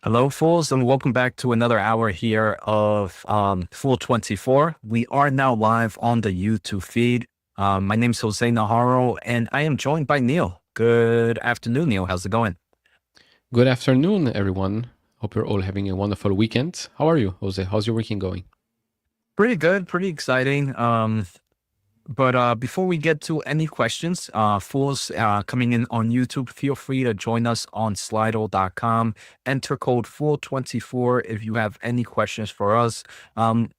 Hello, fools, and welcome back to another hour here of Fool24. We are now live on the YouTube feed. My name is Jose Najarro, and I am joined by Neil. Good afternoon, Neil. How's it going? Good afternoon, everyone. Hope you're all having a wonderful weekend. How are you, Jose? How's your weekend going? Pretty good, pretty exciting. But before we get to any questions, fools coming in on YouTube, feel free to join us on slido.com. Enter code Fool24 if you have any questions for us.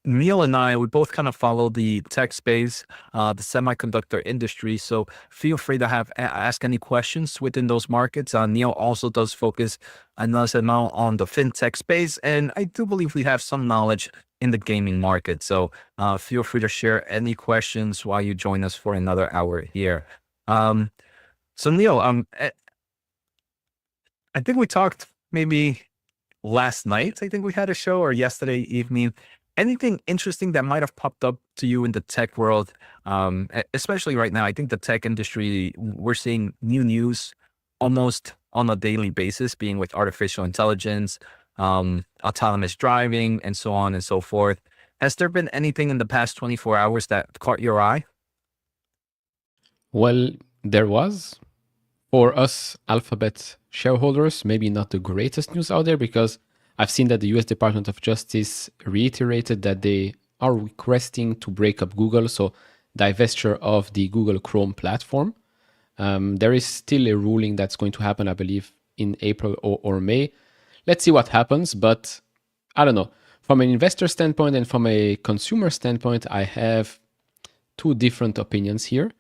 Neil and I, we both kind of follow the tech space, the semiconductor industry. So feel free to ask any questions within those markets. Neil also does focus a nice amount on the fintech space. And I do believe we have some knowledge in the gaming market. So feel free to share any questions while you join us for another hour here. So Neil, I think we talked maybe last night. I think we had a show or yesterday evening. Anything interesting that might have popped up to you in the tech world, especially right now? I think the tech industry, we're seeing new news almost on a daily basis, being with artificial intelligence, autonomous driving, and so on and so forth. Has there been anything in the past 24 hours that caught your eye? Well, there was. For us Alphabet shareholders, maybe not the greatest news out there because I've seen that the US Department of Justice reiterated that they are requesting to break up Google, so divestiture of the Google Chrome platform. There is still a ruling that's going to happen, I believe, in April or May. Let's see what happens, but I don't know. From an investor standpoint and from a consumer standpoint, I have two different opinions here.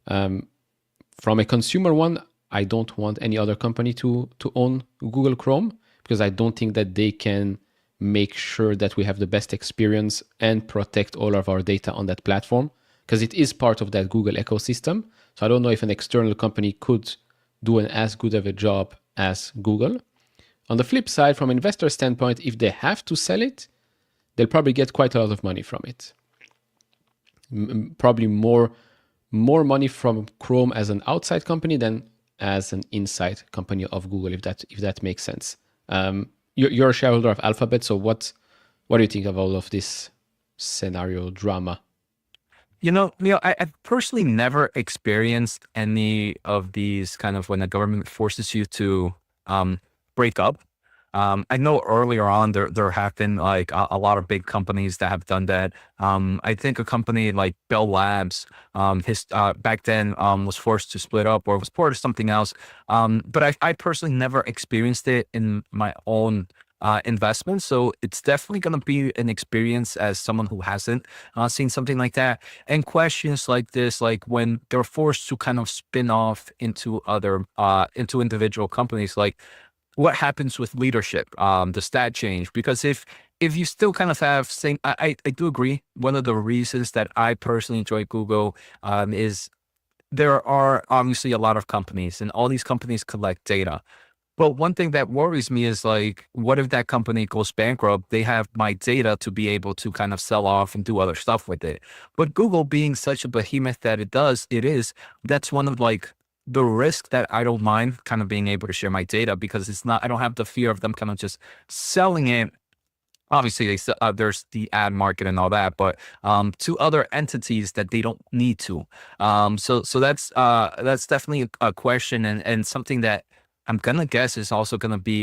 From a consumer one, I don't want any other company to own Google Chrome because I don't think that they can make sure that we have the best experience and protect all of our data on that platform because it is part of that Google ecosystem. So I don't know if an external company could do an as good of a job as Google. On the flip side, from an investor standpoint, if they have to sell it, they'll probably get quite a lot of money from it. Probably more money from Chrome as an outside company than as an inside company of Google, if that makes sense. You're a shareholder of Alphabet, so what do you think of all of this scenario drama? You know, Neil, I've personally never experienced any of these kind of when the government forces you to break up. I know earlier on there have been like a lot of big companies that have done that. I think a company like Bell Labs, his back then was forced to split up or was part of something else. But I personally never experienced it in my own investment. So it's definitely going to be an experience as someone who hasn't seen something like that. And questions like this, like when they're forced to kind of spin off into other into individual companies, like what happens with leadership? Does that change? Because if you still kind of have same, I do agree. One of the reasons that I personally enjoy Google is there are obviously a lot of companies, and all these companies collect data. But one thing that worries me is like, what if that company goes bankrupt? They have my data to be able to kind of sell off and do other stuff with it. But Google being such a behemoth that it is, that's one of like the risk that I don't mind kind of being able to share my data because it's not, I don't have the fear of them kind of just selling it. Obviously, there's the ad market and all that, but to other entities that they don't need to. So that's definitely a question and something that I'm gonna guess is also gonna be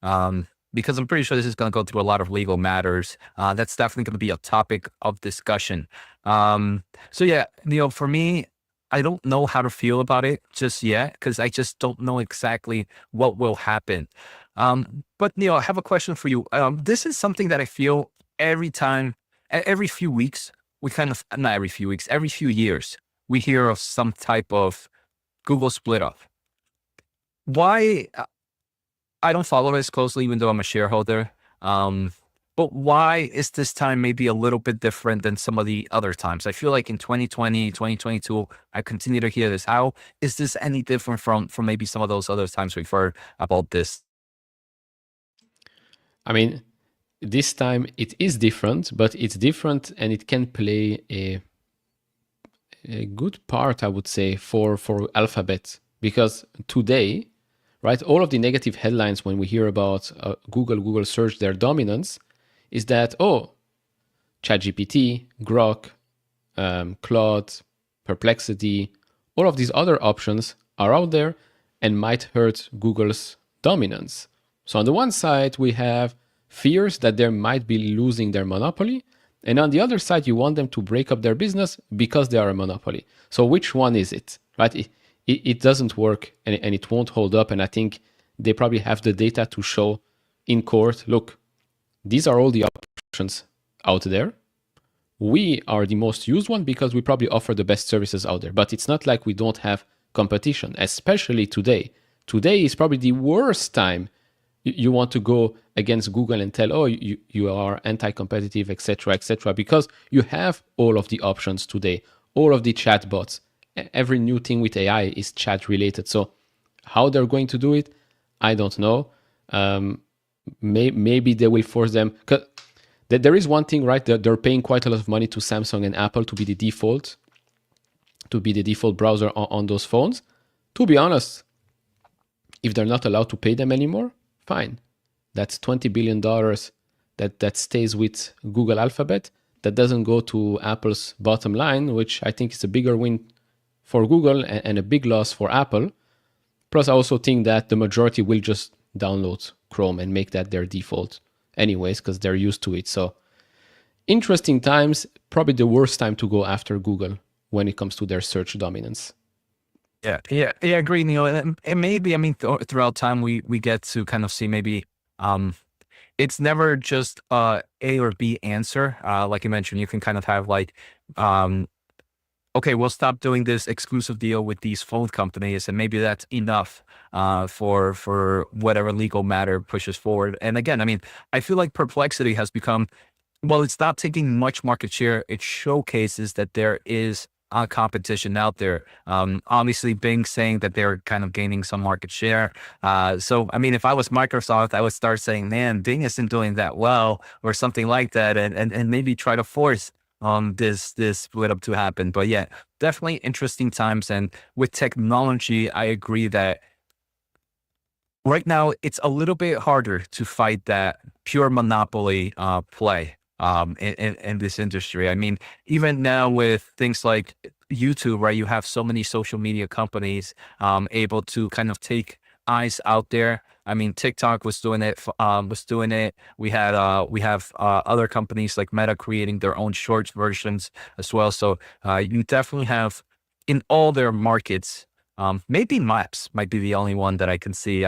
because I'm pretty sure this is gonna go through a lot of legal matters. That's definitely gonna be a topic of discussion. So yeah, for me, I don't know how to feel about it just yet because I just don't know exactly what will happen. But Neil, I have a question for you. This is something that I feel every time, every few weeks, we kind of not every few weeks, every few years, we hear of some type of Google split up. Why? I don't follow this closely, even though I'm a shareholder. But why is this time maybe a little bit different than some of the other times? I feel like in 2020, 2022, I continue to hear this. How is this any different from maybe some of those other times we've heard about this? I mean, this time it is different, but it's different and it can play a good part, I would say, for Alphabet because today right? All of the negative headlines when we hear about Google search, their dominance, is that, oh, ChatGPT, Grok, Claude, Perplexity, all of these other options are out there and might hurt Google's dominance. So on the one side, we have fears that they might be losing their monopoly. And on the other side, you want them to break up their business because they are a monopoly. So which one is it, right? It doesn't work and it won't hold up. And I think they probably have the data to show in court, look, these are all the options out there. We are the most used one because we probably offer the best services out there. But it's not like we don't have competition, especially today. Today is probably the worst time you want to go against Google and tell, oh, you are anti-competitive, etc., because you have all of the options today, all of the chatbots. Every new thing with AI is chat related. So how they're going to do it, I don't know. Maybe they will force them. Cause there is one thing, right? They're paying quite a lot of money to Samsung and Apple to be the default browser on those phones. To be honest, if they're not allowed to pay them anymore, fine. That's $20 billion that stays with Google Alphabet. That doesn't go to Apple's bottom line, which I think is a bigger win for Google and a big loss for Apple. Plus, I also think that the majority will just download Chrome and make that their default anyways, because they're used to it. So interesting times, probably the worst time to go after Google when it comes to their search dominance. Yeah, agree, Neil. And maybe, I mean, throughout time, we get to kind of see maybe it's never just A or B answer. Like you mentioned, you can kind of have like, okay, we'll stop doing this exclusive deal with these phone companies, and maybe that's enough for whatever legal matter pushes forward. And again, I mean, I feel like Perplexity has become, well, it's not taking much market share. It showcases that there is competition out there. Obviously, Bing saying that they're kind of gaining some market share. So, I mean, if I was Microsoft, I would start saying, man, Bing isn't doing that well or something like that, and maybe try to force this split up to happen. But yeah, definitely interesting times. And with technology, I agree that right now it's a little bit harder to fight that pure monopoly play in this industry. I mean, even now with things like YouTube, right, you have so many social media companies able to kind of take eyes out there. I mean, TikTok was doing it. We have other companies like Meta creating their own shorts versions as well. So you definitely have in all their markets. Maybe Maps might be the only one that I can see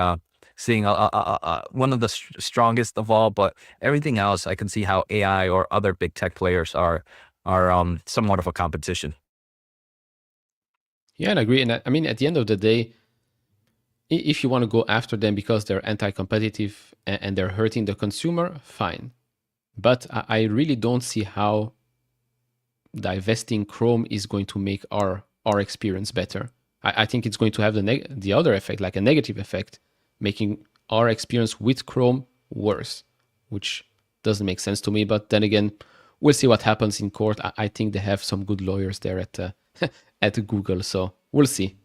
seeing one of the strongest of all, but everything else I can see how AI or other big tech players are somewhat of a competition. Yeah, I agree. And I mean, at the end of the day, if you want to go after them because they're anti-competitive and they're hurting the consumer, fine. But I really don't see how divesting Chrome is going to make our experience better. I think it's going to have the other effect, like a negative effect, making our experience with Chrome worse, which doesn't make sense to me. But then again, we'll see what happens in court. I think they have some good lawyers there at at Google, so we'll see.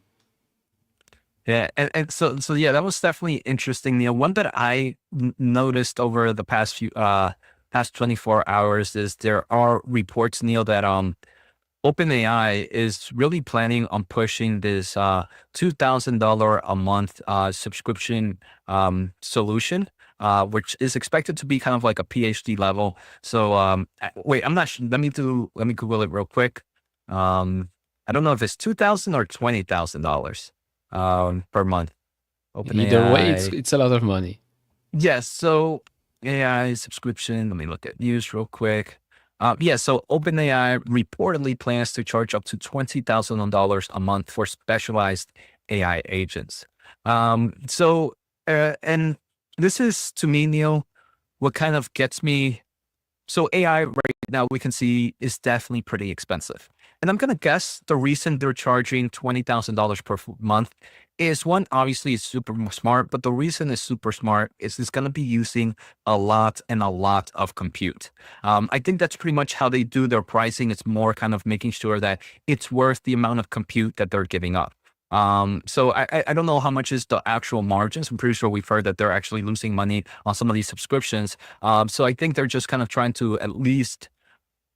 Yeah, and so yeah, that was definitely interesting, Neil. One that I noticed over the past 24 hours is there are reports, Neil, that OpenAI is really planning on pushing this $2,000 a month subscription solution, which is expected to be kind of like a PhD level. So wait, I'm not sure. Let me Google it real quick. I don't know if it's $2,000 or $20,000 per month. Either way, OpenAI. it's a lot of money. Yes. So AI subscription. Let me look at news real quick. Yeah. So OpenAI reportedly plans to charge up to $20,000 a month for specialized AI agents. So and this is, to me, Neil, what kind of gets me. So AI right now we can see is definitely pretty expensive. And I'm going to guess the reason they're charging $20,000 per month is, one, obviously it's super smart, but the reason it's super smart is it's going to be using a lot of compute. I think that's pretty much how they do their pricing. It's more kind of making sure that it's worth the amount of compute that they're giving up. So I don't know how much is the actual margins. I'm pretty sure we've heard that they're actually losing money on some of these subscriptions. So I think they're just kind of trying to at least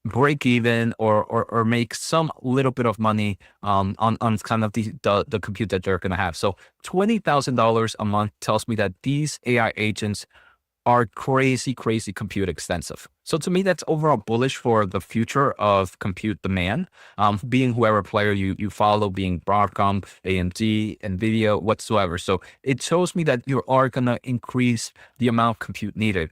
break even or make some little bit of money on kind of the compute that they're going to have. So $20,000 a month tells me that these AI agents are crazy compute extensive. So to me, that's overall bullish for the future of compute demand. Being whoever player you follow, being Broadcom, AMD, NVIDIA, whatsoever. So it shows me that you are gonna increase the amount of compute needed.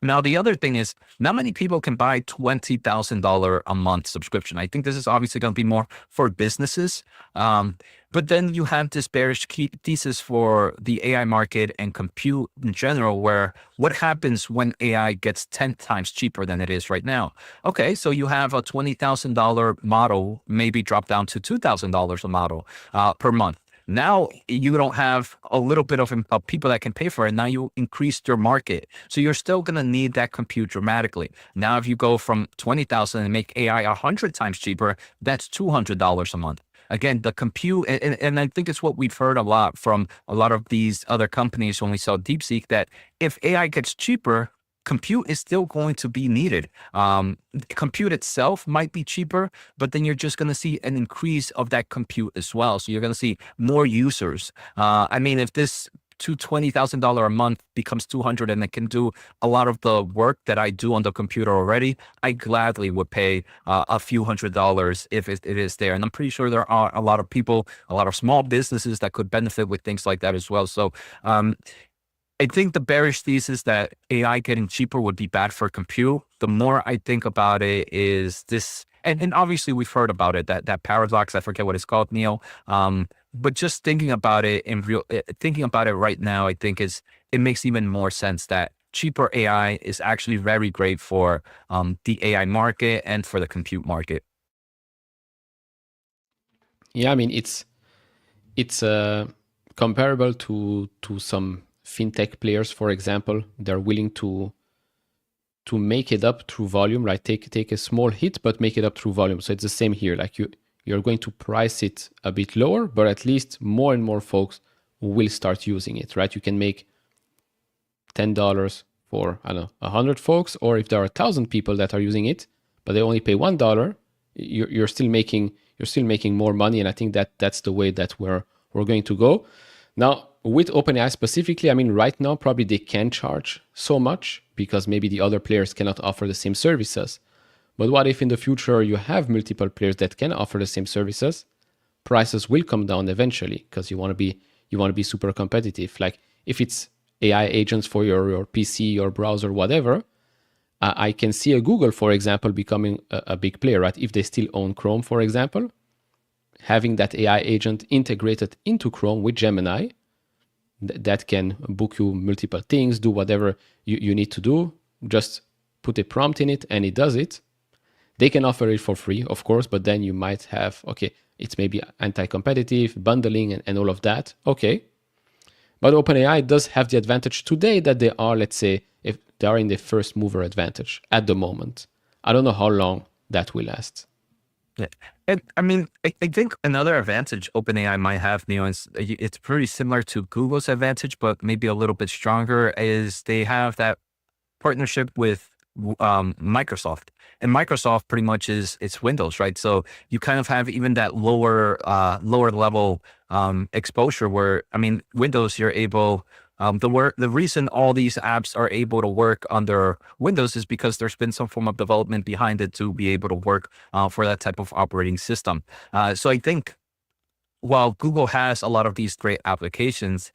Now, the other thing is, not many people can buy $20,000 a month subscription. I think this is obviously going to be more for businesses. But then you have this bearish thesis for the AI market and compute in general, where what happens when AI gets 10 times cheaper than it is right now? Okay, so you have a $20,000 model, maybe drop down to $2,000 a model per month. Now you don't have a little bit of people that can pay for it. Now you increased your market. So you're still going to need that compute dramatically. Now, if you go from 20,000 and make AI 100 times cheaper, that's $200 a month. Again, the compute, and I think it's what we've heard a lot from a lot of these other companies when we sell DeepSeek, that if AI gets cheaper, compute is still going to be needed. Compute itself might be cheaper, but then you're just going to see an increase of that compute as well. So you're going to see more users. I mean, if this $20,000 a month becomes 200 and it can do a lot of the work that I do on the computer already, I gladly would pay a few $100s if it is there. And I'm pretty sure there are a lot of people, a lot of small businesses that could benefit with things like that as well. So, I think the bearish thesis that AI getting cheaper would be bad for compute. The more I think about it is this, and obviously we've heard about it, that paradox, I forget what it's called, Neil. But just thinking about it thinking about it right now, I think it makes even more sense that cheaper AI is actually very great for the AI market and for the compute market. Yeah, I mean, it's comparable to some fintech players, for example. They're willing to make it up through volume, right? Take a small hit, but make it up through volume. So it's the same here. Like you're going to price it a bit lower, but at least more and more folks will start using it, right? You can make $10 for, I don't know, 100 folks, or if there are 1,000 people that are using it, but they only pay $1, you're still making more money. And I think that's the way that we're going to go. Now, with OpenAI specifically, I mean, right now, probably they can charge so much because maybe the other players cannot offer the same services. But what if in the future you have multiple players that can offer the same services? Prices will come down eventually because you want to be super competitive. Like if it's AI agents for your PC, your browser, whatever, I can see a Google, for example, becoming a big player, right? If they still own Chrome, for example, having that AI agent integrated into Chrome with Gemini, that can book you multiple things, do whatever you need to do, just put a prompt in it and it does it. They can offer it for free, of course, but then you might have, okay, it's maybe anti-competitive, bundling and all of that. Okay. But OpenAI does have the advantage today that they are, let's say, if they are in the first mover advantage at the moment. I don't know how long that will last. Yeah. And I mean, I think another advantage OpenAI might have, Neo, is it's pretty similar to Google's advantage, but maybe a little bit stronger, is they have that partnership with Microsoft. And Microsoft pretty much it's Windows, right? So you kind of have even that lower level exposure where, I mean, Windows, you're able, the reason all these apps are able to work under Windows is because there's been some form of development behind it to be able to work for that type of operating system. So I think while Google has a lot of these great applications,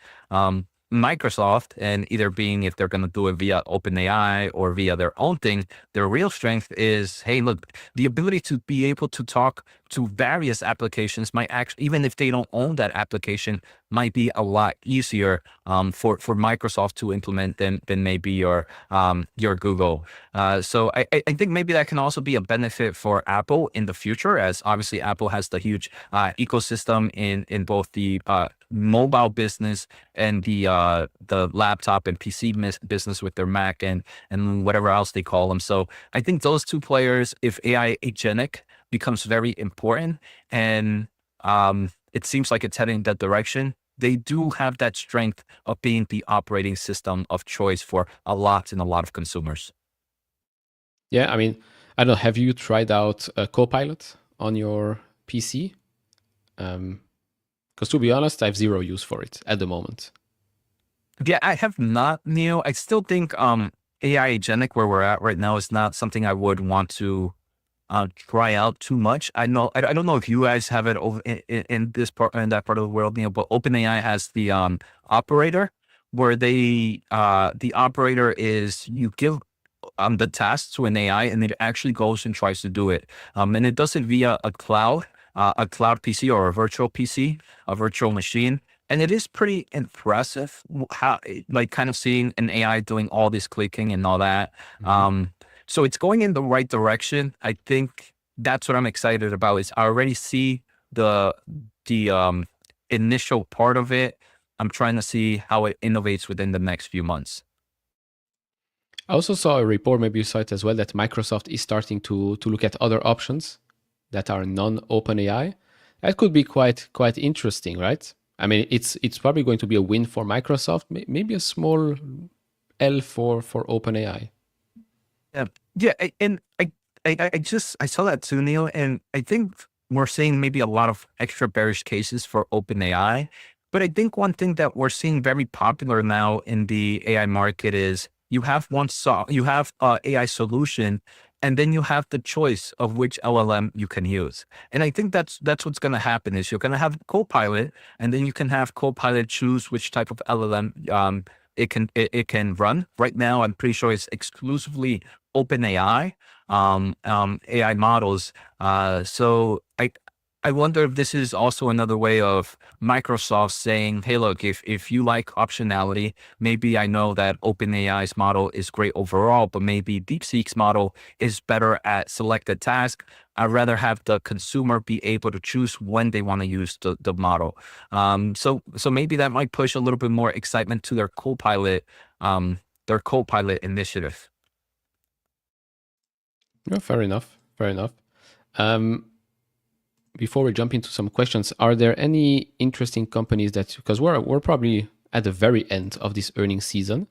Microsoft, and either being if they're going to do it via OpenAI or via their own thing, their real strength is, hey, look, the ability to be able to talk to various applications might actually, even if they don't own that application, might be a lot easier for Microsoft to implement than maybe your Google. So I think maybe that can also be a benefit for Apple in the future, as obviously Apple has the huge ecosystem in both the mobile business and the laptop and PC business with their Mac and whatever else they call them. So I think those two players, if AI agentic becomes very important, and it seems like it's heading that direction. They do have that strength of being the operating system of choice for a lot of consumers. Yeah, I mean, I don't know. Have you tried out Copilot on your PC? Because to be honest, I have zero use for it at the moment. Yeah, I have not, Neo. I still think AI agentic where we're at right now is not something I would want to try out too much. I know I don't know if you guys have it over in this part in that part of the world, Neo, but OpenAI has the operator where the operator is you give the task to an AI and it actually goes and tries to do it. And it does it via a cloud PC or a virtual PC, a virtual machine. And it is pretty impressive how, like, kind of seeing an AI doing all this clicking and all that. So it's going in the right direction. I think that's what I'm excited about. Is I already see the initial part of it. I'm trying to see how it innovates within the next few months. I also saw a report, maybe you saw it as well, that Microsoft is starting to look at other options that are non-OpenAI. That could be quite interesting, right? I mean, it's probably going to be a win for Microsoft, maybe a small L for OpenAI. Yeah, and I saw that too, Neil, and I think we're seeing maybe a lot of extra bearish cases for OpenAI. But I think one thing that we're seeing very popular now in the AI market is you have you have a AI solution, and then you have the choice of which LLM you can use. And I think that's what's going to happen is you're going to have Copilot, and then you can have Copilot choose which type of LLM it can run. Right now, I'm pretty sure it's exclusively OpenAI AI models. So I wonder if this is also another way of Microsoft saying, hey, look, if you like optionality, maybe I know that OpenAI's model is great overall, but maybe DeepSeek's model is better at selected task. I'd rather have the consumer be able to choose when they want to use the model. So maybe that might push a little bit more excitement to their Copilot initiative. Yeah, fair enough. Fair enough. Before we jump into some questions, are there any interesting companies that, because we're probably at the very end of this earnings season,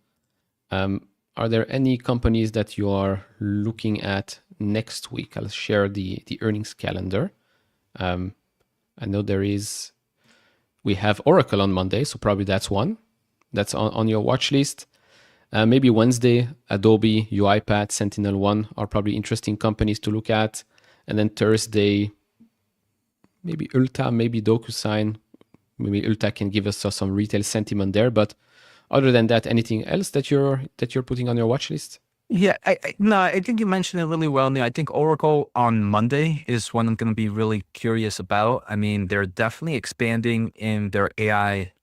are there any companies that you are looking at next week? I'll share the earnings calendar. I know we have Oracle on Monday, so probably that's one that's on your watch list. Maybe Wednesday, Adobe, UiPath, SentinelOne are probably interesting companies to look at. And then Thursday, maybe Ulta, maybe DocuSign. Maybe Ulta can give us some retail sentiment there. But other than that, anything else that you're putting on your watch list? Yeah, I think you mentioned it really well, Neil. I think Oracle on Monday is one I'm going to be really curious about. I mean, they're definitely expanding in their AI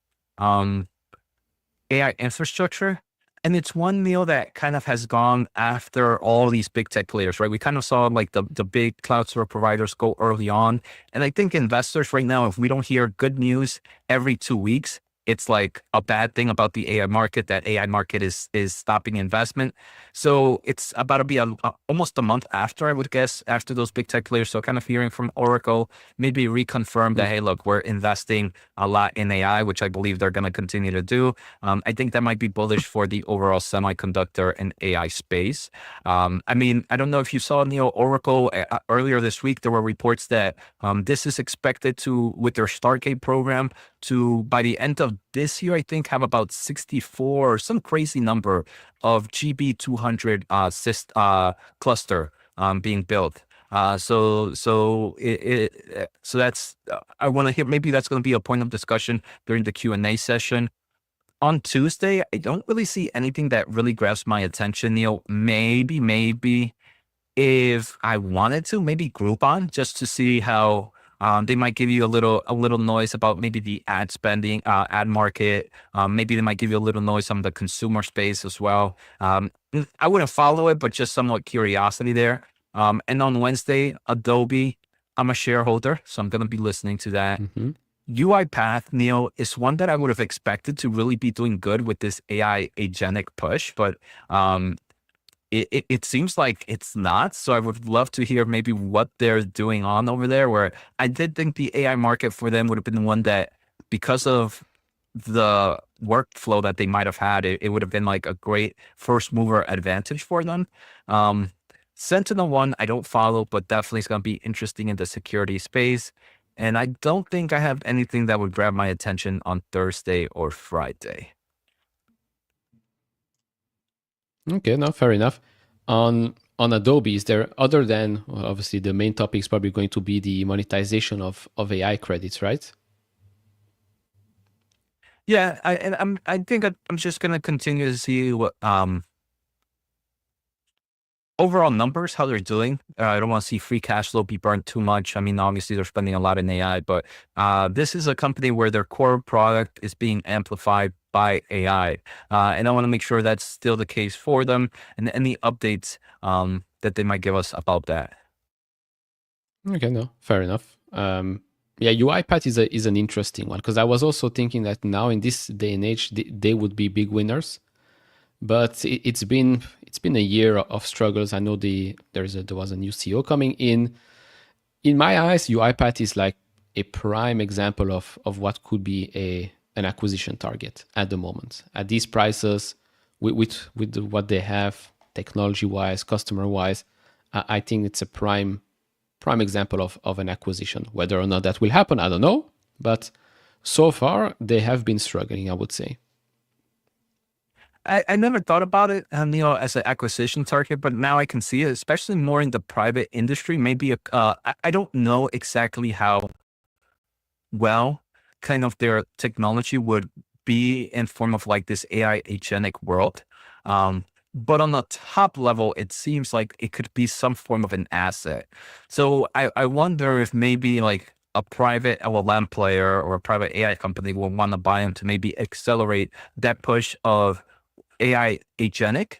infrastructure. And it's one, Neil, that kind of has gone after all these big tech players, right? We kind of saw like the big cloud service providers go early on. And I think investors right now, if we don't hear good news every 2 weeks, it's like a bad thing about the AI market, that AI market is stopping investment. So it's about to be almost a month after, I would guess, after those big tech players. So kind of hearing from Oracle, maybe reconfirm that, hey, look, we're investing a lot in AI, which I believe they're going to continue to do. I think that might be bullish for the overall semiconductor and AI space. I mean, I don't know if you saw, Neil, Oracle earlier this week, there were reports that this is expected to, with their Stargate program, to, by the end of this year, I think, have about 64 or some crazy number of GB200 cluster being built. So that's, I want to hear, maybe that's going to be a point of discussion during the Q&A session. On Tuesday, I don't really see anything that really grabs my attention, Neil. Maybe if I wanted to, maybe Groupon, just to see how they might give you a little noise about maybe the ad spending, ad market. Maybe they might give you a little noise on the consumer space as well. I wouldn't follow it, but just somewhat curiosity there. And on Wednesday, Adobe, I'm a shareholder, so I'm going to be listening to that. UiPath, Neil, is one that I would have expected to really be doing good with this AI agentic push, but it seems like it's not. So I would love to hear maybe what they're doing on over there, where I did think the AI market for them would have been one that, because of the workflow that they might have had, it would have been like a great first mover advantage for them. Um, Sentinel-1, I don't follow, but definitely it's going to be interesting in the security space. And I don't think I have anything that would grab my attention on Thursday or Friday. Okay, no, fair enough. On Adobe, is there, other than, well, obviously the main topic is probably going to be the monetization of AI credits, right? Yeah, I think I'm just gonna continue to see what overall numbers, how they're doing. I don't want to see free cash flow be burned too much. I mean, obviously they're spending a lot in AI, but this is a company where their core product is being amplified by AI, and I want to make sure that's still the case for them, and any updates that they might give us about that. Okay, no, fair enough. Yeah, UiPath is an interesting one, because I was also thinking that now in this day and age they would be big winners, but it's been a year of struggles. I know there was a new CEO coming in. In my eyes, UiPath is like a prime example of what could be an acquisition target at the moment. At these prices, with what they have, technology wise, customer wise, I think it's a prime example of an acquisition. Whether or not that will happen, I don't know. But so far, they have been struggling, I would say. I never thought about it, as an acquisition target, but now I can see it, especially more in the private industry. Maybe I don't know exactly how well kind of their technology would be in form of like this AI agentic world. But on the top level, it seems like it could be some form of an asset. So I wonder if maybe like a private LLM player or a private AI company will want to buy them to maybe accelerate that push of AI agentic,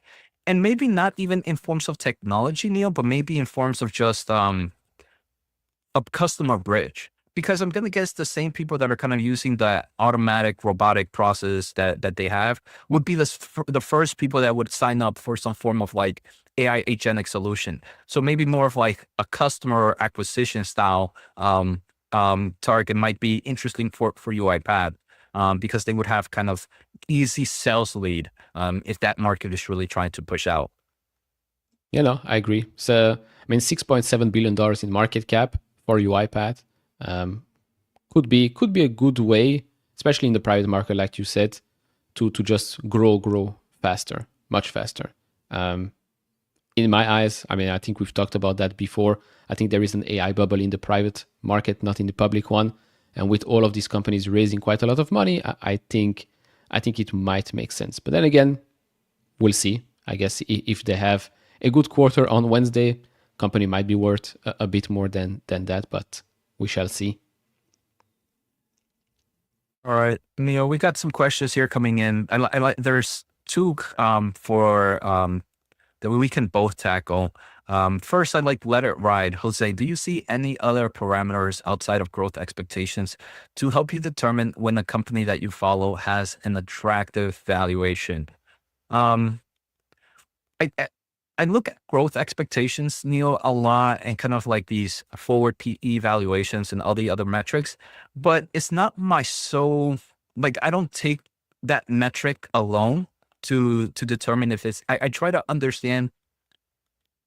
and maybe not even in forms of technology, Neil, but maybe in forms of just a customer bridge. Because I'm gonna guess the same people that are kind of using the automatic robotic process that they have would be the first people that would sign up for some form of like AI agentic solution. So maybe more of like a customer acquisition style target might be interesting for UiPath, because they would have kind of easy sales lead if that market is really trying to push out. I agree. So, I mean, $6.7 billion in market cap for UiPath could be a good way, especially in the private market, like you said, to just grow faster, much faster. In my eyes, I mean, I think we've talked about that before. I think there is an AI bubble in the private market, not in the public one. And with all of these companies raising quite a lot of money, I think it might make sense. But then again, we'll see. I guess if they have a good quarter on Wednesday, company might be worth a bit more than that, but we shall see. All right, Neil, we got some questions here coming in. I like there's two for that we can both tackle. First, I'd like to let it ride. Jose, do you see any other parameters outside of growth expectations to help you determine when a company that you follow has an attractive valuation? Um, I look at growth expectations, Neil, a lot, and kind of like these forward PE valuations and all the other metrics, but it's not my sole, like I don't take that metric alone to determine if it's, I try to understand,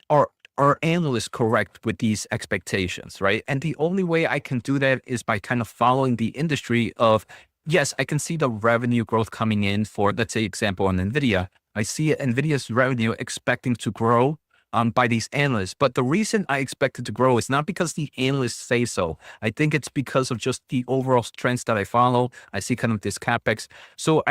are analysts correct with these expectations, right? And the only way I can do that is by kind of following the industry of, yes, I can see the revenue growth coming in for, let's say, example on NVIDIA. I see NVIDIA's revenue expecting to grow by these analysts. But the reason I expect it to grow is not because the analysts say so. I think it's because of just the overall trends that I follow. I see kind of this CapEx. So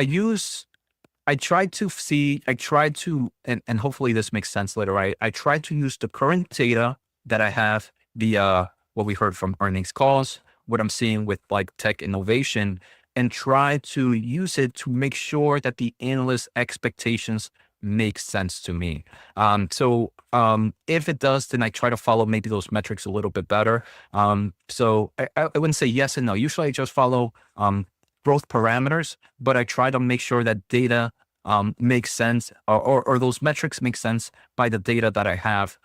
I try to see, and hopefully this makes sense later, right? I try to use the current data that I have via what we heard from earnings calls, what I'm seeing with like tech innovation, and try to use it to make sure that the analyst expectations make sense to me. If it does, then I try to follow maybe those metrics a little bit better. So I wouldn't say yes and no. Usually I just follow growth parameters, but I try to make sure that data make sense, or those metrics make sense by the data that I have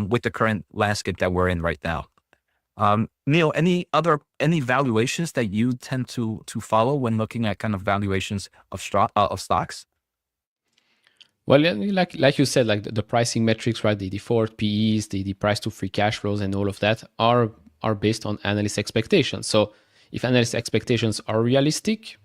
with the current landscape that we're in right now. Neil, any valuations that you tend to follow when looking at kind of valuations of stocks? Well, like you said, like the pricing metrics, right? The forward PEs, the price to free cash flows, and all of that are based on analyst expectations. So if analyst expectations are realistic,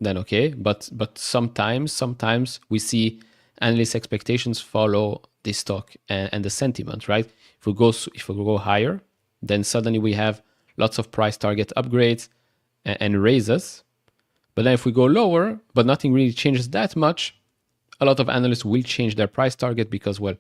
then okay. But sometimes we see analyst expectations follow the stock and the sentiment, right? If we go higher, then suddenly we have lots of price target upgrades and raises. But then if we go lower, but nothing really changes that much, a lot of analysts will change their price target because, well,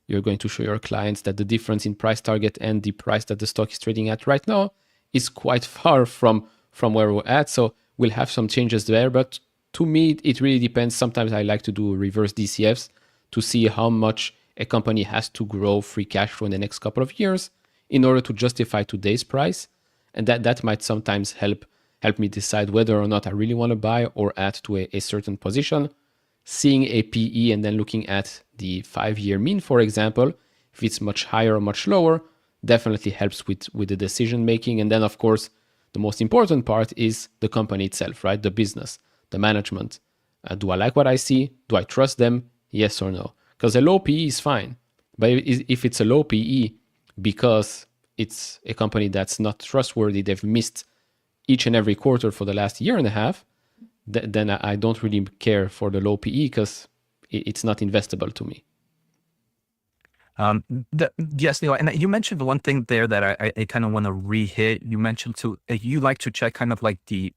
you're going to show your clients that the difference in price target and the price that the stock is trading at right now is quite far from where we're at. So we'll have some changes there. But to me, it really depends. Sometimes I like to do reverse DCFs to see how much a company has to grow free cash flow in the next couple of years in order to justify today's price. And that might sometimes help me decide whether or not I really want to buy or add to a certain position. Seeing a PE and then looking at the 5-year mean, for example, if it's much higher or much lower, definitely helps with the decision making. And then, of course, the most important part is the company itself, right? The business, the management. Do I like what I see? Do I trust them? Yes or no? Because a low PE is fine. But if it's a low PE because it's a company that's not trustworthy, they've missed each and every quarter for the last year and a half, then I don't really care for the low PE because it's not investable to me. Yes, Neil, and you mentioned one thing there that I kind of want to re-hit. You mentioned you like to check kind of like the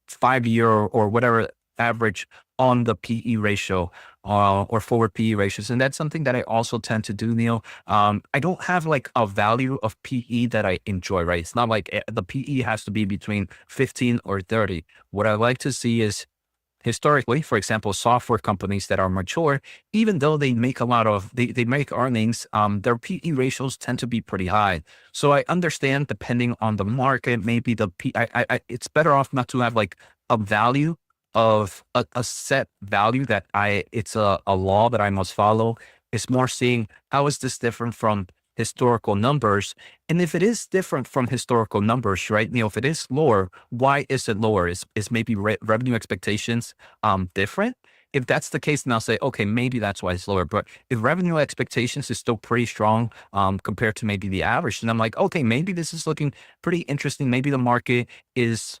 5-year or whatever average on the PE ratio or forward PE ratios. And that's something that I also tend to do, Neil. I don't have like a value of PE that I enjoy, right? It's not like the PE has to be between 15 or 30. What I like to see is historically, for example, software companies that are mature, even though they make they make earnings, their PE ratios tend to be pretty high. So I understand depending on the market, maybe it's better off not to have like a value of a set value that it's a law that I must follow. It's more seeing how is this different from historical numbers. And if it is different from historical numbers, right, Neil, if it is lower, why is it lower? Is maybe revenue expectations different? If that's the case, then I'll say, okay, maybe that's why it's lower. But if revenue expectations is still pretty strong compared to maybe the average, then I'm like, okay, maybe this is looking pretty interesting. Maybe the market is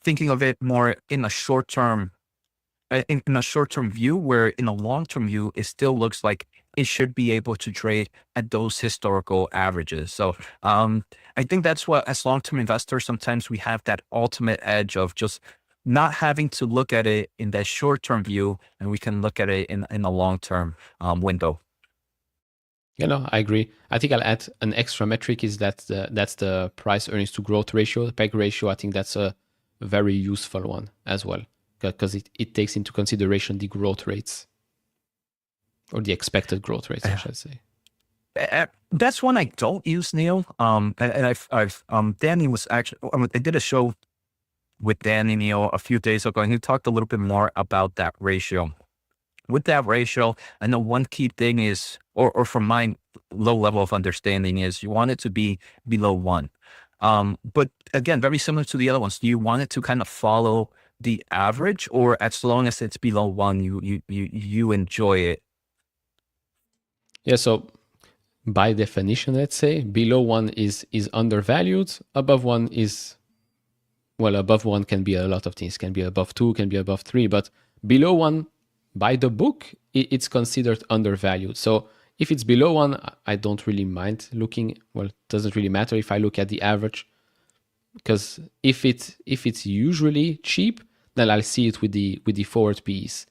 thinking of it more in a short term view, where in a long-term view, it still looks like it should be able to trade at those historical averages. So I think that's what, as long-term investors, sometimes we have that ultimate edge of just not having to look at it in that short-term view, and we can look at it in a long-term window. I agree. I think I'll add an extra metric is that's the price earnings to growth ratio, the PEG ratio. I think that's a very useful one as well, because it takes into consideration the growth rates, or the expected growth rates, I should say. That's one I don't use, Neil. And Danny was actually, I did a show with Danny, Neil, a few days ago, and he talked a little bit more about that ratio. With that ratio, I know one key thing is, or from my low level of understanding, is you want it to be below 1. But again, very similar to the other ones, do you want it to kind of follow the average, or as long as it's below 1, you enjoy it? Yeah, so by definition, let's say below 1 is undervalued. Above 1 is, well, above 1 can be a lot of things. Can be above 2, can be above 3, but below 1, by the book, it's considered undervalued. So if it's below 1, I don't really mind looking. Well, it doesn't really matter if I look at the average, because if it's usually cheap, then I'll see it with the forward PEs.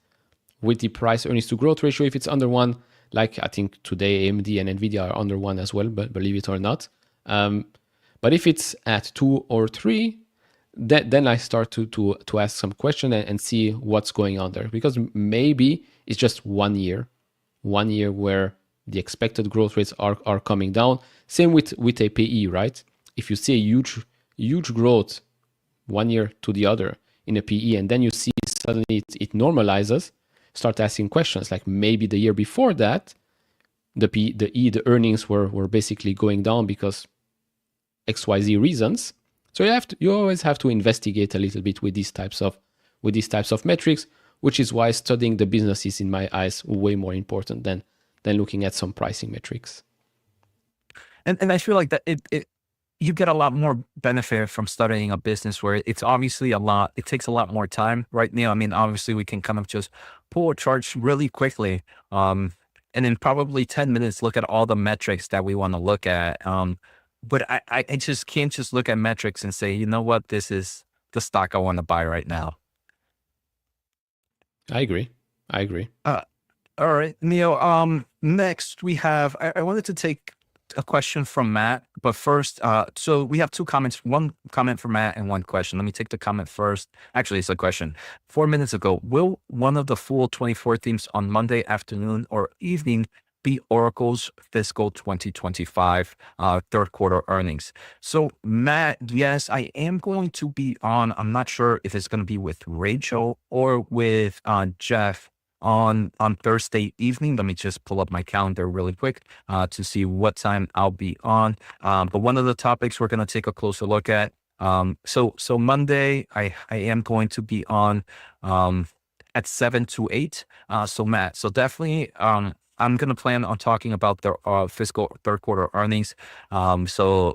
With the price earnings to growth ratio, if it's under 1, like I think today AMD and NVDA are under 1 as well, but believe it or not. But if it's at 2 or 3, then I start to ask some question and see what's going on there, because maybe it's just 1 year where the expected growth rates are coming down. Same with a PE, right? If you see a huge growth 1 year to the other in a PE, and then you see suddenly it normalizes, start asking questions. Like maybe the year before that, the earnings were basically going down because XYZ reasons. So you always have to investigate a little bit with these types of metrics, which is why studying the business is, in my eyes, way more important than looking at some pricing metrics. And I feel like that you get a lot more benefit from studying a business where it's obviously it takes a lot more time, right, Neil? I mean, obviously we can kind of just pull a chart really quickly, and in probably 10 minutes, look at all the metrics that we want to look at. But I just can't just look at metrics and say, you know what, this is the stock I want to buy right now. I agree. All right, Neil. Next we have, I wanted to take a question from Matt, but first, so we have two comments, one comment from Matt and one question. Let me take the comment first. Actually, it's a question. 4 minutes ago, will one of the Fool24 themes on Monday afternoon or evening be Oracle's fiscal 2025 third quarter earnings? So Matt, yes, I am going to be on. I'm not sure if it's going to be with Rachel or with Jeff on Thursday evening. Let me just pull up my calendar really quick to see what time I'll be on. But one of the topics we're going to take a closer look at. So Monday, I am going to be on at 7 to 8. So Matt, so definitely I'm going to plan on talking about their fiscal third quarter earnings. But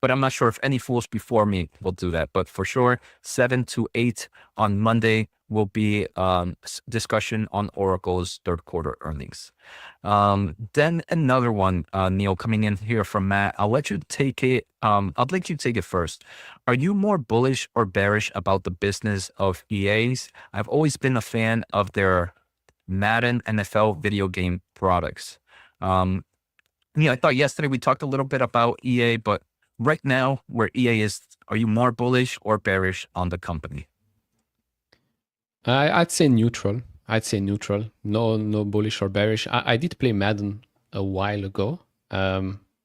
I'm not sure if any fools before me will do that. But for sure, 7 to 8 on Monday will be discussion on Oracle's third quarter earnings. Then another one, Neil, coming in here from Matt. I'll let you take it. I'll let you take it first. Are you more bullish or bearish about the business of EA's? I've always been a fan of their Madden NFL video game products. I thought yesterday we talked a little bit about EA, but right now where EA is, are you more bullish or bearish on the company? I'd say neutral. No bullish or bearish. I did play Madden a while ago. I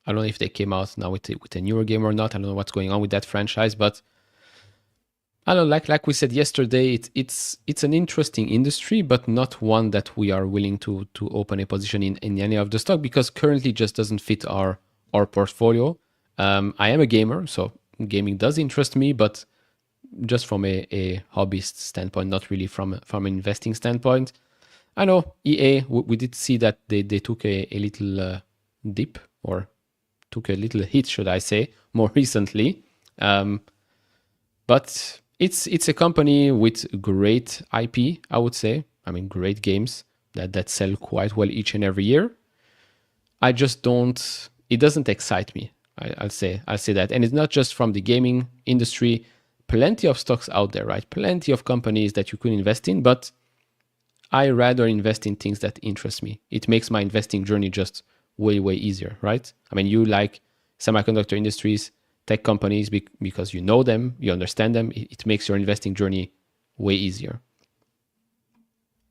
don't know if they came out now with a newer game or not. I don't know what's going on with that franchise, but I don't know, like we said yesterday, it's an interesting industry, but not one that we are willing to open a position in any of the stock, because currently just doesn't fit our portfolio. I am a gamer, so gaming does interest me, but just from a hobbyist standpoint, not really from an investing standpoint. I know EA, we did see that they took a little dip, or took a little hit, should I say, more recently. But it's a company with great IP, I would say. I mean, great games that sell quite well each and every year. I just don't, it doesn't excite me. I'll say that. And it's not just from the gaming industry. Plenty of stocks out there, right? Plenty of companies that you could invest in, but I rather invest in things that interest me. It makes my investing journey just way, way easier, right? I mean, you like semiconductor industries, tech companies, because you know them, you understand them. It makes your investing journey way easier.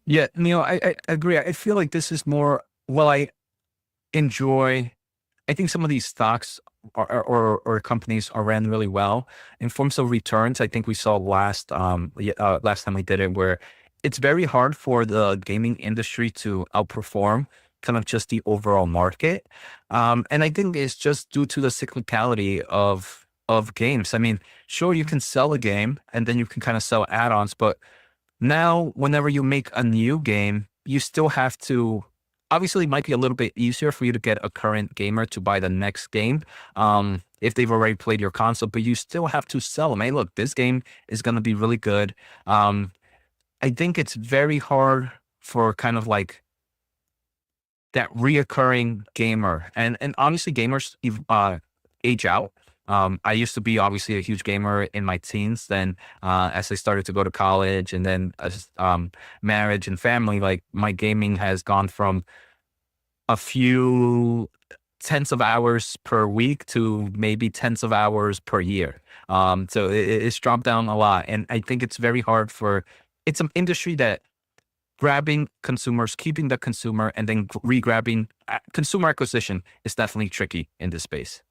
Yeah, Neil, I agree. I feel like this is more, well, I think some of these stocks or companies are ran really well in forms of returns. I think we saw last time we did it, where it's very hard for the gaming industry to outperform kind of just the overall market. And I think it's just due to the cyclicality of games. I mean, sure, you can sell a game and then you can kind of sell add-ons, but now whenever you make a new game, you still have to, obviously it might be a little bit easier for you to get a current gamer to buy the next game if they've already played your console, but you still have to sell them. Hey, look, this game is going to be really good. I think it's very hard for kind of like that reoccurring gamer. And honestly, gamers age out. I used to be obviously a huge gamer in my teens. Then as I started to go to college, and then as marriage and family, like my gaming has gone from a few tens of hours per week to maybe tens of hours per year. So it's dropped down a lot. And I think it's very hard it's an industry that grabbing consumers, keeping the consumer, and then re-grabbing consumer acquisition is definitely tricky in this space.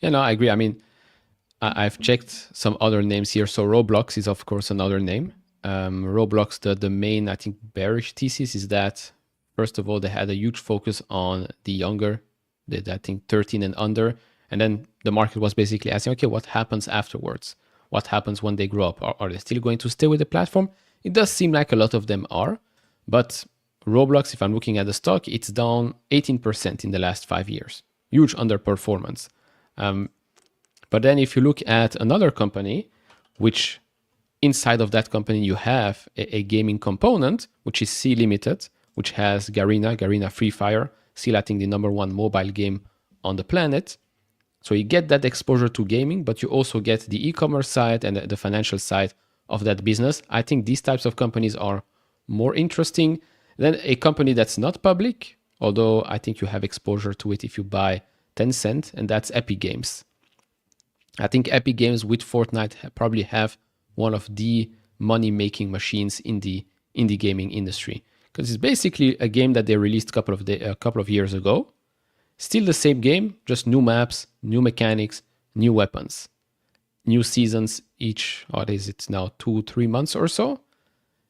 Yeah, no, I agree. I mean, I've checked some other names here. So Roblox is, of course, another name. Roblox, the main, I think, bearish thesis is that, first of all, they had a huge focus on the younger, I think 13 and under. And then the market was basically asking, okay, what happens afterwards? What happens when they grow up? Are they still going to stay with the platform? It does seem like a lot of them are. But Roblox, if I'm looking at the stock, it's down 18% in the last 5 years. Huge underperformance. But then if you look at another company, which inside of that company, you have a gaming component, which is C Limited, which has Garena Free Fire, still I think the #1 mobile game on the planet. So you get that exposure to gaming, but you also get the e-commerce side and the financial side of that business. I think these types of companies are more interesting than a company that's not public, although I think you have exposure to it if you buy Tencent, and that's Epic Games. I think Epic Games with Fortnite probably have one of the money-making machines in the gaming industry, because it's basically a game that they released a couple of years ago. Still the same game, just new maps, new mechanics, new weapons, new seasons each. What is it now? 2-3 months or so.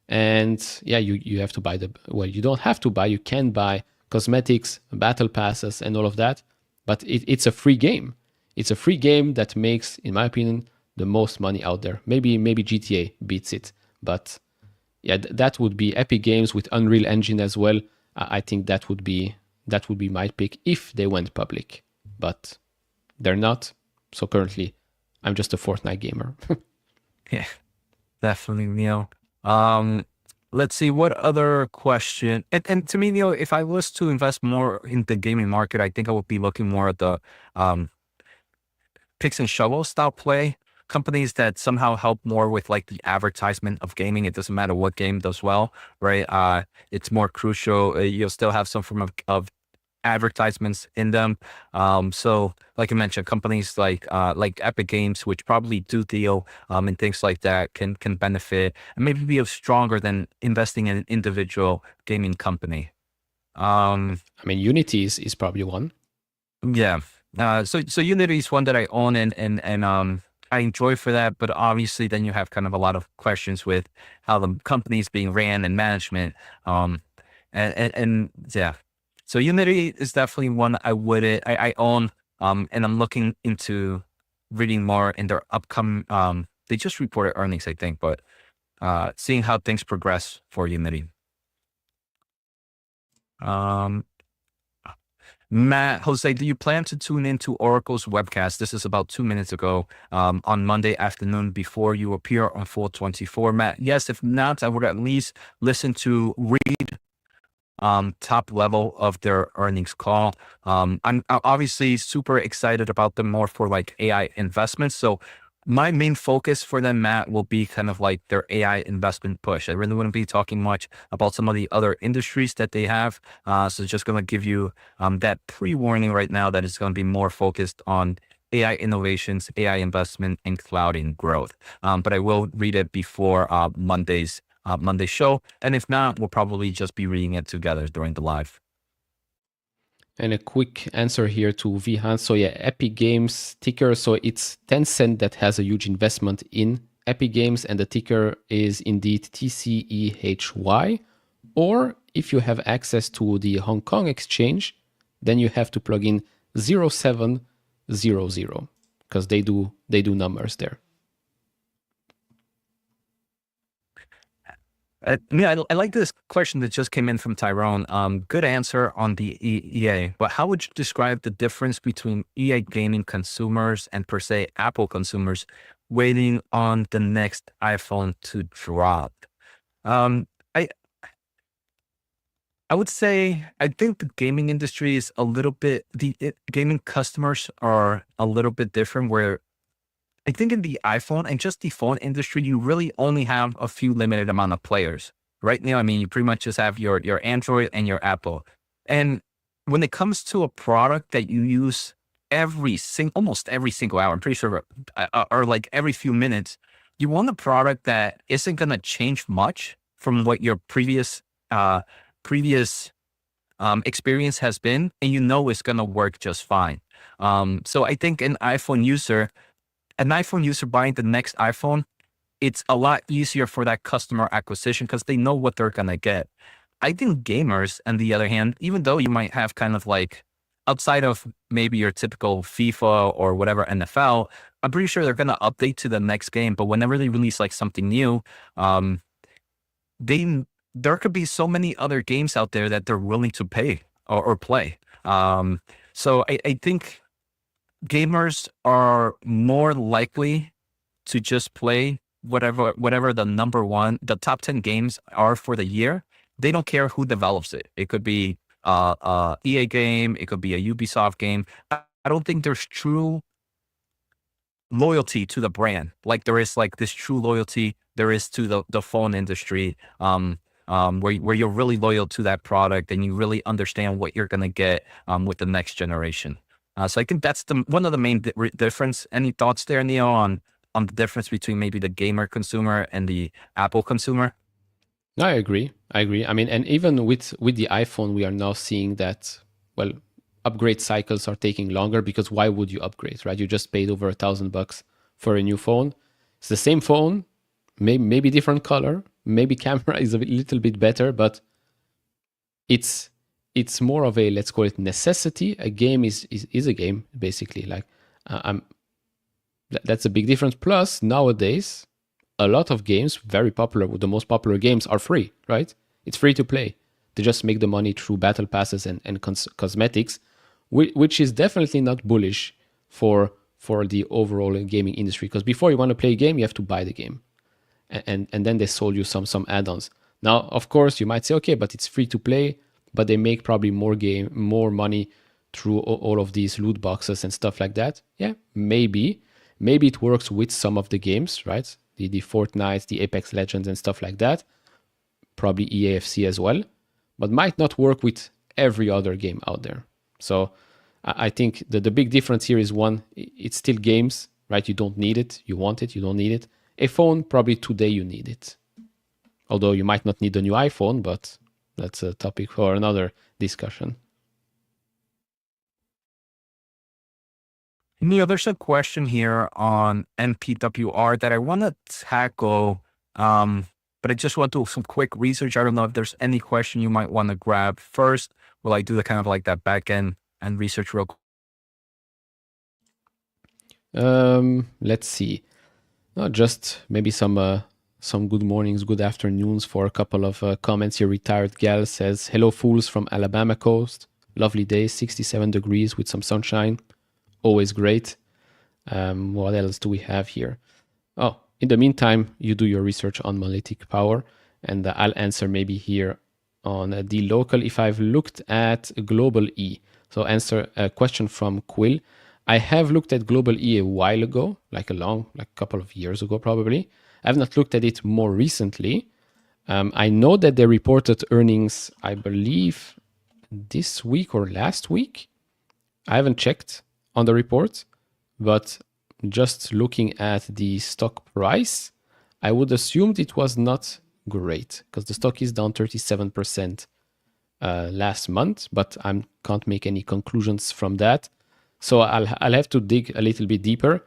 And yeah, you have to buy you don't have to buy. You can buy cosmetics, battle passes, and all of that. But it's a free game. It's a free game that makes, in my opinion, the most money out there. Maybe GTA beats it, but yeah, that would be Epic Games with Unreal Engine as well. I think that would be my pick if they went public, but they're not. So currently, I'm just a Fortnite gamer. Yeah, definitely, Neil. Let's see what other question. And to me, Neil, if I was to invest more in the gaming market, I think I would be looking more at the picks and shovel style play companies that somehow help more with like the advertisement of gaming. It doesn't matter what game does well, right? It's more crucial. You'll still have some form of advertisements in them. So like I mentioned, companies like Epic Games, which probably do deal and things like that, can benefit and maybe be stronger than investing in an individual gaming company. I mean, Unity is probably one. Yeah. So Unity is one that I own and I enjoy for that, but obviously then you have kind of a lot of questions with how the company is being ran and management. And yeah. So Unity is definitely one I own, and I'm looking into reading more in their upcoming, they just reported earnings, I think, but seeing how things progress for Unity. Matt, Jose, do you plan to tune into Oracle's webcast? This is about 2 minutes ago, on Monday afternoon before you appear on Fool24. Matt, yes. If not, I would at least listen to read top level of their earnings call. I'm obviously super excited about them more for like AI investments. So my main focus for them, Matt, will be kind of like their AI investment push. I really wouldn't be talking much about some of the other industries that they have. So just going to give you that pre-warning right now that it's going to be more focused on AI innovations, AI investment, and clouding growth. But I will read it before Monday's Monday show. And if not, we'll probably just be reading it together during the live. And a quick answer here to Vihan. So yeah, Epic Games ticker. So it's Tencent that has a huge investment in Epic Games, and the ticker is indeed TCEHY. Or if you have access to the Hong Kong exchange, then you have to plug in 0700 because they do numbers there. I like this question that just came in from Tyrone. Good answer on the EA, but how would you describe the difference between EA gaming consumers and per se Apple consumers waiting on the next iPhone to drop? I would say, I think the gaming industry is a little bit, gaming customers are a little bit different, where I think in the iPhone and just the phone industry, you really only have a few limited amount of players right now. I mean, you pretty much just have your Android and your Apple. And when it comes to a product that you use almost every single hour, I'm pretty sure, or like every few minutes, you want a product that isn't going to change much from what your previous experience has been, and you know it's going to work just fine. So I think an iPhone user buying the next iPhone it's a lot easier for that customer acquisition because they know what they're going to get. I think gamers, on the other hand, even though you might have kind of like outside of maybe your typical FIFA or whatever NFL, I'm pretty sure they're going to update to the next game. But whenever they release like something new, there could be so many other games out there that they're willing to pay or play. So I think gamers are more likely to just play whatever the top 10 games are for the year. They don't care who develops it. It could be EA game, it could be a Ubisoft game. I don't think there's true loyalty to the brand like there is like this true loyalty there is to the phone industry, where you're really loyal to that product and you really understand what you're gonna get with the next generation. So I think that's one of the main difference. Any thoughts there, Neo, on the difference between maybe the gamer consumer and the Apple consumer? No, I agree. I mean, and even with the iPhone, we are now seeing that, well, upgrade cycles are taking longer because why would you upgrade, right? You just paid over $1,000 for a new phone. It's the same phone, maybe different color, maybe camera is a little bit better, but it's more of a, let's call it necessity. A game is a game, basically. Like, that's a big difference. Plus, nowadays, a lot of games, very popular, the most popular games are free, right? It's free to play. They just make the money through battle passes and cosmetics, which is definitely not bullish for the overall gaming industry. Because before you want to play a game, you have to buy the game. And then they sold you some add-ons. Now, of course, you might say, okay, but it's free to play, but they make probably more money through all of these loot boxes and stuff like that. Yeah, maybe it works with some of the games, right? The Fortnite, the Apex Legends and stuff like that. Probably EAFC as well, but might not work with every other game out there. So I think the big difference here is, one, it's still games, right? You don't need it. You want it, you don't need it. A phone, probably today you need it. Although you might not need the new iPhone, but that's a topic for another discussion. Neil, there's a question here on NPWR that I want to tackle, but I just want to do some quick research. I don't know if there's any question you might want to grab first. Will I do the kind of like that back end and research real quick? Let's see. No, just maybe some good mornings, good afternoons for a couple of comments here. Retired Gal says, hello fools from Alabama coast. Lovely day, 67 degrees with some sunshine. Always great. What else do we have here? Oh, in the meantime, you do your research on monolithic power, and I'll answer maybe here on the local if I've looked at Global E. So answer a question from Quill. I have looked at Global E a while ago, like a couple of years ago probably. I have not looked at it more recently. I know that they reported earnings, I believe, this week or last week. I haven't checked on the report, but just looking at the stock price, I would assume it was not great because the stock is down 37% last month, but I can't make any conclusions from that. So I'll have to dig a little bit deeper.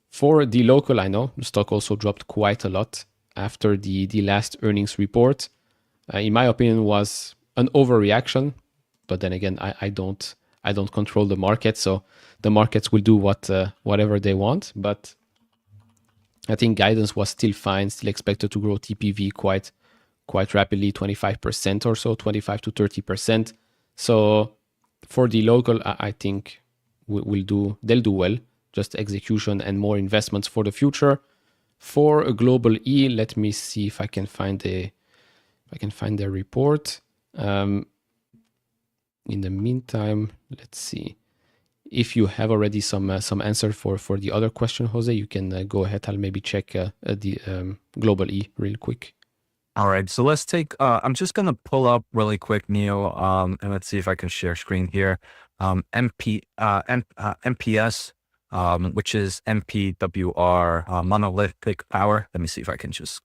For the local, I know the stock also dropped quite a lot after the last earnings report. In my opinion, was an overreaction, but then again, I don't control the market, so the markets will do whatever they want. But I think guidance was still fine, still expected to grow TPV quite rapidly, 25% or so, 25 to 30%. So for the local, I think they'll do well. Just execution and more investments for the future. For a Global E, let me see if I can find the report. In the meantime, let's see. If you have already some answer for the other question, Jose, you can go ahead. I'll maybe check the Global E real quick. All right, so let's take, I'm just going to pull up really quick, Neil, and let's see if I can share screen here. MPS, which is MPWR, monolithic power. Let me see if I can just,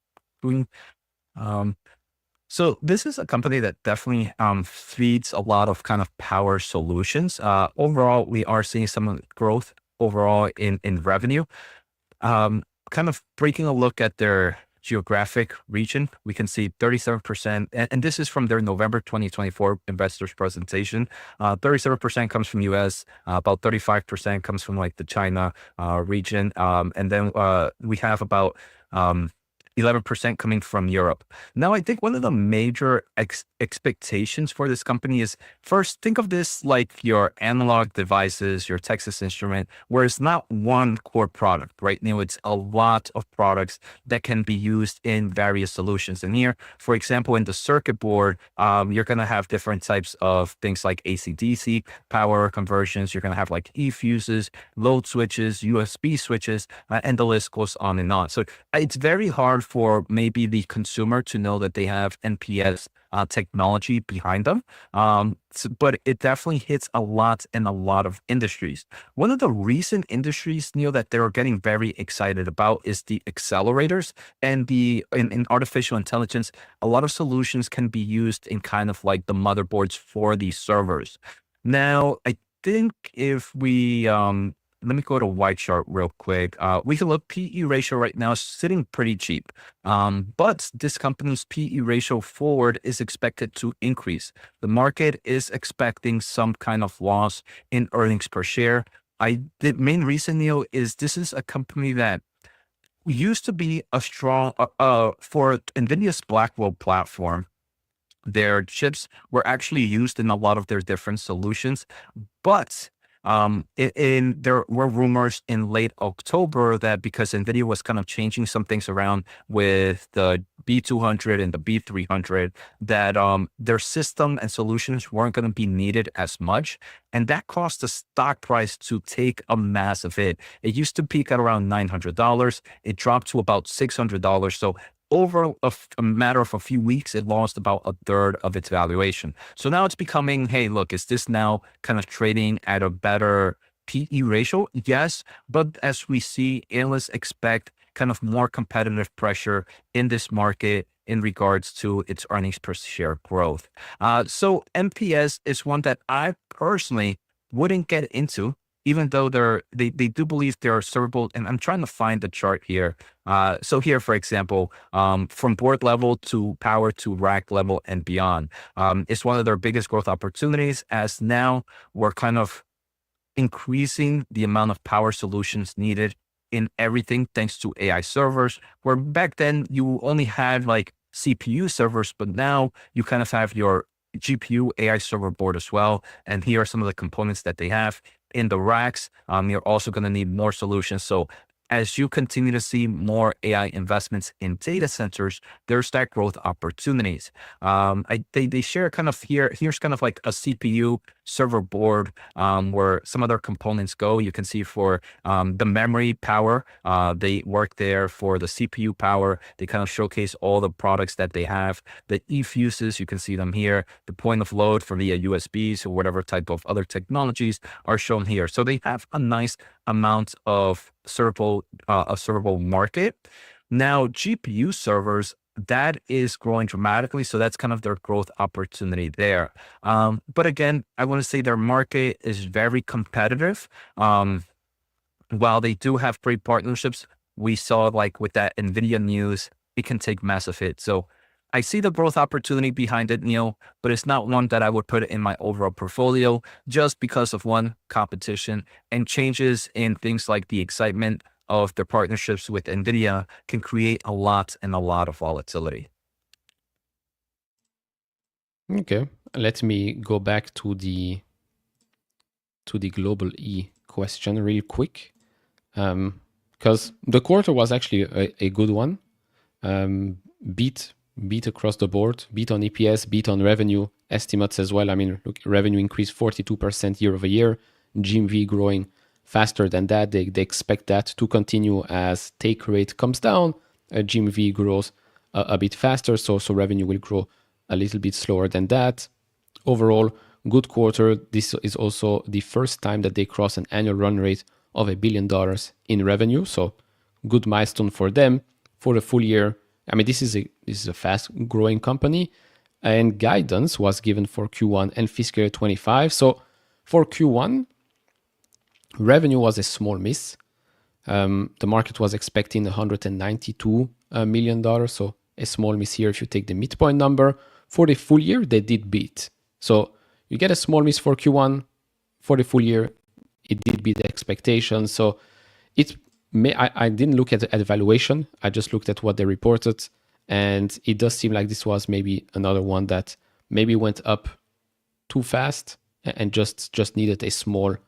so this is a company that definitely feeds a lot of kind of power solutions. Overall, we are seeing some growth overall in revenue. kind of breaking a look at their geographic region, we can see 37%, and this is from their November 2024 investors presentation. 37% comes from US, about 35% comes from like the China region, and then we have about 11% coming from Europe. Now, I think one of the major expectations for this company is, first, think of this like your analog devices, your Texas Instrument, where it's not one core product, right? It's a lot of products that can be used in various solutions. And here, for example, in the circuit board, you're going to have different types of things like AC/DC power conversions. You're going to have like E-fuses, load switches, USB switches, and the list goes on and on. So it's very hard for maybe the consumer to know that they have NPS technology behind them. But it definitely hits a lot in a lot of industries. One of the recent industries, Neil, that they're getting very excited about is the accelerators and in artificial intelligence. A lot of solutions can be used in kind of like the motherboards for these servers. Now, I think if we let me go to white chart real quick. We can look PE ratio right now is sitting pretty cheap. But this company's PE ratio forward is expected to increase. The market is expecting some kind of loss in earnings per share. The main reason, Neil, is this is a company that used to be a strong for NVIDIA's Blackwell platform. Their chips were actually used in a lot of their different solutions, but there were rumors in late October that because NVIDIA was kind of changing some things around with the B200 and the B300, that their system and solutions weren't going to be needed as much. And that caused the stock price to take a massive hit. It used to peak at around $900. It dropped to about $600. So over a matter of a few weeks, it lost about a third of its valuation. So now it's becoming, hey, look, is this now kind of trading at a better PE ratio? Yes, but as we see, analysts expect kind of more competitive pressure in this market in regards to its earnings per share growth. So MPS is one that I personally wouldn't get into, even though they do believe they are servable. And I'm trying to find the chart here. So here, for example, from board level to power to rack level and beyond, is one of their biggest growth opportunities, as now we're kind of increasing the amount of power solutions needed in everything thanks to AI servers, where back then you only had like CPU servers, but now you kind of have your GPU AI server board as well. And here are some of the components that they have in the racks. You're also going to need more solutions. So as you continue to see more AI investments in data centers, there's that growth opportunities. They share kind of here's kind of like a CPU server board where some of their components go. You can see for the memory power, they work there. For the CPU power, they kind of showcase all the products that they have. The E-fuses, you can see them here. The point of load for via USBs or whatever type of other technologies are shown here. So they have a nice amount of servable market. Now, GPU servers, that is growing dramatically. So that's kind of their growth opportunity there. But again, I want to say their market is very competitive. While they do have great partnerships, we saw like with that NVIDIA news, it can take massive hits. So I see the growth opportunity behind it, Neil, but it's not one that I would put in my overall portfolio just because of one, competition, and changes in things like the excitement of their partnerships with NVIDIA can create a lot of volatility. Okay, let me go back to the global E question real quick, because the quarter was actually a good one. Beat across the board, beat on EPS, beat on revenue estimates as well. I mean, look, revenue increased 42% year over year, GMV growing faster than that. They expect that to continue as take rate comes down, GMV grows a bit faster, so revenue will grow a little bit slower than that. Overall, good quarter. This is also the first time that they cross an annual run rate of $1 billion in revenue, so good milestone for them. For the full year, I mean, this is a fast growing company, and guidance was given for Q1 and fiscal year 25. So for Q1, revenue was a small miss. The market was expecting $192 million, so a small miss here if you take the midpoint number. For the full year, they did beat. So you get a small miss for Q1. For the full year, it did beat the expectations. So I didn't look at the valuation. I just looked at what they reported. And it does seem like this was maybe another one that maybe went up too fast and just needed a small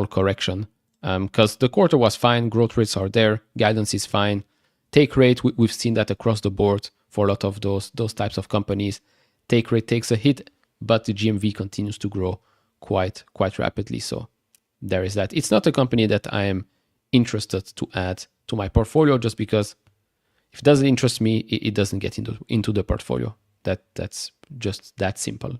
correction. Because the quarter was fine, growth rates are there, guidance is fine. Take rate, we've seen that across the board for a lot of those types of companies. Take rate takes a hit, but the GMV continues to grow quite rapidly. So there is that. It's not a company that I am interested to add to my portfolio, just because if it doesn't interest me, it doesn't get into the portfolio. That's just that simple.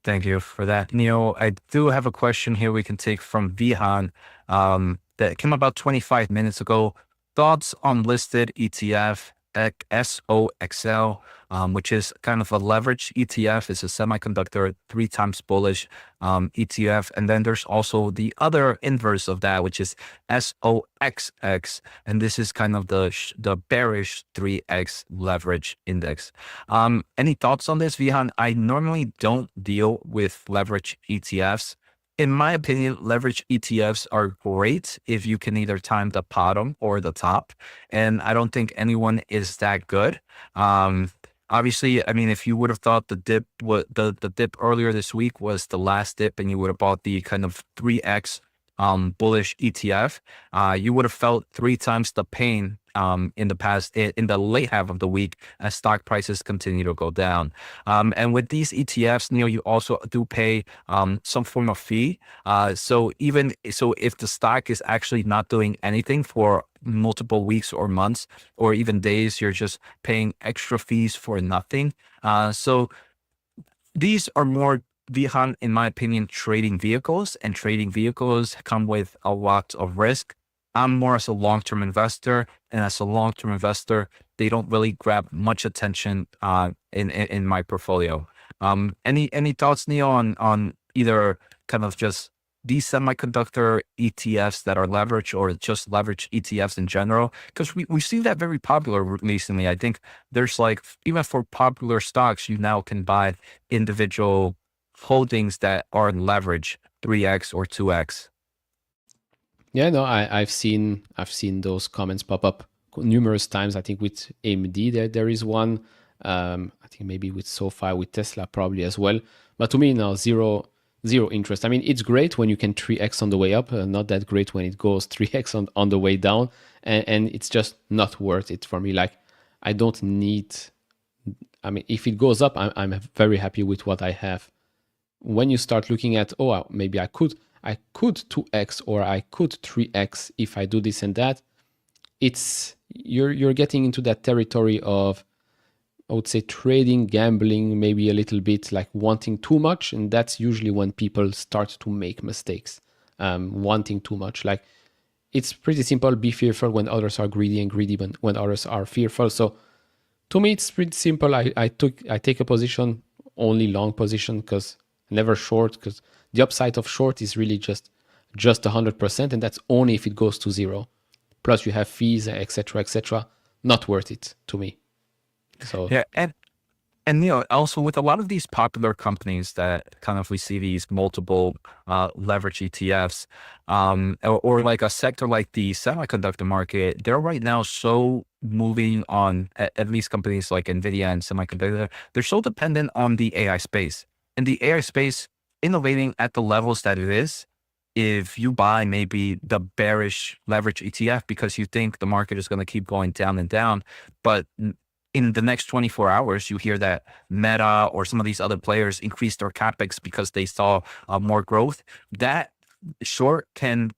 Thank you for that, Neil. I do have a question here we can take from Vihan that came about 25 minutes ago. Thoughts on listed ETF SOXL, which is kind of a leverage ETF. It's a semiconductor 3 times bullish ETF. And then there's also the other inverse of that, which is SOXX. And this is kind of the bearish 3x leverage index. Any thoughts on this, Vihan? I normally don't deal with leverage ETFs. In my opinion, leverage ETFs are great if you can either time the bottom or the top. And I don't think anyone is that good. Obviously, I mean, if you would have thought the dip earlier this week was the last dip and you would have bought the kind of 3x bullish ETF, you would have felt 3 times the pain in the late half of the week as stock prices continue to go down. And with these ETFs, Neil, you also do pay some form of fee. So if the stock is actually not doing anything for multiple weeks or months or even days, you're just paying extra fees for nothing. So these are more, Vihan, in my opinion, trading vehicles, and trading vehicles come with a lot of risk. I'm more as a long-term investor, and as a long-term investor, they don't really grab much attention in my portfolio. Any thoughts, Neil, on either kind of just these semiconductor ETFs that are leveraged or just leverage ETFs in general? Because we see that very popular recently. I think there's like, even for popular stocks, you now can buy individual holdings that are leverage 3x or 2x. Yeah, no, I've seen those comments pop up numerous times. I think with AMD there is one. I think maybe with SoFi, with Tesla probably as well. But to me now, zero interest. I mean, it's great when you can 3x on the way up, not that great when it goes 3x on the way down, and it's just not worth it for me. Like, I don't need. I mean, if it goes up, I'm very happy with what I have. When you start looking at, oh, maybe I could 2x or I could 3x if I do this and that, it's you're getting into that territory of, I would say, trading, gambling, maybe a little bit, like wanting too much. And that's usually when people start to make mistakes, wanting too much. Like, it's pretty simple. Be fearful when others are greedy, and greedy when others are fearful. So to me, it's pretty simple. I take a position, only long position, because never short, because the upside of short is really just 100%, and that's only if it goes to 0. Plus you have fees, etc. Not worth it to me. So yeah, and Neil, also with a lot of these popular companies that kind of we see these multiple leverage ETFs, or like a sector like the semiconductor market, they're right now so moving on, at least companies like NVDA and semiconductor, they're so dependent on the AI space. And the AI space innovating at the levels that it is, if you buy maybe the bearish leverage ETF because you think the market is going to keep going down and down, but in the next 24 hours, you hear that Meta or some of these other players increased their capex because they saw more growth, that short can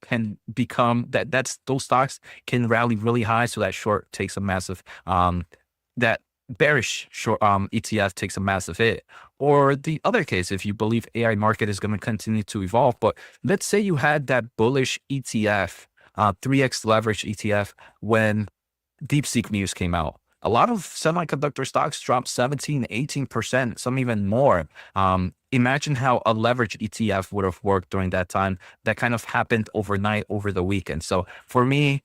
become those stocks can rally really high. So that short takes a massive, that bearish short ETF takes a massive hit. Or the other case, if you believe AI market is going to continue to evolve, but let's say you had that bullish ETF, 3x leverage ETF when DeepSeek news came out. a lot of semiconductor stocks dropped 17, 18%, some even more. Imagine how a leverage ETF would have worked during that time. That kind of happened overnight over the weekend. So for me,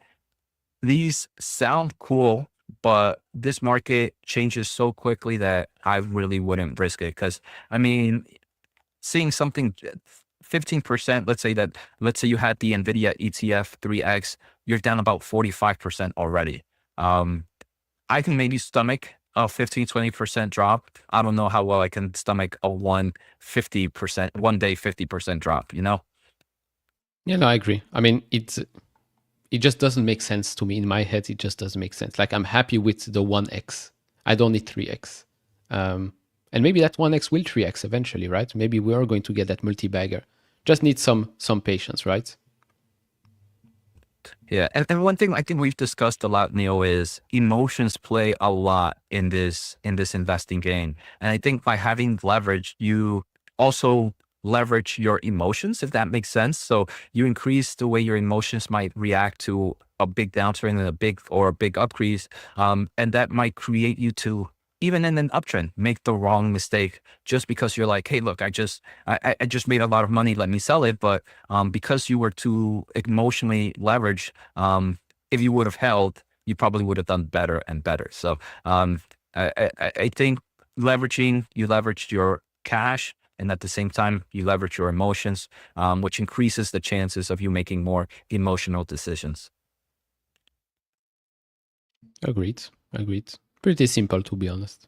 these sound cool, but this market changes so quickly that I really wouldn't risk it. Because I mean, seeing something 15%, let's say you had the NVIDIA ETF 3X, you're down about 45% already. I can maybe stomach a 15, 20% drop. I don't know how well I can stomach a 150%, 1 day 50% drop, you know? Yeah, no, I agree. I mean, it just doesn't make sense to me. In my head, it just doesn't make sense. Like, I'm happy with the 1x. I don't need 3x. And maybe that 1x will 3x eventually, right? Maybe we are going to get that multi-bagger. Just need some patience, right? Yeah. And one thing I think we've discussed a lot, Neil, is emotions play a lot in this investing game. And I think by having leverage, you also leverage your emotions, if that makes sense. So you increase the way your emotions might react to a big downturn and a big upcrease. And that might create you to, even in an uptrend, make the wrong mistake just because you're like, hey, look, I just made a lot of money. Let me sell it. But because you were too emotionally leveraged, if you would have held, you probably would have done better and better. So I think you leveraged your cash, and at the same time, you leverage your emotions, which increases the chances of you making more emotional decisions. Agreed. Pretty simple, to be honest.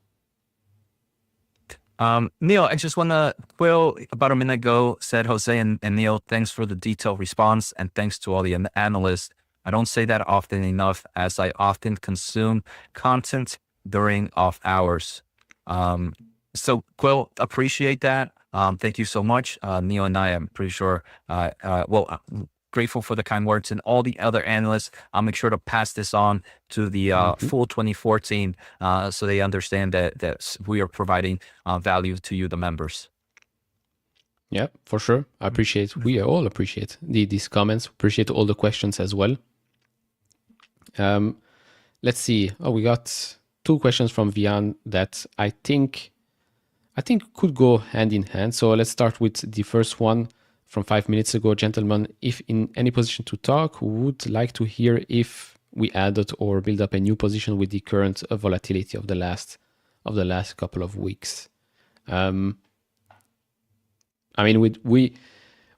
Neil, I just want to, Will, about a minute ago, said Jose and Neil, thanks for the detailed response, and thanks to all the analysts. I don't say that often enough, as I often consume content during off hours. So Quill, appreciate that. Thank you so much. Neil and I am pretty sure, grateful for the kind words, and all the other analysts. I'll make sure to pass this on to the Fool24 team, so they understand that we are providing value to you, the members. Yeah, for sure. We all appreciate these comments. Appreciate all the questions as well. Let's see. Oh, we got 2 questions from Vian that I think could go hand in hand. So let's start with the first one from 5 minutes ago. Gentlemen, if in any position to talk, would like to hear if we added or build up a new position with the current volatility of the last couple of weeks. I mean, we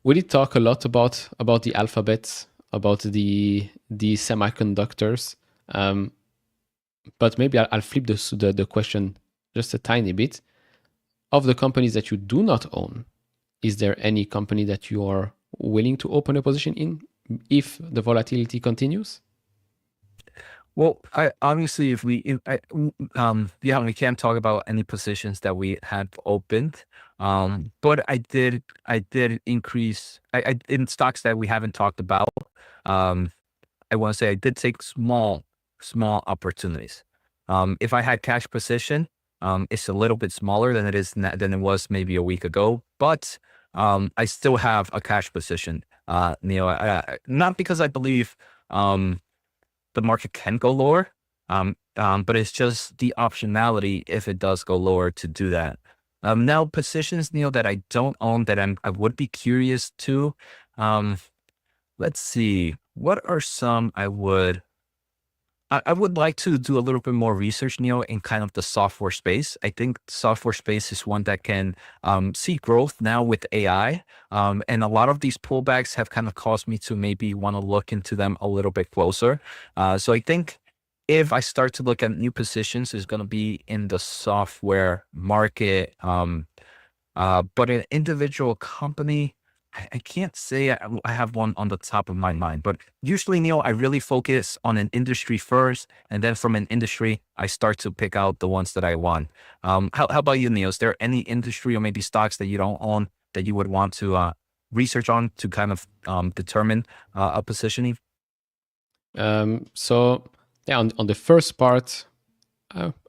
did talk a lot about the alphabets, about the semiconductors, but maybe I'll flip the question just a tiny bit. Of the companies that you do not own, is there any company that you are willing to open a position in if the volatility continues? Well, obviously, we can't talk about any positions that we had opened. But I did increase in stocks that we haven't talked about. I want to say I did take small opportunities. If I had cash position, it's a little bit smaller than it was maybe a week ago, but I still have a cash position, Neil. Not because I believe the market can go lower, but it's just the optionality if it does go lower to do that. Now, positions, Neil, that I don't own that I would be curious to. Let's see, what are some I would like to do a little bit more research, Neil, in kind of the software space. I think software space is one that can see growth now with AI. And a lot of these pullbacks have kind of caused me to maybe want to look into them a little bit closer. So I think if I start to look at new positions, it's going to be in the software market. But an individual company, I can't say I have one on the top of my mind, but usually, Neil, I really focus on an industry first, and then from an industry, I start to pick out the ones that I want. How about you, Neil? Is there any industry or maybe stocks that you don't own that you would want to research on to kind of determine a positioning? So yeah, on the first part,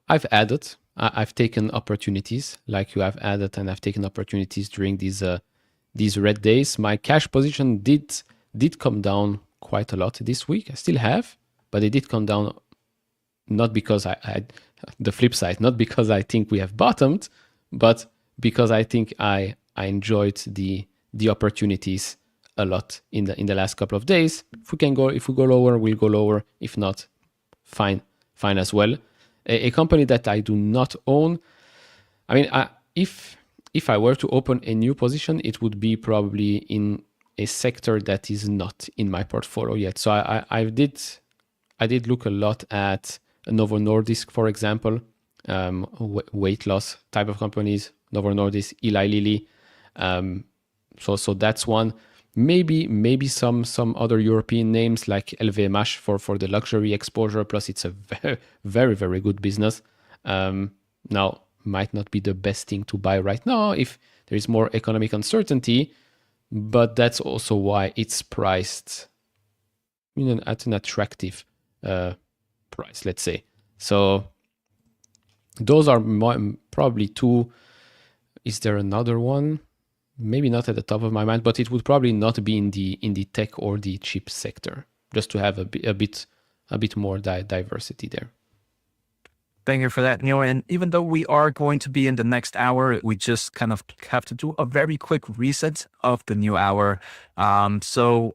I've added. I've taken opportunities like you have added, and I've taken opportunities during these red days. My cash position did come down quite a lot this week. I still have, but it did come down not because the flip side, not because I think we have bottomed, but because I think I enjoyed the opportunities a lot in the last couple of days. If we go lower, we'll go lower. If not, fine as well. A company that I do not own. I mean, if I were to open a new position, it would be probably in a sector that is not in my portfolio yet. So I did look a lot at Novo Nordisk, for example, weight loss type of companies, Novo Nordisk, Eli Lilly. So that's one. Maybe some other European names like LVMH for the luxury exposure. Plus, it's a very very very good business. Now, might not be the best thing to buy right now if there is more economic uncertainty, but that's also why it's priced at an attractive price, let's say. So those are probably two. Is there another one? Maybe not at the top of my mind, but it would probably not be in the tech or the chip sector, just to have a bit more diversity there. Thank you for that, Neil. And even though we are going to be in the next hour, we just kind of have to do a very quick reset of the new hour. So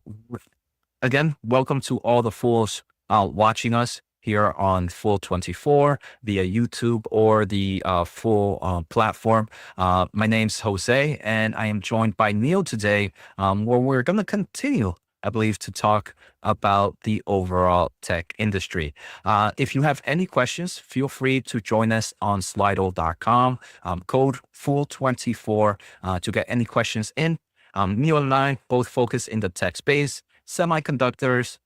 again, welcome to all the fools watching us here on Fool24 via YouTube or the Fool platform. My name's Jose, and I am joined by Neil today, where we're going to continue, I believe, to talk about the overall tech industry. If you have any questions, feel free to join us on slido.com, code Fool24 to get any questions in. Neil and I both focus in the tech space, semiconductors,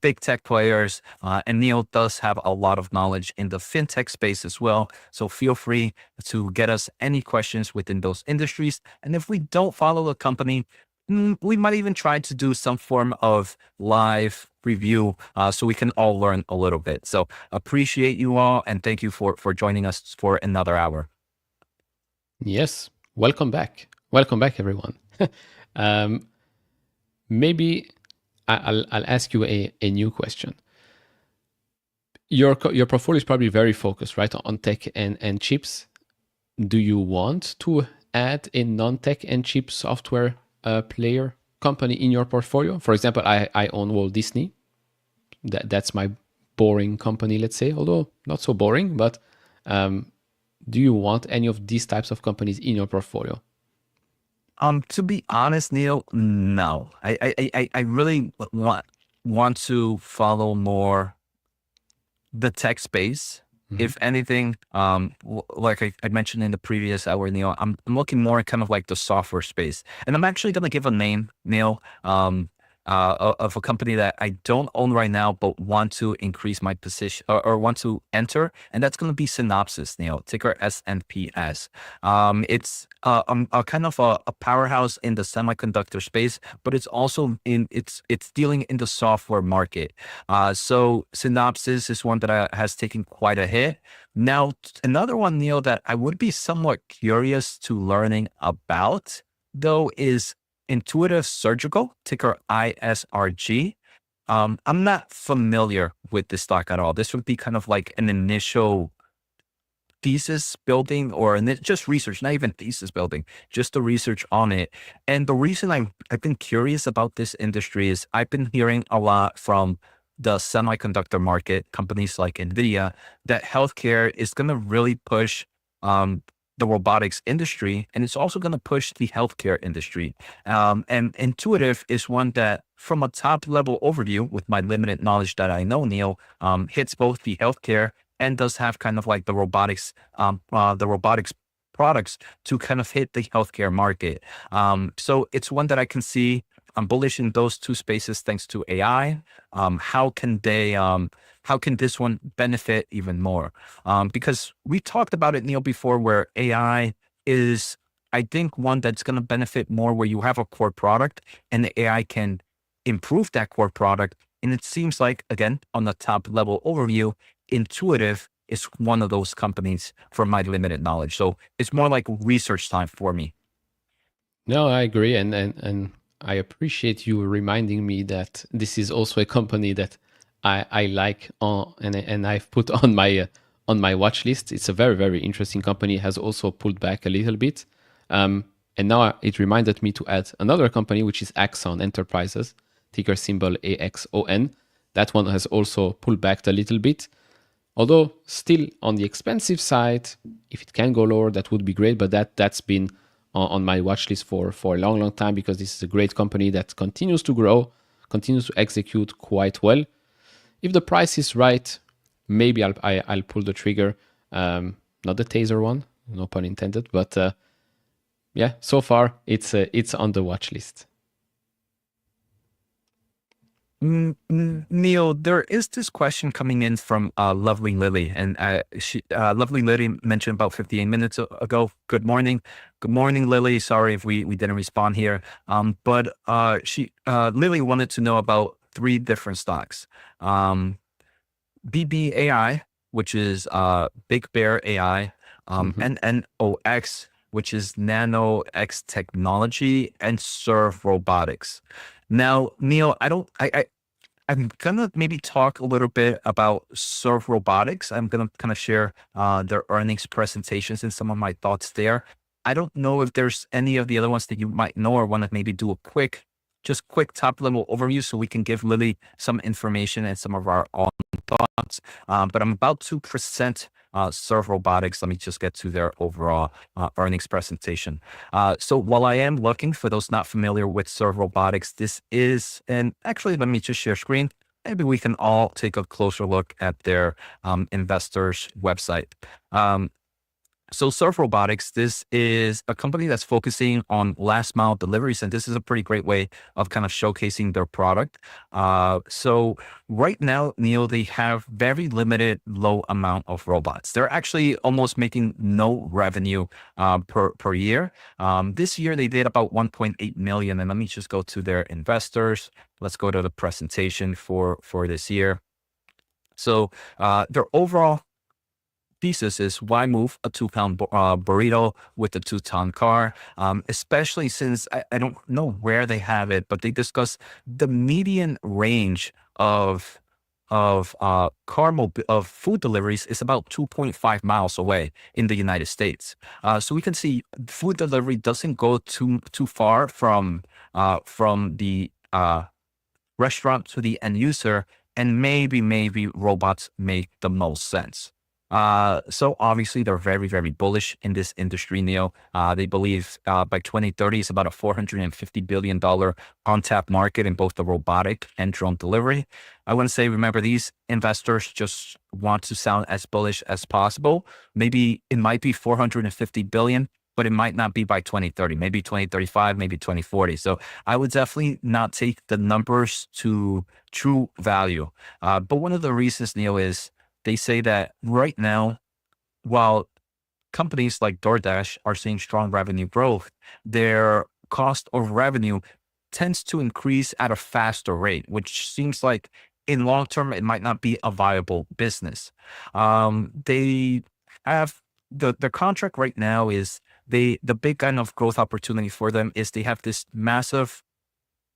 big tech players, and Neil does have a lot of knowledge in the fintech space as well. So feel free to get us any questions within those industries. And if we don't follow a company, we might even try to do some form of live review so we can all learn a little bit. So appreciate you all, and thank you for joining us for another hour. Yes, welcome back. Welcome back, everyone. Maybe I'll ask you a new question. Your portfolio is probably very focused, right, on tech and chips. Do you want to add a non-tech and chip software player company in your portfolio? For example, I own Walt Disney. That's my boring company, let's say, although not so boring. But do you want any of these types of companies in your portfolio? To be honest, Neil, no. I really want to follow more the tech space. If anything, like I mentioned in the previous hour, Neil, I'm looking more at kind of like the software space. And I'm actually going to give a name, Neil, of a company that I don't own right now, but want to increase my position or want to enter. And that's going to be Synopsys, Neil, ticker SNPS. It's a kind of a powerhouse in the semiconductor space, but it's also it's dealing in the software market. So Synopsys is one that has taken quite a hit. Now, another one, Neil, that I would be somewhat curious to learning about, though, is Intuitive Surgical, ticker ISRG. I'm not familiar with this stock at all. This would be kind of like an initial thesis building or just research, not even thesis building, just the research on it. And the reason I've been curious about this industry is I've been hearing a lot from the semiconductor market, companies like NVIDIA, that healthcare is going to really push the robotics industry, and it's also going to push the healthcare industry. And Intuitive is one that, from a top level overview, with my limited knowledge that I know, Neil, hits both the healthcare and does have kind of like the robotics products to kind of hit the healthcare market. So it's one that I can see. I'm bullish in those two spaces thanks to AI. How can this one benefit even more? Because we talked about it, Neil, before, where AI is, I think, one that's going to benefit more where you have a core product and the AI can improve that core product. And it seems like, again, on the top level overview, Intuitive is one of those companies from my limited knowledge. So it's more like research time for me. No, I agree. And I appreciate you reminding me that this is also a company that I like and I've put on my watch list. It's a very, very interesting company. It has also pulled back a little bit. And now it reminded me to add another company, which is Axon Enterprises, ticker symbol AXON. That one has also pulled back a little bit. Although still on the expensive side, if it can go lower, that would be great. But that's been on my watch list for a long, long time, because this is a great company that continues to grow, continues to execute quite well. If the price is right, maybe I'll pull the trigger. Not the taser one, no pun intended. But yeah, so far it's on the watch list. Neil, there is this question coming in from Lovely Lily, and Lovely Lily mentioned about 58 minutes ago. Good morning, Lily. Sorry if we didn't respond here. But Lily wanted to know about 3 different stocks. BBAI, which is Big Bear AI, NNOX, which is Nano X Technology, and Serve Robotics. Now, Neil, I'm gonna maybe talk a little bit about Serve Robotics. I'm gonna kind of share their earnings presentations and some of my thoughts there. I don't know if there's any of the other ones that you might know or want to maybe do a quick top level overview so we can give Lily some information and some of our own thoughts. But I'm about to present Serve Robotics. Let me just get to their overall earnings presentation. So while I am looking, for those not familiar with Serve Robotics, this is, and actually let me just share screen. Maybe we can all take a closer look at their investors website. So Serve Robotics, this is a company that's focusing on last mile deliveries, and this is a pretty great way of kind of showcasing their product. So right now, Neil, they have very limited low amount of robots. They're actually almost making no revenue per year. This year they did about 1.8 million. And let me just go to their investors. Let's go to the presentation for this year. So their overall thesis is, why move a 2-pound burrito with a 2-ton car? Especially since I don't know where they have it, but they discuss the median range of food deliveries is about 2.5 miles away in the United States. So we can see food delivery doesn't go too far from the restaurant to the end user, and maybe robots make the most sense. So obviously they're very, very bullish in this industry, Neil. They believe by 2030 it's about a $450 billion untapped market in both the robotic and drone delivery. I want to say, remember, these investors just want to sound as bullish as possible. Maybe it might be 450 billion, but it might not be by 2030, maybe 2035, maybe 2040. So I would definitely not take the numbers to true value. But one of the reasons, Neil, is they say that right now, while companies like DoorDash are seeing strong revenue growth, their cost of revenue tends to increase at a faster rate, which seems like in long term, it might not be a viable business. They have the contract right now is the big kind of growth opportunity for them is they have this massive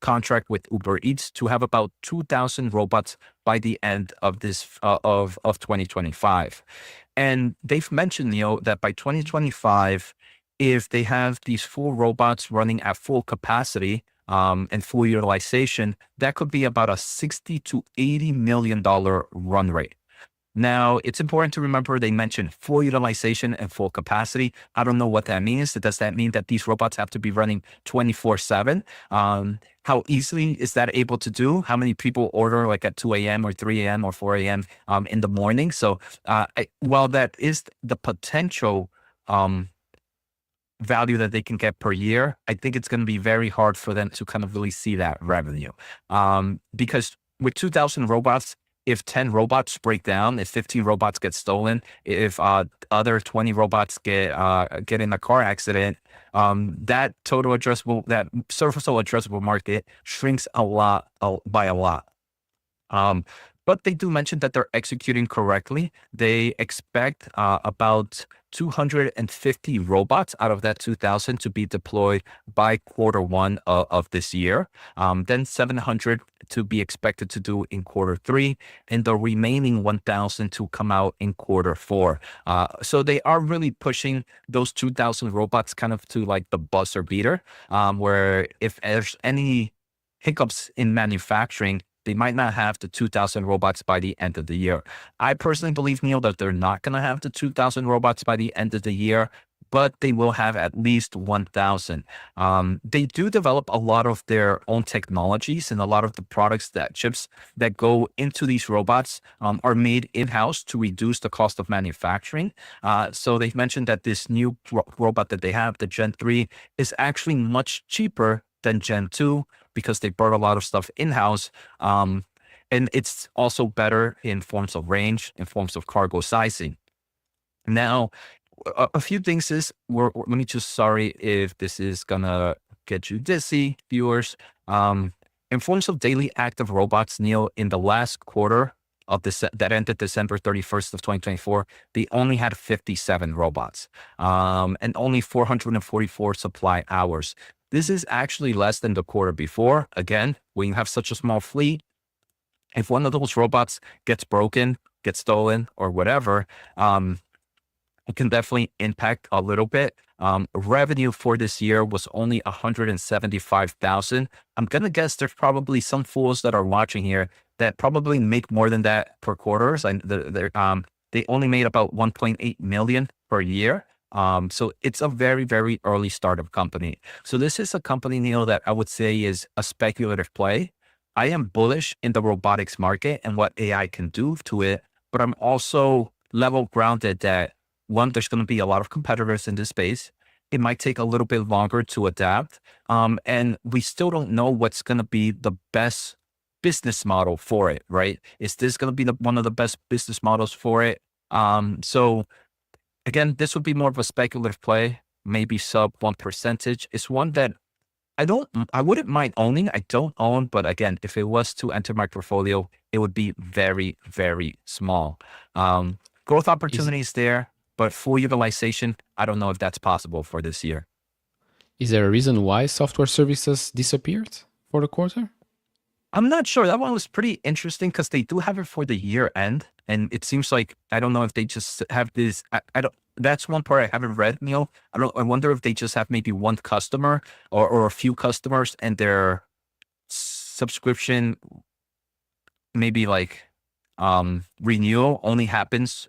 contract with Uber Eats to have about 2,000 robots by the end of this of 2025. And they've mentioned, Neil, that by 2025, if they have these full robots running at full capacity and full utilization, that could be about a 60 to $80 million run rate. Now, it's important to remember they mentioned full utilization and full capacity. I don't know what that means. Does that mean that these robots have to be running 24/7? How easily is that able to do? How many people order like at 2 a.m. or 3 a.m. or 4 a.m. In the morning? So while that is the potential value that they can get per year, I think it's going to be very hard for them to kind of really see that revenue. Because with 2,000 robots, if 10 robots break down, if 15 robots get stolen, if other 20 robots get in a car accident, that serviceable addressable market shrinks by a lot. but they do mention that they're executing correctly. They expect about 250 robots out of that 2,000 to be deployed by Q1 of this year. Then 700 to be expected to do in Q3, and the remaining 1,000 to come out in Q4. So they are really pushing those 2,000 robots kind of to like the buzzer beater, where if there's any hiccups in manufacturing, they might not have the 2,000 robots by the end of the year. I personally believe, Neil, that they're not going to have the 2,000 robots by the end of the year, but they will have at least 1,000. They do develop a lot of their own technologies, and a lot of the products, that chips that go into these robots are made in-house to reduce the cost of manufacturing. So they've mentioned that this new robot that they have, the Gen 3, is actually much cheaper than Gen 2 because they brought a lot of stuff in-house. And it's also better in forms of range, in forms of cargo sizing. Now, a few things is, let me just, sorry if this is gonna get you dizzy, viewers. In forms of daily active robots, Neil, in the last quarter of this that ended December 31st of 2024, they only had 57 robots, and only 444 supply hours. This is actually less than the quarter before. Again, when you have such a small fleet, if one of those robots gets broken, gets stolen, or whatever, it can definitely impact a little bit. Revenue for this year was only 175,000. I'm gonna guess there's probably some fools that are watching here that probably make more than that per quarters. And they only made about 1.8 million per year. So it's a very, very early startup company. So this is a company, Neil, that I would say is a speculative play. I am bullish in the robotics market and what AI can do to it, but I'm also level grounded that, one, there's going to be a lot of competitors in this space. It might take a little bit longer to adapt. And we still don't know what's going to be the best business model for it, right? Is this going to be one of the best business models for it? So again, this would be more of a speculative play, maybe sub 1%. It's one that I wouldn't mind owning. I don't own, but again, if it was to enter my portfolio, it would be very, very small. Growth opportunities there, but full utilization, I don't know if that's possible for this year. Is there a reason why software services disappeared for the quarter? I'm not sure. That one was pretty interesting because they do have it for the year end. And it seems like, I don't know if they just have this, I don't, that's one part I haven't read, Neil. I wonder if they just have maybe one customer or a few customers, and their subscription, maybe like renewal only happens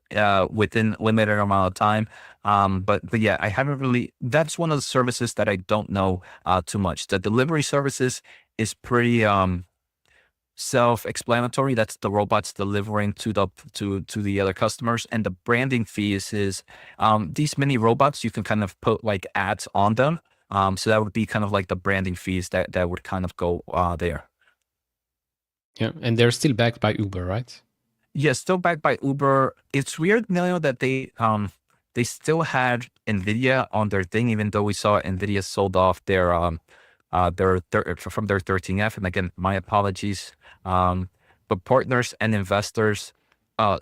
within limited amount of time. But yeah, I haven't really, that's one of the services that I don't know too much. The delivery services is pretty self-explanatory. That's the robots delivering to the other customers. And the branding fees is these mini robots, you can kind of put like ads on them. So that would be kind of like the branding fees that would kind of go there. Yeah, and they're still backed by Uber, right? Yes, still backed by Uber. It's weird, Neil, that they still had NVIDIA on their thing, even though we saw NVIDIA sold off their from their 13F. And again, my apologies. But partners and investors,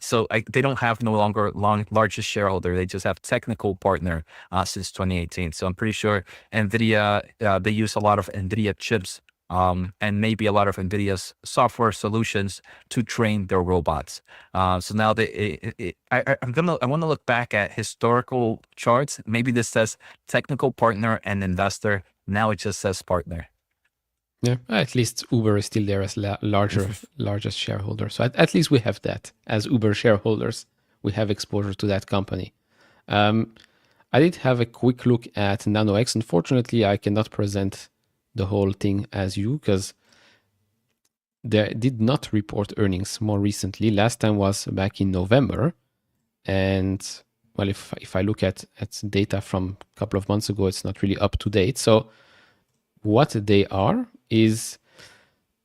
so they don't have no longer largest shareholder. They just have technical partner since 2018. So I'm pretty sure NVIDIA, they use a lot of NVIDIA chips and maybe a lot of NVIDIA's software solutions to train their robots. So now I want to look back at historical charts. Maybe this says technical partner and investor. Now it just says partner. Yeah, at least Uber is still there as largest shareholder. So at least we have that as Uber shareholders. We have exposure to that company. I did have a quick look at NanoX. Unfortunately, I cannot present the whole thing as you because they did not report earnings more recently. Last time was back in November. And well, if I look at data from a couple of months ago, it's not really up to date. So what they are is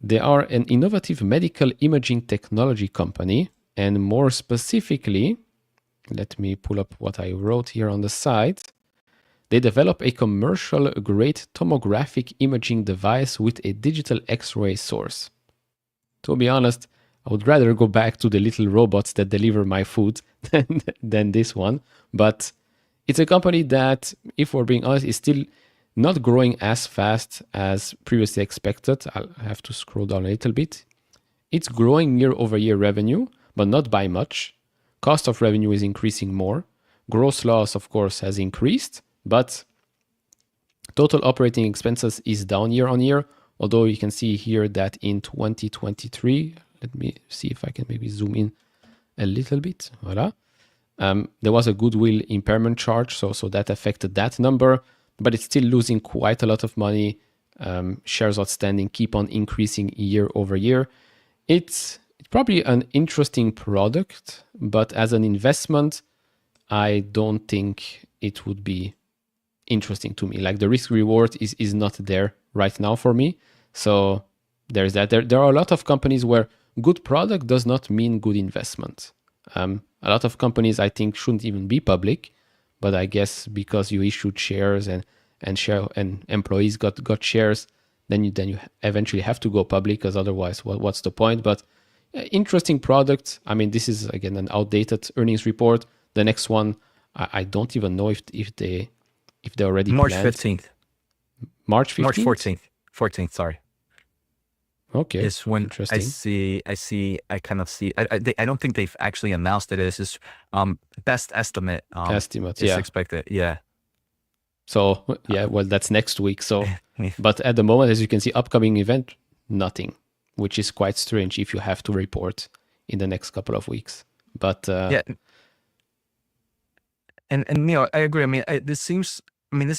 they are an innovative medical imaging technology company. And more specifically, let me pull up what I wrote here on the side. They develop a commercial-grade tomographic imaging device with a digital X-ray source. To be honest, I would rather go back to the little robots that deliver my food than this one. But it's a company that, if we're being honest, is still not growing as fast as previously expected. I'll have to scroll down a little bit. It's growing year over year revenue, but not by much. Cost of revenue is increasing more. Gross loss, of course, has increased, but total operating expenses is down year on year. Although you can see here that in 2023, let me see if I can maybe zoom in a little bit. Voila. There was a goodwill impairment charge, so that affected that number, but it's still losing quite a lot of money. Shares outstanding keep on increasing year over year. It's probably an interesting product, but as an investment, I don't think it would be interesting to me. Like the risk reward is not there right now for me. So there's that. There are a lot of companies where good product does not mean good investment. A lot of companies I think shouldn't even be public, but I guess because you issued shares and employees got shares, then you eventually have to go public, because otherwise what's the point? But interesting product. I mean, this is again an outdated earnings report. The next one, I don't even know if they already March planned. 15th. March 15th? March 14th. 14th, sorry. Okay. Is when interesting. I kind of see. I don't think they've actually announced it. This is best estimate. Estimate, is yeah. expected. Yeah. So yeah, well, that's next week. So, but at the moment, as you can see, upcoming event, nothing, which is quite strange if you have to report in the next couple of weeks. But yeah. And Neil, I agree. I mean, this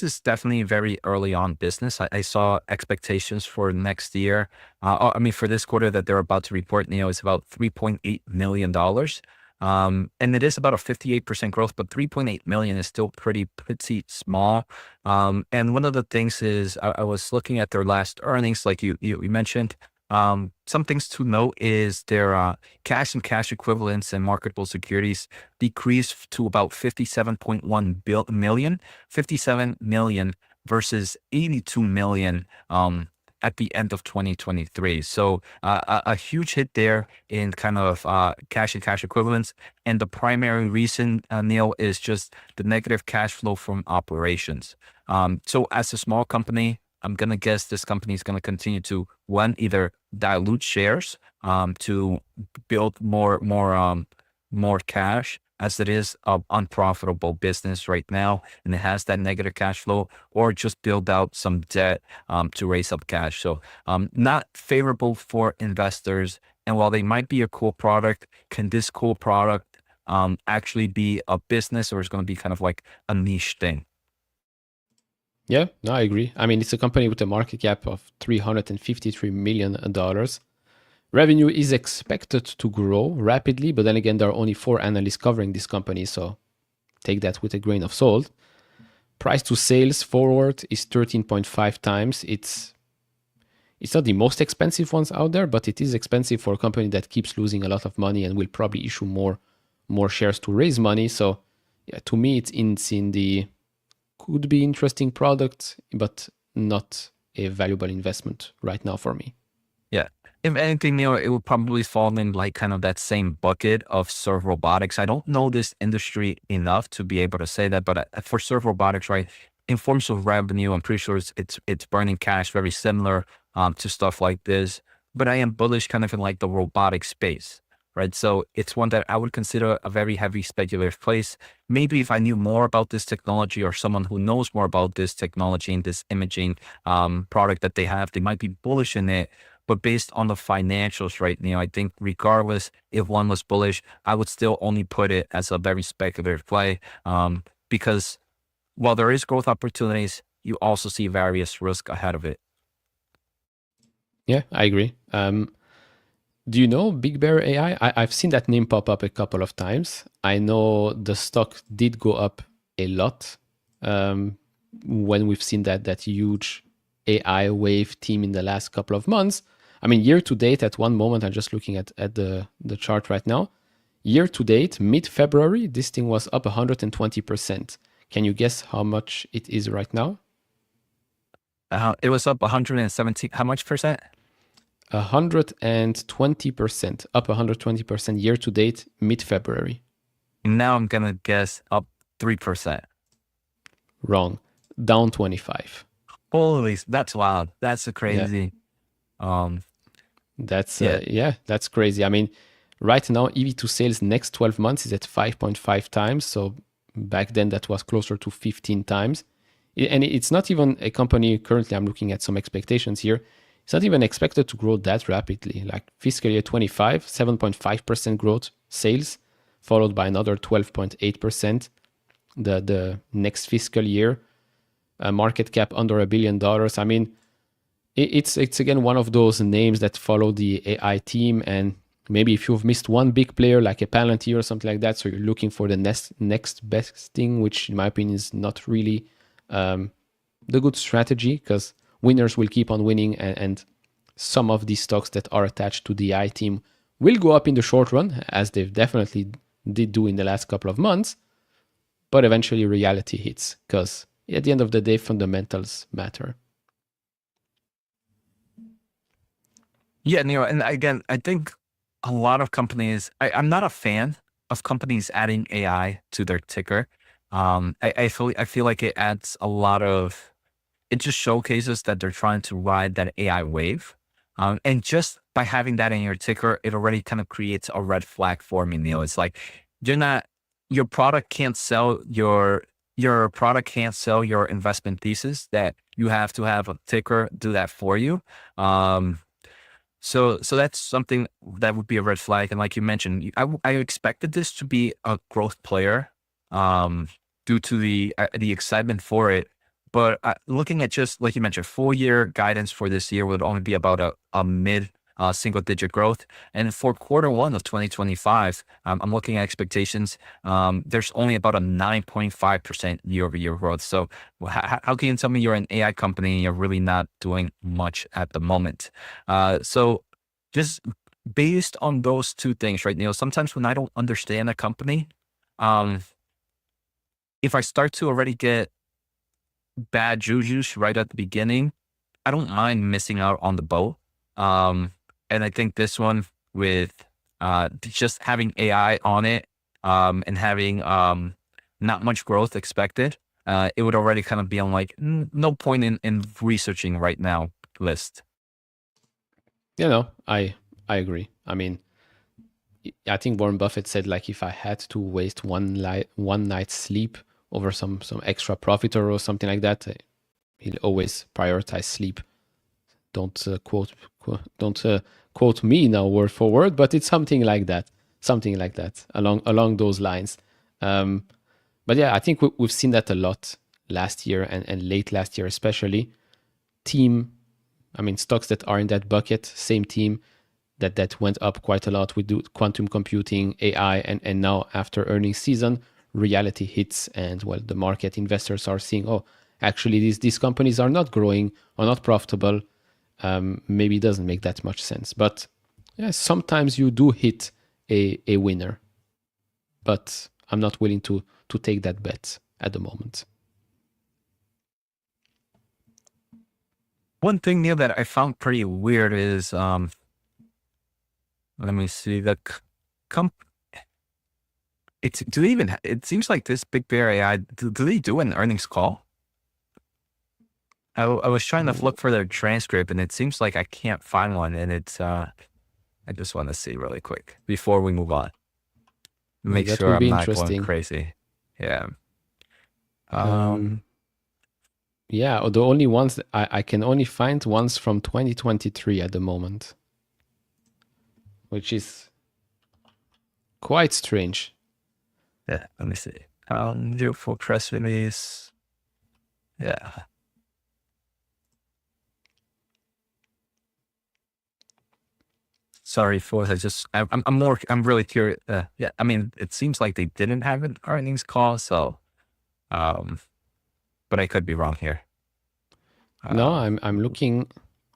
is definitely very early on business. I saw expectations for next year. For this quarter that they're about to report, Neil, is about $3.8 million. And it is about a 58% growth, but 3.8 million is still pretty small. And one of the things is I was looking at their last earnings, like you mentioned. Some things to note is their cash and cash equivalents and marketable securities decreased to about 57.1 million, 57 million versus 82 million at the end of 2023. So a huge hit there in kind of cash and cash equivalents. And the primary reason, Neil, is just the negative cash flow from operations. So as a small company, I'm going to guess this company is going to continue to, one, either dilute shares to build more cash, as it is an unprofitable business right now, and it has that negative cash flow, or just build out some debt to raise up cash. So not favorable for investors. And while they might be a cool product, can this cool product actually be a business, or is it going to be kind of like a niche thing? Yeah, no, I agree. I mean, it's a company with a market cap of $353 million. Revenue is expected to grow rapidly, but then again, there are only 4 analysts covering this company, so take that with a grain of salt. Price to sales forward is 13.5 times. It's not the most expensive ones out there, but it is expensive for a company that keeps losing a lot of money and will probably issue more shares to raise money. So yeah, to me, it's in the could be interesting product, but not a valuable investment right now for me. Yeah. If anything, Neil, it would probably fall in like kind of that same bucket of Serve Robotics. I don't know this industry enough to be able to say that, but for Serve Robotics, right, in forms of revenue, I'm pretty sure it's burning cash very similar to stuff like this. But I am bullish kind of in like the robotic space, right? So it's one that I would consider a very heavy speculative place. Maybe if I knew more about this technology, or someone who knows more about this technology and this imaging product that they have, they might be bullish in it. But based on the financials right now, I think regardless if one was bullish, I would still only put it as a very speculative play because while there is growth opportunities, you also see various risks ahead of it. Yeah, I agree. Do you know Big Bear AI? I've seen that name pop up a couple of times. I know the stock did go up a lot when we've seen that huge AI wave team in the last couple of months. I mean, year to date, at one moment, I'm just looking at the chart right now. Year to date, mid-February, this thing was up 120%. Can you guess how much it is right now? It was up 117. How much percent? 120%, up 120% year to date, mid-February. And now I'm gonna guess up 3%. Wrong. Down 25. Holy, that's wild. That's a Yeah. crazy. That's Yeah. that's crazy. I mean, right now EV to sales next 12 months is at 5.5 times. So back then that was closer to 15 times. And it's not even a company currently. I'm looking at some expectations here. It's not even expected to grow that rapidly. Like fiscal year 25, 7.5% growth sales, followed by another 12.8% the next fiscal year. Market cap under $1 billion. I mean, it's again one of those names that follow the AI team, and maybe if you've missed one big player like a Palantir or something like that, so you're looking for the next best thing, which in my opinion is not really the good strategy, because winners will keep on winning, and some of these stocks that are attached to the AI team will go up in the short run, as they've definitely did do in the last couple of months, but eventually reality hits, because at the end of the day, fundamentals matter. Yeah, Neil, and again, I think a lot of companies, I'm not a fan of companies adding AI to their ticker. I feel like it adds a lot of, it just showcases that they're trying to ride that AI wave. And just by having that in your ticker, it already kind of creates a red flag for me, Neil. It's like, your product can't sell your product can't sell your investment thesis, that you have to have a ticker do that for you. So that's something that would be a red flag. And like you mentioned, I expected this to be a growth player, due to the excitement for it. But looking at just like you mentioned, full year guidance for this year would only be about a mid single digit growth. And for quarter one of 2025, I'm looking at expectations. There's only about a 9.5% year over year growth. So how can you tell me you're an AI company and you're really not doing much at the moment? So just based on those two things, right, Neil, sometimes when I don't understand a company, if I start to already get bad juju right at the beginning, I don't mind missing out on the boat. And I think this one with just having AI on it, and having not much growth expected, it would already kind of be on like no point in researching right now list. You know, I agree. I mean, I think Warren Buffett said, like, if I had to waste one night's sleep over some extra profit or something like that, he'll always prioritize sleep. Don't quote me now word for word, but it's something like that, along those lines. But yeah, I think we've seen that a lot last year and late last year, especially. Stocks that are in that bucket, same team, that went up quite a lot with quantum computing, AI, and now after earnings season, reality hits, and well, the market investors are seeing, oh, actually these companies are not growing or not profitable. Maybe it doesn't make that much sense. But yeah, sometimes you do hit a winner, but I'm not willing to take that bet at the moment. One thing, Neil, that I found pretty weird is, let me see, it seems like this Big Bear AI, do they do an earnings call? I was trying to look for their transcript, and it seems like I can't find one. And it's, I just want to see really quick before we move on. Make sure I'm not going crazy. Yeah. Yeah, the only ones I can only find ones from 2023 at the moment, which is quite strange. Yeah, let me see. For press release. Yeah. Sorry, for I'm really curious. Yeah, I mean, it seems like they didn't have an earnings call, so, but I could be wrong here. No, I'm looking.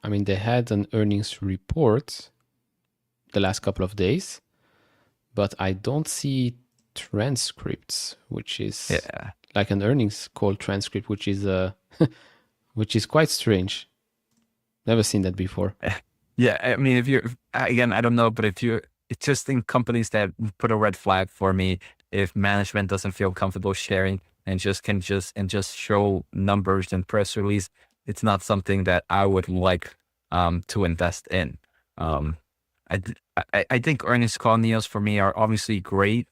I mean, they had an earnings report the last couple of days, but I don't see transcripts, which is like an earnings call transcript, which is which is quite strange. Never seen that before. Yeah, I mean, if you're again, I don't know, but if you're, it's just in companies that put a red flag for me, if management doesn't feel comfortable sharing and just show numbers and press release, it's not something that I would like to invest in. Um, I think earnings call Neos for me are obviously great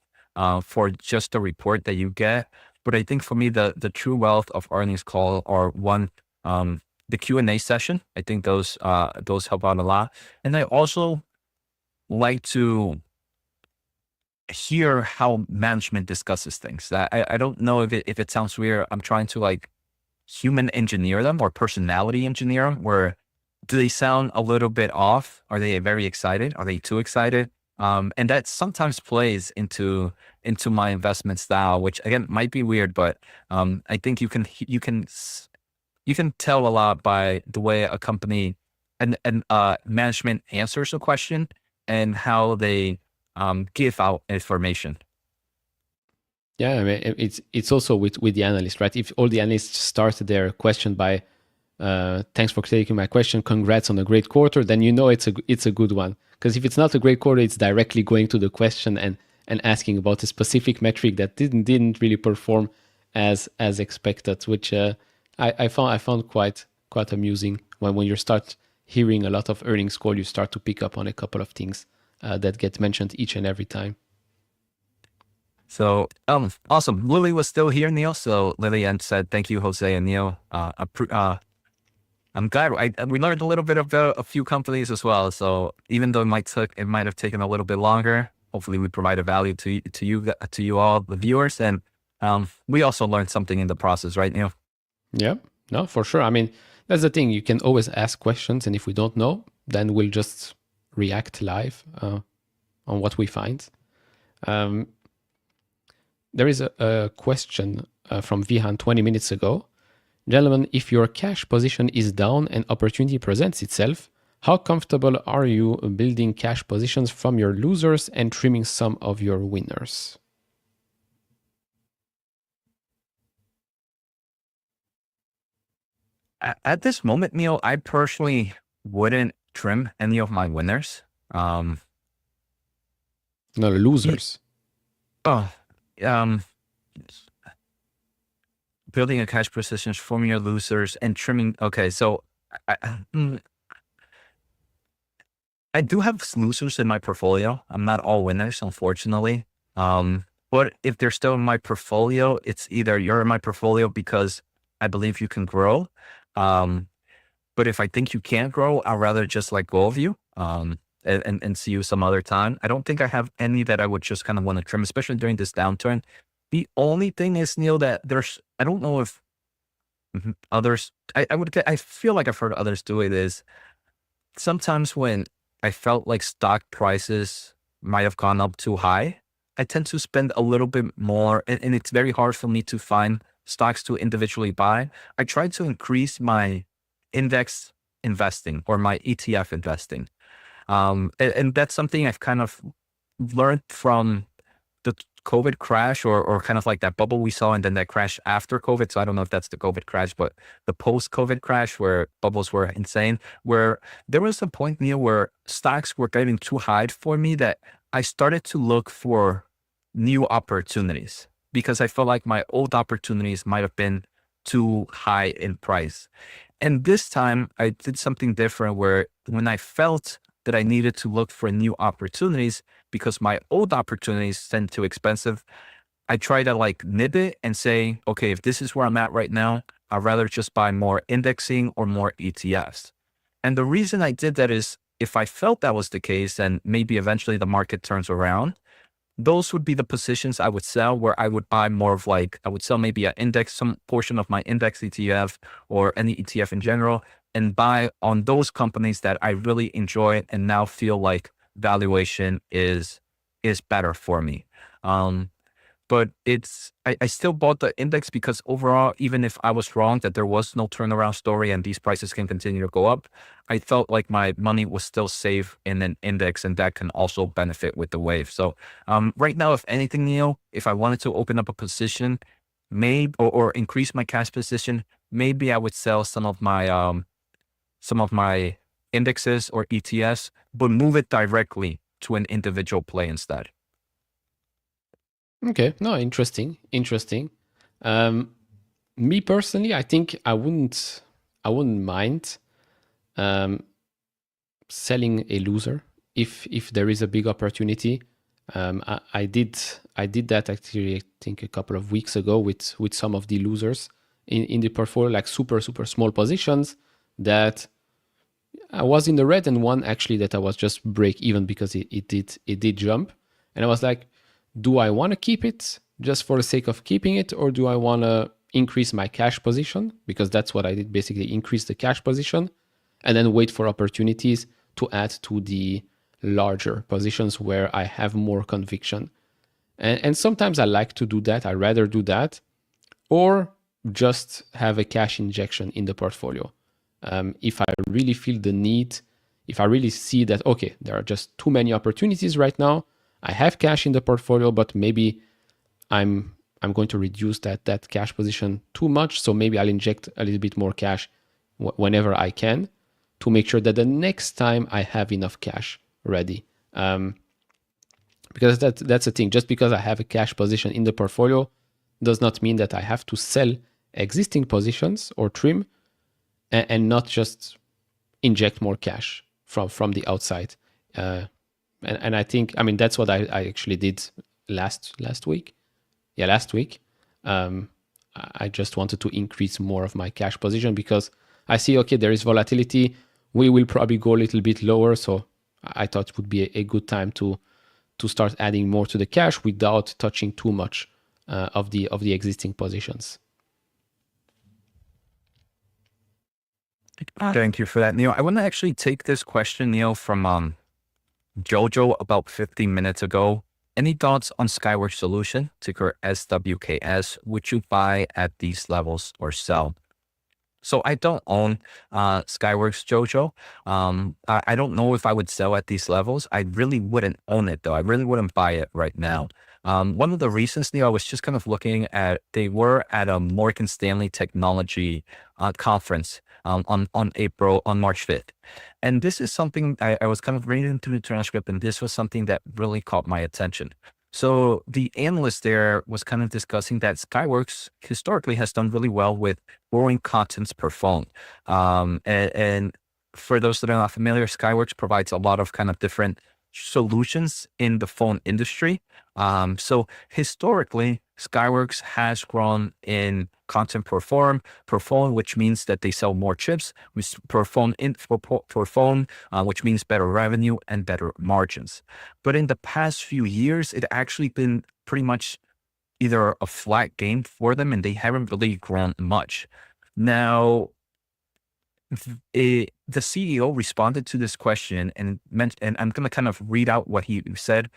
for just the report that you get, but I think for me the true wealth of earnings call are one, the Q&A session. I think those help out a lot. And I also like to hear how management discusses things. I don't know if it sounds weird. I'm trying to like human engineer them or personality engineer them, where do they sound a little bit off? Are they very excited? Are they too excited? And that sometimes plays into my investment style, which again might be weird, but I think you can tell a lot by the way a company and management answers a question and how they give out information. Yeah, I mean, it's also with the analyst, right? If all the analysts start their question by thanks for taking my question, congrats on a great quarter, then you know it's a good one. Because if it's not a great quarter, it's directly going to the question and asking about a specific metric that didn't really perform as expected, which I found quite amusing. When you start hearing a lot of earnings call, you start to pick up on a couple of things that get mentioned each and every time. So awesome. Lily was still here, Neil. So Lily and said, thank you, Jose and Neil. I'm glad we learned a little bit about a few companies as well. So even though it might have taken a little bit longer, hopefully we provide a value to you all, the viewers, and we also learned something in the process, right, Neil? Yeah, no, for sure. I mean, that's the thing. You can always ask questions, and if we don't know, then we'll just react live on what we find. There is a question from Vihan 20 minutes ago. Gentlemen, if your cash position is down and opportunity presents itself, how comfortable are you building cash positions from your losers and trimming some of your winners? At this moment, Neil, I personally wouldn't trim any of my winners. No, losers. Oh, um, building a cash position from your losers and trimming. Okay, so I do have losers in my portfolio. I'm not all winners, unfortunately. But if they're still in my portfolio, it's either you're in my portfolio because I believe you can grow. But if I think you can't grow, I'd rather just let go of you and see you some other time. I don't think I have any that I would just kind of want to trim, especially during this downturn. The only thing is, Neil, that I don't know if others, I feel like I've heard others do it, is sometimes when I felt like stock prices might have gone up too high, I tend to spend a little bit more, and it's very hard for me to find stocks to individually buy. I try to increase my index investing or my ETF investing. And that's something I've kind of learned from the COVID crash or kind of like that bubble we saw and then that crash after COVID. So I don't know if that's the COVID crash, but the post-COVID crash where bubbles were insane, where there was a point, Neil, where stocks were getting too high for me that I started to look for new opportunities because I felt like my old opportunities might have been too high in price. And this time I did something different where when I felt that I needed to look for new opportunities because my old opportunities tend too expensive, I try to like nib it and say, okay, if this is where I'm at right now, I'd rather just buy more indexing or more ETFs. And the reason I did that is if I felt that was the case and maybe eventually the market turns around, those would be the positions I would sell, where I would buy more of like, I would sell maybe an index, some portion of my index ETF or any ETF in general, and buy on those companies that I really enjoy and now feel like valuation is better for me. But I still bought the index because overall, even if I was wrong that there was no turnaround story and these prices can continue to go up, I felt like my money was still safe in an index and that can also benefit with the wave. So right now, if anything, Neil, if I wanted to open up a position, maybe or increase my cash position, maybe I would sell some of my indexes or ETFs, but move it directly to an individual play instead. Okay, no, interesting. Me personally, I think I wouldn't mind selling a loser if there is a big opportunity. I did that actually, I think a couple of weeks ago with some of the losers in the portfolio, like super small positions that I was in the red, and one actually that I was just break even because it did jump, and I was like, do I want to keep it just for the sake of keeping it, or do I want to increase my cash position? Because that's what I did, basically increase the cash position and then wait for opportunities to add to the larger positions where I have more conviction. And sometimes I like to do that. I rather do that or just have a cash injection in the portfolio. If I really feel the need, if I really see that, okay, there are just too many opportunities right now, I have cash in the portfolio, but maybe I'm going to reduce that cash position too much. So maybe I'll inject a little bit more cash whenever I can to make sure that the next time I have enough cash ready. Because that's the thing. Just because I have a cash position in the portfolio does not mean that I have to sell existing positions or trim and not just inject more cash from the outside. And I think, I mean, that's what I actually did last week. Yeah, last week. I just wanted to increase more of my cash position because I see, okay, there is volatility. We will probably go a little bit lower. So I thought it would be a good time to start adding more to the cash without touching too much of the existing positions. Thank you for that, Neil. I want to actually take this question, Neil, from Jojo about 15 minutes ago. Any thoughts on Skyworks Solution, ticker SWKS? Would you buy at these levels or sell? So I don't own Skyworks, Jojo. I don't know if I would sell at these levels. I really wouldn't own it, though. I really wouldn't buy it right now. One of the reasons, Neil, I was just kind of looking at, they were at a Morgan Stanley technology conference on March 5th. And this is something I was kind of reading through the transcript, and this was something that really caught my attention. So the analyst there was kind of discussing that Skyworks historically has done really well with growing contents per phone. And for those that are not familiar, Skyworks provides a lot of kind of different solutions in the phone industry. So historically, Skyworks has grown in content per phone, which means that they sell more chips per phone, which means better revenue and better margins. But in the past few years, it actually been pretty much either a flat game for them, and they haven't really grown much. Now, the CEO responded to this question and I'm going to kind of read out what he said.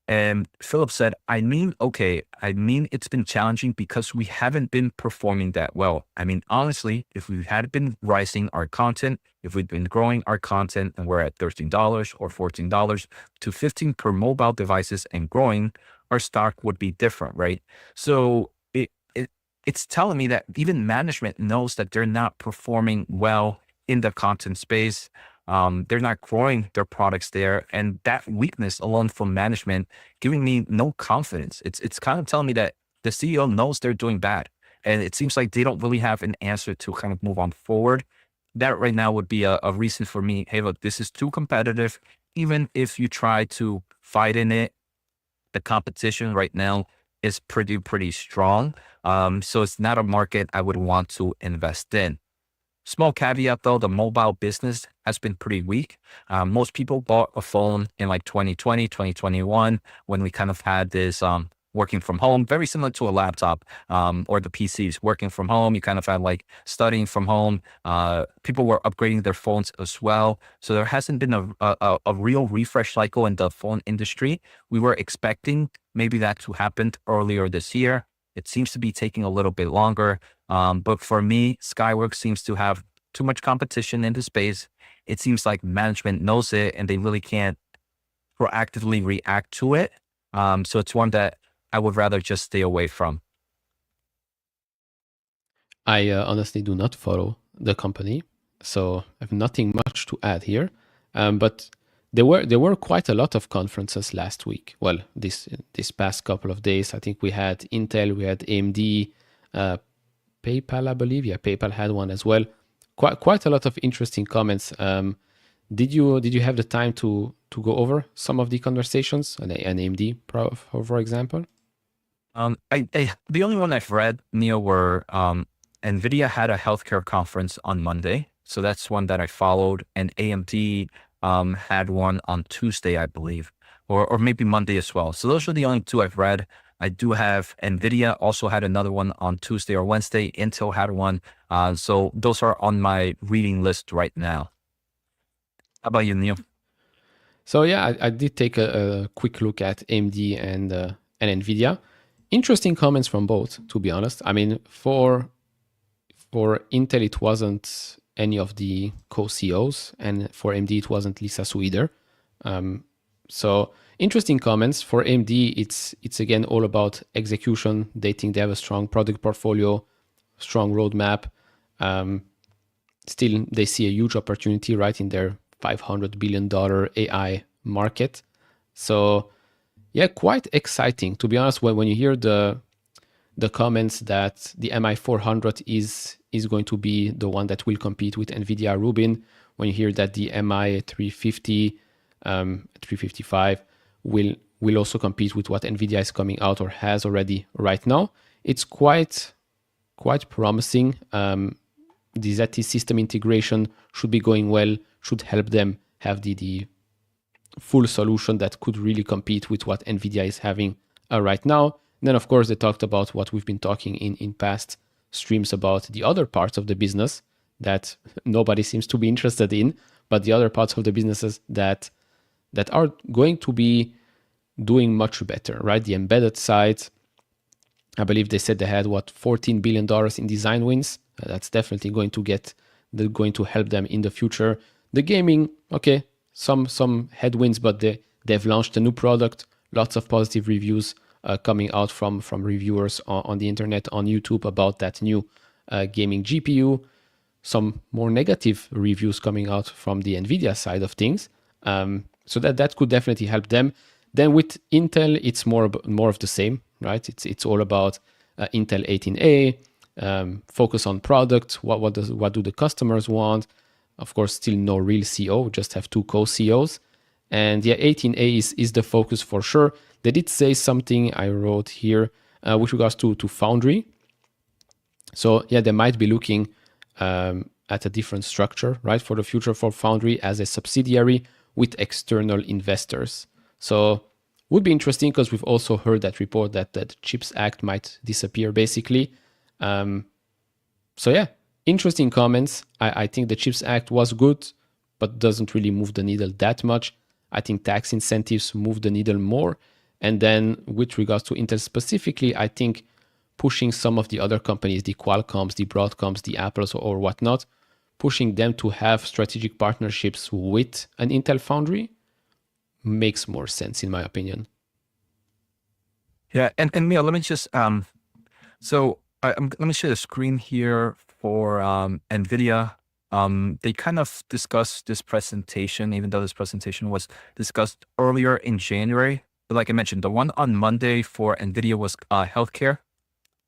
And Philip said, I mean, it's been challenging because we haven't been performing that well. I mean, honestly, if we had been rising our content, if we'd been growing our content and we're at $13 or $14 to $15 per mobile devices and growing, our stock would be different, right? So it's telling me that even management knows that they're not performing well in the content space. They're not growing their products there. And that weakness alone from management giving me no confidence. It's kind of telling me that the CEO knows they're doing bad. And it seems like they don't really have an answer to kind of move on forward. That right now would be a reason for me. Hey, look, this is too competitive. Even if you try to fight in it, the competition right now is pretty strong. So it's not a market I would want to invest in. Small caveat though, the mobile business has been pretty weak. Most people bought a phone in like 2020, 2021, when we kind of had this working from home, very similar to a laptop or the PCs. Working from home, you kind of had like studying from home. People were upgrading their phones as well. So there hasn't been a real refresh cycle in the phone industry. We were expecting maybe that to happen earlier this year. It seems to be taking a little bit longer. But for me, Skyworks seems to have too much competition in the space. It seems like management knows it and they really can't proactively react to it. So it's one that I would rather just stay away from. I honestly do not follow the company. So I have nothing much to add here. But there were quite a lot of conferences last week. Well, this past couple of days, I think we had Intel, we had AMD, PayPal, I believe. Yeah, PayPal had one as well. Quite a lot of interesting comments. Did you have the time to go over some of the conversations an AMD, for example? The only one I've read, Neil, were NVIDIA had a healthcare conference on Monday. So that's one that I followed. And AMD had one on Tuesday, I believe, or maybe Monday as well. So those are the only two I've read. I do have NVIDIA also had another one on Tuesday or Wednesday. Intel had one. So those are on my reading list right now. How about you, Neil? So yeah, I did take a quick look at AMD and NVIDIA. Interesting comments from both, to be honest. I mean, for Intel, it wasn't any of the co-CEOs, and for AMD, it wasn't Lisa Su either. So interesting comments. For AMD, it's again all about execution. They think they have a strong product portfolio, strong roadmap. Still, they see a huge opportunity right in their $500 billion AI market. So yeah, quite exciting, to be honest. When you hear the comments that the MI400 is going to be the one that will compete with NVIDIA Rubin, when you hear that the MI350, 355 will also compete with what NVIDIA is coming out or has already right now, it's quite promising. The ZT system integration should be going well, should help them have the full solution that could really compete with what NVIDIA is having right now. And then, of course, they talked about what we've been talking in past streams about the other parts of the business that nobody seems to be interested in, but the other parts of the businesses that are going to be doing much better, right? The embedded side, I believe they said they had $14 billion in design wins. That's definitely going to help them in the future. The gaming, okay, some headwinds, but they've launched a new product. Lots of positive reviews coming out from reviewers on the internet, on YouTube about that new gaming GPU. Some more negative reviews coming out from the NVIDIA side of things. So that could definitely help them. Then with Intel, it's more of the same, right? It's all about Intel 18A, focus on product. What do the customers want? Of course, still no real CEO, just have two co-CEOs. And yeah, 18A is the focus for sure. They did say something I wrote here with regards to Foundry. So yeah, they might be looking at a different structure, right, for the future for Foundry as a subsidiary with external investors. So would be interesting because we've also heard that report that the CHIPS Act might disappear basically. So yeah, interesting comments. I think the CHIPS Act was good, but doesn't really move the needle that much. I think tax incentives move the needle more. And then with regards to Intel specifically, I think pushing some of the other companies, the Qualcomms, the Broadcoms, the Apples or whatnot, pushing them to have strategic partnerships with an Intel foundry makes more sense in my opinion. Yeah, and Mia, let me just let me share the screen here for NVIDIA. They kind of discussed this presentation, even though this presentation was discussed earlier in January. But like I mentioned, the one on Monday for NVIDIA was healthcare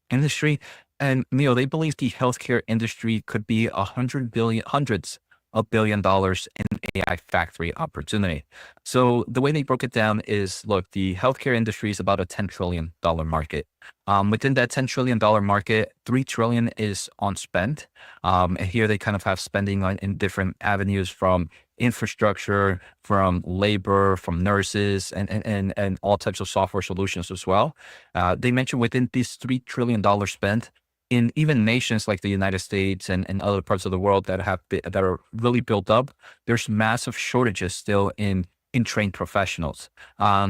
industry. And Neil, they believe the healthcare industry could be hundreds of $1 billion in AI factory opportunity. So the way they broke it down is, look, the healthcare industry is about a $10 trillion market. Within that $10 trillion market, $3 trillion is on spend. And here they kind of have spending in different avenues, from infrastructure, from labor, from nurses, and all types of software solutions as well. They mentioned within this $3 trillion spend, in even nations like the United States and other parts of the world that are really built up, there's massive shortages still in trained professionals.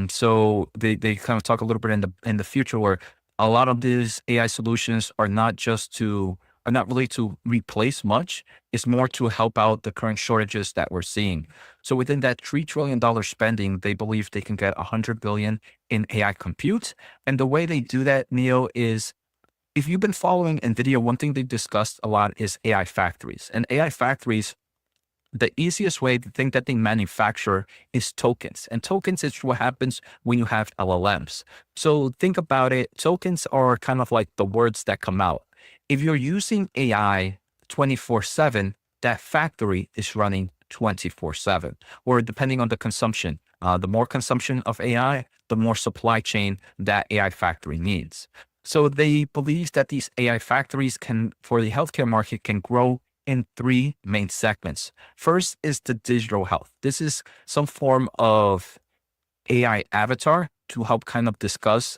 So they kind of talk a little bit in the future where a lot of these AI solutions are not really to replace much. It's more to help out the current shortages that we're seeing. So within that $3 trillion spending, they believe they can get $100 billion in AI compute. And the way they do that, Neo, is if you've been following NVIDIA, one thing they've discussed a lot is AI factories. And AI factories, the easiest way to think that they manufacture is tokens. And tokens is what happens when you have LLMs. So think about it. Tokens are kind of like the words that come out. If you're using AI 24/7, that factory is running 24/7, or depending on the consumption. The more consumption of AI, the more supply chain that AI factory needs. So they believe that these AI factories can, for the healthcare market, can grow in three main segments. First is the digital health. This is some form of AI avatar to help kind of discuss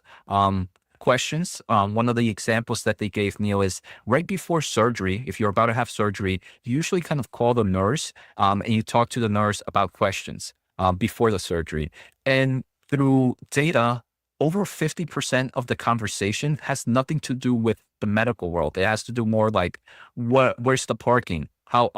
questions. One of the examples that they gave, Neil, is right before surgery. If you're about to have surgery, you usually kind of call the nurse and you talk to the nurse about questions before the surgery. And through data, over 50% of the conversation has nothing to do with the medical world. It has to do more like, where's the parking? How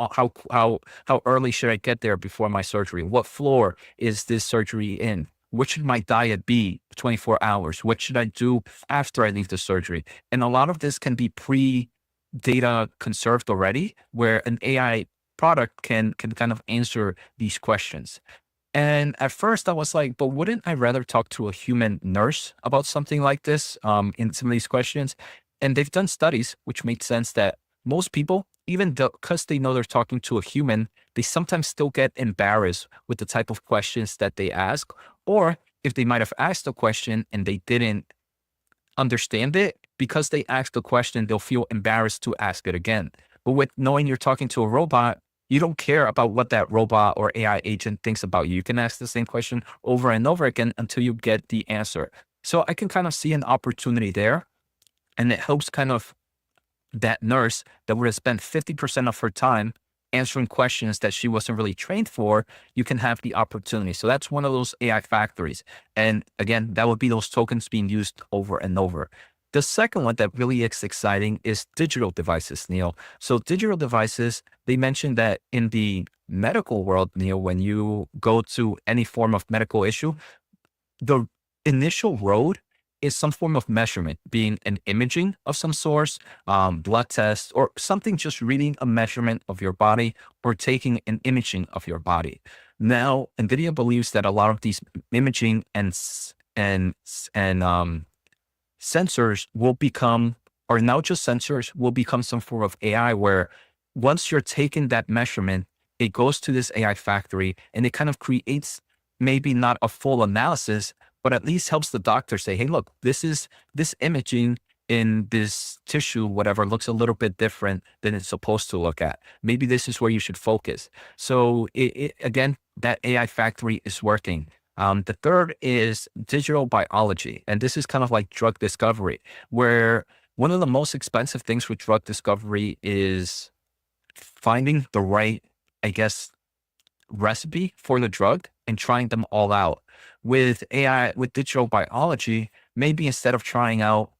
early should I get there before my surgery? What floor is this surgery in? What should my diet be 24 hours? What should I do after I leave the surgery? And a lot of this can be pre-data conserved already, where an AI product can kind of answer these questions. And at first I was like, but wouldn't I rather talk to a human nurse about something like this in some of these questions? And they've done studies which made sense that most people, even because they know they're talking to a human, they sometimes still get embarrassed with the type of questions that they ask. Or if they might have asked a question and they didn't understand it, because they asked the question, they'll feel embarrassed to ask it again. But with knowing you're talking to a robot, you don't care about what that robot or AI agent thinks about you. You can ask the same question over and over again until you get the answer. So I can kind of see an opportunity there. And it helps kind of that nurse that would have spent 50% of her time answering questions that she wasn't really trained for. You can have the opportunity. So that's one of those AI factories. And again, that would be those tokens being used over and over. The second one that really is exciting is digital devices, Neil. So digital devices, they mentioned that in the medical world, Neil, when you go to any form of medical issue, the initial road is some form of measurement, being an imaging of some source, blood test, or something, just reading a measurement of your body or taking an imaging of your body. Now, NVIDIA believes that a lot of these imaging and sensors will become, or now just sensors, will become some form of AI where once you're taking that measurement, it goes to this AI factory and it kind of creates maybe not a full analysis, but at least helps the doctor say, hey, look, this imaging in this tissue, whatever, looks a little bit different than it's supposed to look at. Maybe this is where you should focus. So again, that AI factory is working. The third is digital biology. And this is kind of like drug discovery, where one of the most expensive things with drug discovery is finding the right, I guess, recipe for the drug and trying them all out. With AI, with digital biology, maybe instead of trying out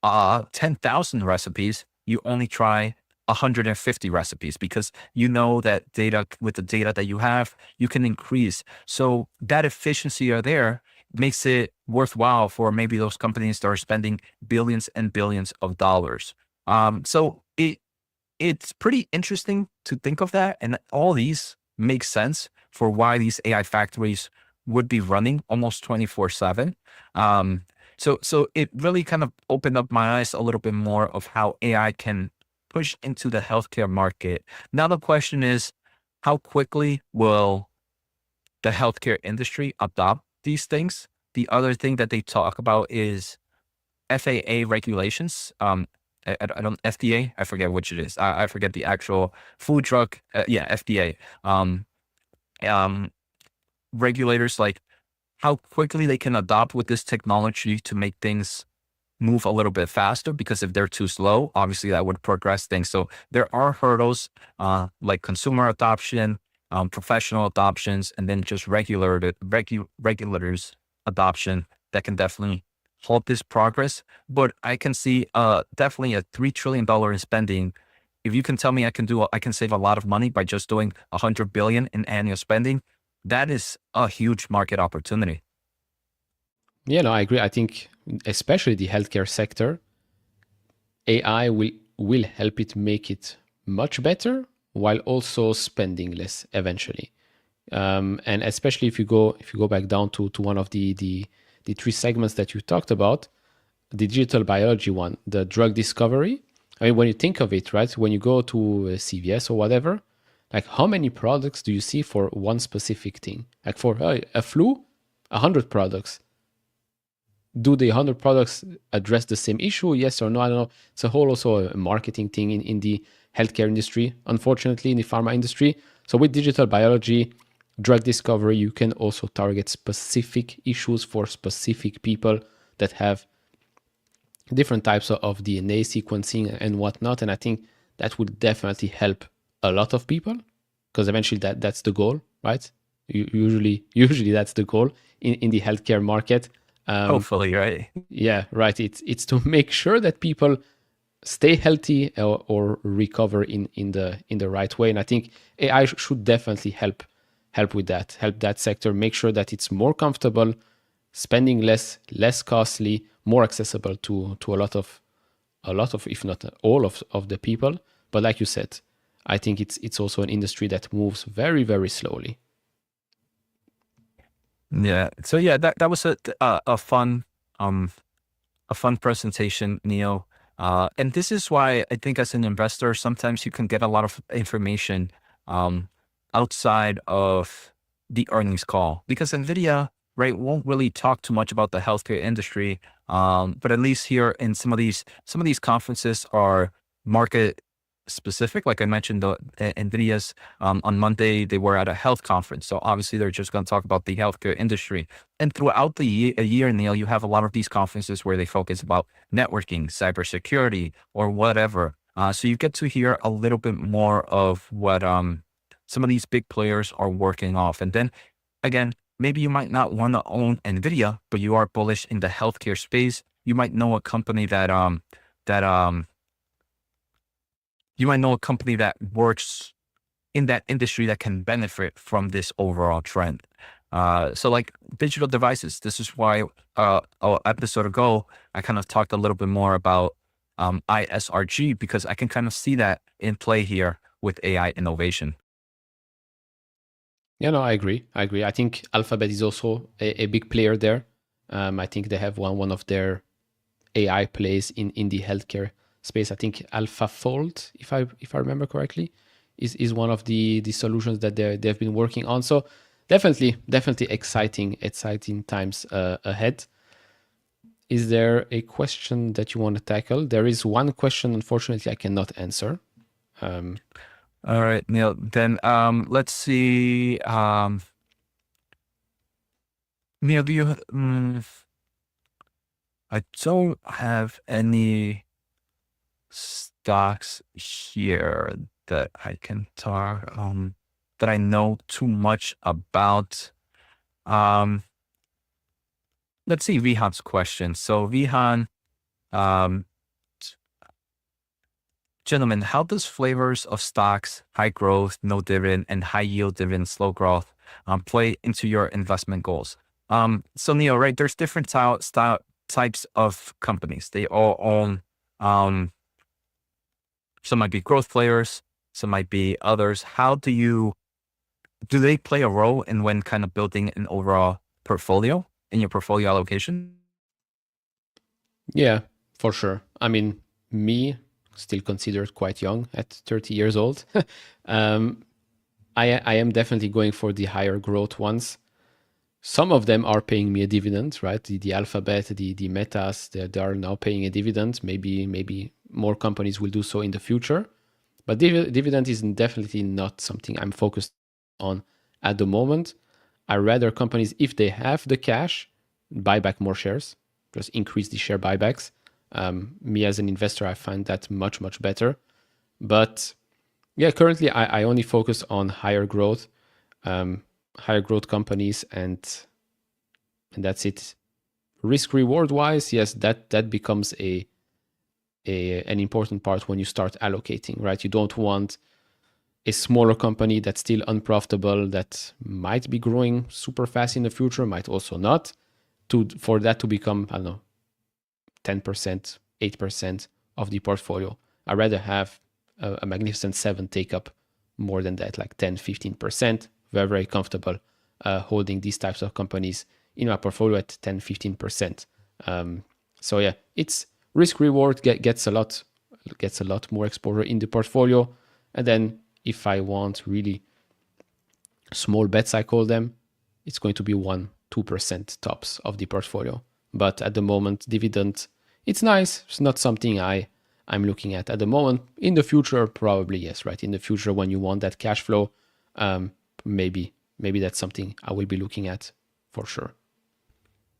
10,000 recipes, you only try 150 recipes, because you know that data, with the data that you have, you can increase. So that efficiency are there makes it worthwhile for maybe those companies that are spending billions and billions of dollars. So it's pretty interesting to think of that. And all these make sense for why these AI factories would be running almost 24/7. So it really kind of opened up my eyes a little bit more of how AI can push into the healthcare market. Now the question is, how quickly will the healthcare industry adopt these things? The other thing that they talk about is FAA regulations. I don't, FDA, I forget which it is. I forget the actual food drug. Yeah, FDA. Regulators, like how quickly they can adopt with this technology to make things move a little bit faster, because if they're too slow, obviously that would progress things. So there are hurdles like consumer adoption, professional adoptions, and then just regulators adoption that can definitely halt this progress. But I can see definitely a $3 trillion in spending. If you can tell me I can save a lot of money by just doing 100 billion in annual spending, that is a huge market opportunity. Yeah, no, I agree. I think especially the healthcare sector AI will help it make it much better while also spending less eventually. And especially if you go back down to one of the three segments that you talked about, the digital biology one, the drug discovery. I mean, when you think of it, right, when you go to CVS or whatever, like how many products do you see for one specific thing? Like for a flu, 100 products. Do the 100 products address the same issue? Yes or no? I don't know. It's a whole also a marketing thing in the healthcare industry, unfortunately, in the pharma industry. So with digital biology, drug discovery, you can also target specific issues for specific people that have different types of DNA sequencing and whatnot. And I think that would definitely help a lot of people because eventually that's the goal, right? Usually that's the goal in the healthcare market. Hopefully, right? Yeah, right. It's to make sure that people stay healthy or recover in the right way. And I think AI should definitely help with that, help that sector, make sure that it's more comfortable, spending less costly, more accessible to a lot of if not all of the people. But like you said, I think it's also an industry that moves very, very slowly. Yeah. So yeah, that was a fun presentation, Neil. And this is why I think as an investor, sometimes you can get a lot of information outside of the earnings call because NVIDIA, right, won't really talk too much about the healthcare industry. But at least here in some of these conferences are market specific. Like I mentioned, the NVIDIA's on Monday, they were at a health conference. So obviously they're just going to talk about the healthcare industry. And throughout the year, Neil, you have a lot of these conferences where they focus about networking, cybersecurity, or whatever. So you get to hear a little bit more of what some of these big players are working off. And then again, maybe you might not want to own NVIDIA, but you are bullish in the healthcare space. You might know a company that you might know a company that works in that industry that can benefit from this overall trend. So like digital devices, this is why an episode ago, I kind of talked a little bit more about ISRG because I can kind of see that in play here with AI innovation. Yeah, no, I agree. I think Alphabet is also a big player there. I think they have one of their AI plays in the healthcare space. I think AlphaFold, if I remember correctly, is one of the solutions that they've been working on. So definitely exciting times ahead. Is there a question that you want to tackle? There is one question, unfortunately, I cannot answer. All right, Neil. Then let's see. Neil, do you? I don't have any stocks here that I can talk that I know too much about. Let's see Vihan's question. So Vihan, gentlemen, how does flavors of stocks, high growth, no dividend, and high yield dividend, slow growth, play into your investment goals? So Neil, right? There's different types of companies. They all own. Some might be growth players. Some might be others. How do they play a role in when kind of building an overall portfolio in your portfolio allocation? Yeah, for sure. I mean, me, still considered quite young at 30 years old. I am definitely going for the higher growth ones. Some of them are paying me a dividend, right? The Alphabet, the Metas, they are now paying a dividend. Maybe more companies will do so in the future. But dividend is definitely not something I'm focused on at the moment. I rather companies, if they have the cash, buy back more shares, just increase the share buybacks. Me as an investor, I find that much better. But yeah, currently I only focus on higher growth companies, and that's it. Risk reward wise, yes, that becomes an important part when you start allocating, right? You don't want a smaller company that's still unprofitable, that might be growing super fast in the future, might also not, for that to become, I don't know, 10%, 8% of the portfolio. I'd rather have a Magnificent 7 take up more than that, like 10, 15%. Very, very comfortable holding these types of companies in my portfolio at 10, 15%. So yeah, it's risk reward gets a lot more exposure in the portfolio. And then if I want really small bets, I call them, it's going to be 1-2% tops of the portfolio. But at the moment, dividend, it's nice. It's not something I'm looking at the moment. In the future, probably yes, right? In the future, when you want that cash flow, maybe that's something I will be looking at for sure.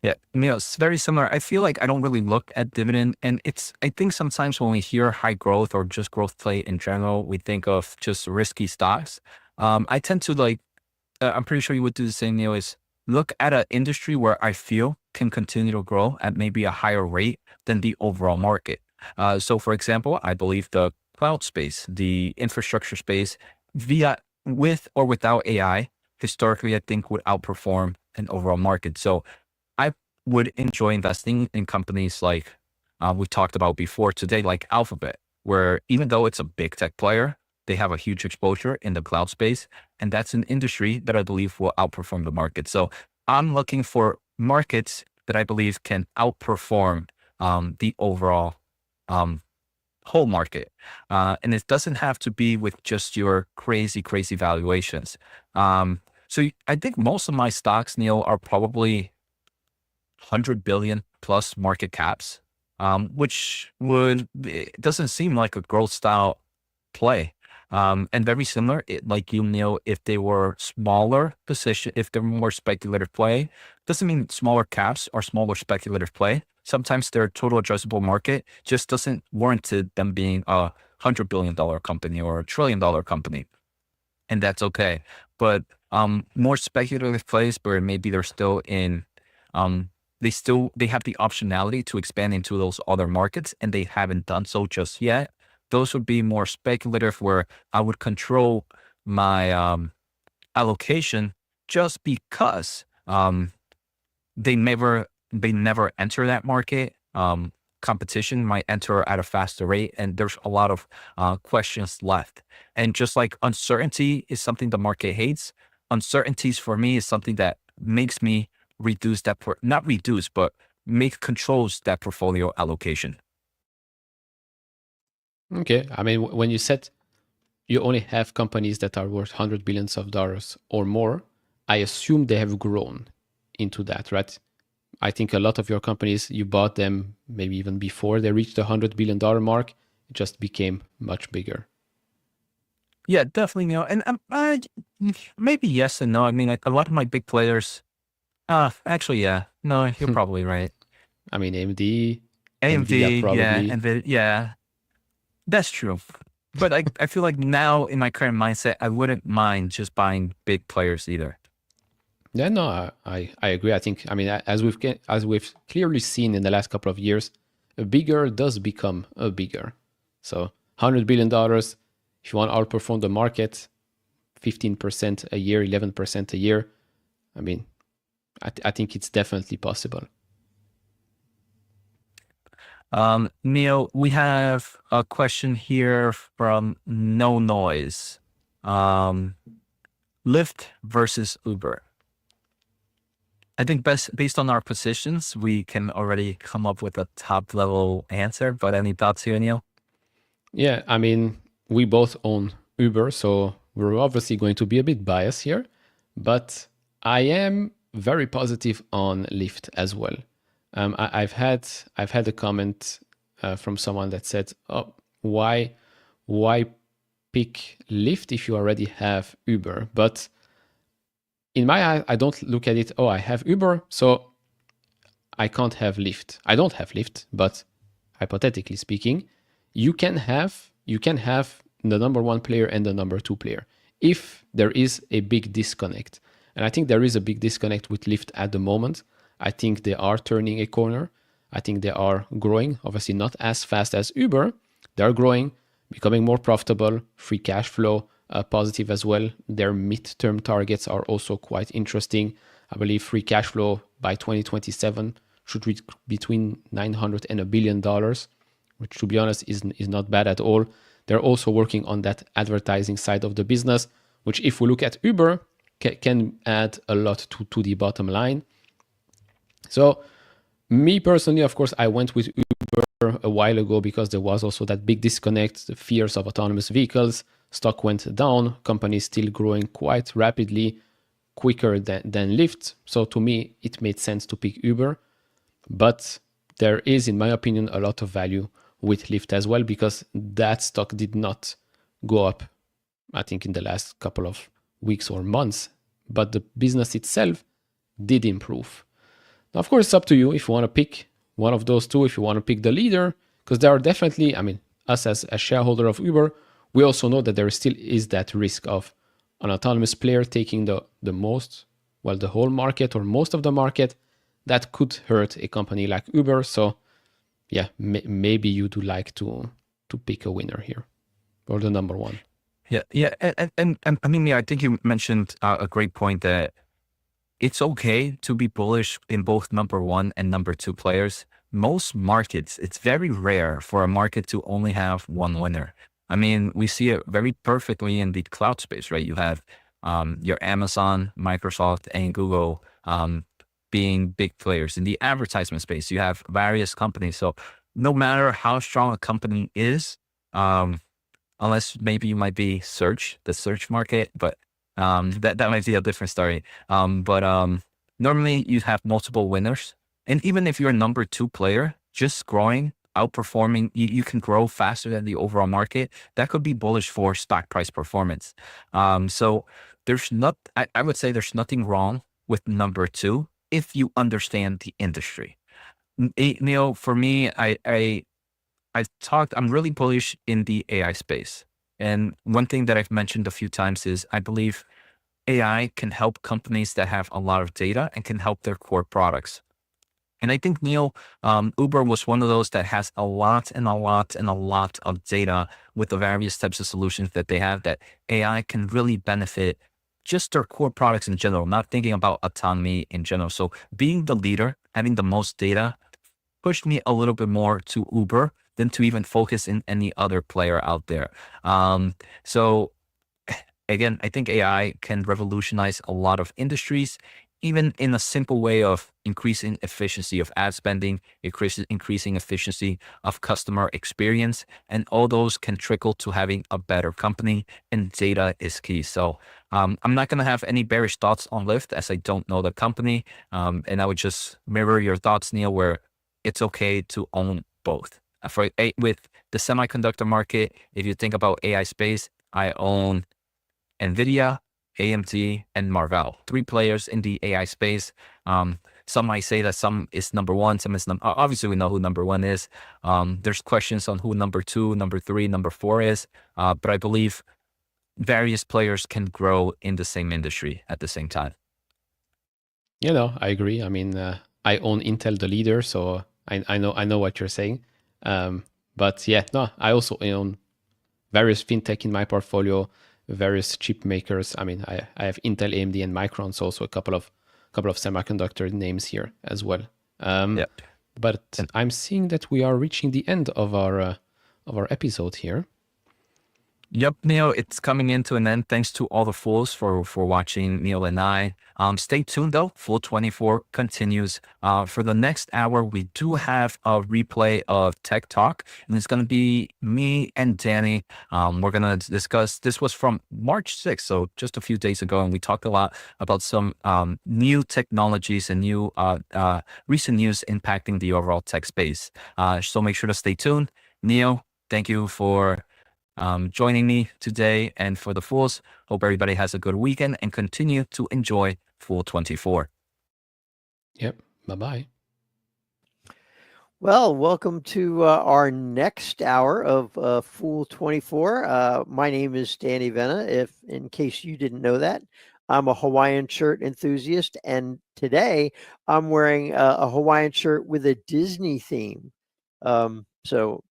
Yeah, it's very similar. I feel like I don't really look at dividend, and I think sometimes when we hear high growth or just growth play in general, we think of just risky stocks. I tend to like, I'm pretty sure you would do the same, Neil, is look at an industry where I feel can continue to grow at maybe a higher rate than the overall market. So for example, I believe the cloud space, the infrastructure space, with or without AI, historically, I think would outperform an overall market. So I would enjoy investing in companies like we talked about before today, like Alphabet, where even though it's a big tech player, they have a huge exposure in the cloud space. And that's an industry that I believe will outperform the market. So I'm looking for markets that I believe can outperform the overall whole market. And it doesn't have to be with just your crazy valuations. So I think most of my stocks, Neil, are probably 100 billion plus market caps, which it doesn't seem like a growth style play. And very similar, like you, Neil, if they were smaller position, if they're more speculative play, doesn't mean smaller caps or smaller speculative play. Sometimes their total addressable market just doesn't warrant them being a $100 billion company or a $1 trillion company. And that's okay. But more speculative plays where maybe they're still in, they have the optionality to expand into those other markets and they haven't done so just yet. Those would be more speculative where I would control my allocation just because they never enter that market. Competition might enter at a faster rate, and there's a lot of questions left. And just like uncertainty is something the market hates, uncertainties for me is something that makes me reduce that, not reduce, but controls that portfolio allocation. Okay. I mean, when you said you only have companies that are worth $100 billion or more, I assume they have grown into that, right? I think a lot of your companies, you bought them maybe even before they reached the $100 billion mark. It just became much bigger. Yeah, definitely, Neil. And maybe yes and no. I mean, a lot of my big players, actually, yeah. No, you're probably right. I mean, AMD, AMD, probably. yeah, NVIDIA, yeah. That's true. But I feel like now in my current mindset, I wouldn't mind just buying big players either. Yeah, no, I agree. I think, I mean, as we've clearly seen in the last couple of years, a bigger does become a bigger. So $100 billion, if you want to outperform the market, 15% a year, 11% a year, I mean, I think it's definitely possible. Neil, we have a question here from No Noise. Lyft versus Uber. I think based on our positions, we can already come up with a top level answer, but any thoughts here, Neil? Yeah, I mean, we both own Uber, so we're obviously going to be a bit biased here, but I am very positive on Lyft as well. I've had a comment from someone that said, "Oh, why pick Lyft if you already have Uber?" But in my eye, I don't look at it, oh, I have Uber, so I can't have Lyft. I don't have Lyft, but hypothetically speaking, you can have the number one player and the number two player if there is a big disconnect. And I think there is a big disconnect with Lyft at the moment. I think they are turning a corner. I think they are growing, obviously not as fast as Uber. They are growing, becoming more profitable, free cash flow positive as well. Their midterm targets are also quite interesting. I believe free cash flow by 2027 should reach between $900 and $1 billion, which to be honest is not bad at all. They're also working on that advertising side of the business, which if we look at Uber, can add a lot to the bottom line. So me personally, of course, I went with Uber a while ago because there was also that big disconnect, the fears of autonomous vehicles. Stock went down, companies still growing quite rapidly, quicker than Lyft. So to me, it made sense to pick Uber. But there is, in my opinion, a lot of value with Lyft as well, because that stock did not go up, I think, in the last couple of weeks or months. But the business itself did improve. Now, of course, it's up to you if you want to pick one of those two, if you want to pick the leader, because there are definitely, I mean, us as a shareholder of Uber, we also know that there still is that risk of an autonomous player taking the most, well, the whole market or most of the market. That could hurt a company like Uber. So yeah, maybe you do like to pick a winner here, or the number one. Yeah. And I mean, yeah, I think you mentioned a great point that it's okay to be bullish in both number one and number two players. Most markets, it's very rare for a market to only have one winner. I mean, we see it very perfectly in the cloud space, right? You have your Amazon, Microsoft, and Google being big players. In the advertisement space, you have various companies. So no matter how strong a company is, unless maybe you might be the search market, but that might be a different story. But normally you have multiple winners. And even if you're a number two player, just growing, outperforming, you can grow faster than the overall market. That could be bullish for stock price performance. So I would say there's nothing wrong with number two if you understand the industry. Neil, for me, I'm really bullish in the AI space. And one thing that I've mentioned a few times is I believe AI can help companies that have a lot of data and can help their core products. And I think, Neil, Uber was one of those that has a lot and a lot and a lot of data with the various types of solutions that they have that AI can really benefit just their core products in general, not thinking about autonomy in general. So being the leader, having the most data, pushed me a little bit more to Uber than to even focus in any other player out there. So again, I think AI can revolutionize a lot of industries, even in a simple way of increasing efficiency of ad spending, increasing efficiency of customer experience, and all those can trickle to having a better company, and data is key. So I'm not going to have any bearish thoughts on Lyft as I don't know the company. And I would just mirror your thoughts, Neil, where it's okay to own both. With the semiconductor market, if you think about AI space, I own NVDA, AMD, and Marvell, 3 players in the AI space. Some might say that some is number one, some is obviously we know who number one is. There's questions on who number 2, number 3, number 4 is, but I believe various players can grow in the same industry at the same time. You know, I agree. I mean, I own Intel, the leader, so I know what you're saying. But yeah, no, I also own various fintech in my portfolio, various chip makers. I mean, I have Intel, AMD, and Micron, so also a couple of semiconductor names here as well. Yeah. But I'm seeing that we are reaching the end of our episode here. Yep, Neil, it's coming into an end. Thanks to all the fools for watching Neil and I. Stay tuned though. Fool24 continues. For the next hour, we do have a replay of Tech Talk, and it's going to be me and Danny. We're going to discuss. This was from March 6th, so just a few days ago, and we talked a lot about some new technologies and new recent news impacting the overall tech space. So make sure to stay tuned. Neil, thank you for joining me today, and for the fools, hope everybody has a good weekend and continue to enjoy Fool24. Yep. Bye-bye. Well, welcome to our next hour of Fool24. My name is Danny Venna, if in case you didn't know that. I'm a Hawaiian shirt enthusiast, and today I'm wearing a Hawaiian shirt with a Disney theme. So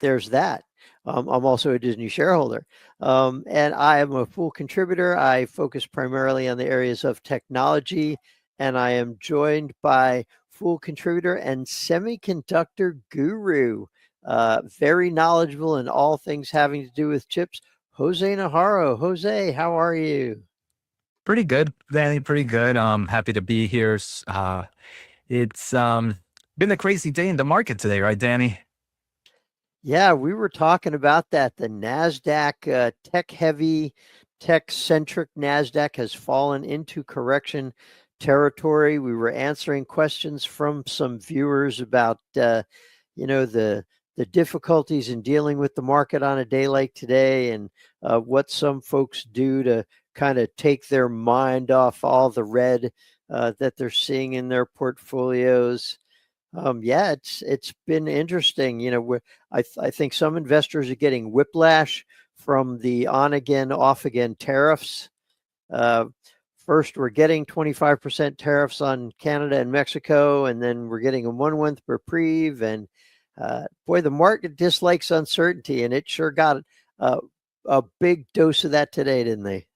there's that. I'm also a Disney shareholder, and I am a Fool contributor. I focus primarily on the areas of technology, and I am joined by Fool contributor and semiconductor guru, very knowledgeable in all things having to do with chips, Jose Najarro. Jose, how are you? Pretty good, Danny. Pretty good. Happy to be here. It's been a crazy day in the market today, right, Danny? Yeah, we were talking about that. The NASDAQ, tech-heavy, tech-centric NASDAQ has fallen into correction territory. We were answering questions from some viewers about, the difficulties in dealing with the market on a day like today, and what some folks do to kind of take their mind off all the red that they're seeing in their portfolios. Yeah, it's been interesting. I think some investors are getting whiplash from the on again, off again tariffs. Uh, First, we're getting 25% tariffs on Canada and Mexico, and then we're getting a 1 month reprieve. And boy, the market dislikes uncertainty, and it sure got a big dose of that today, didn't they?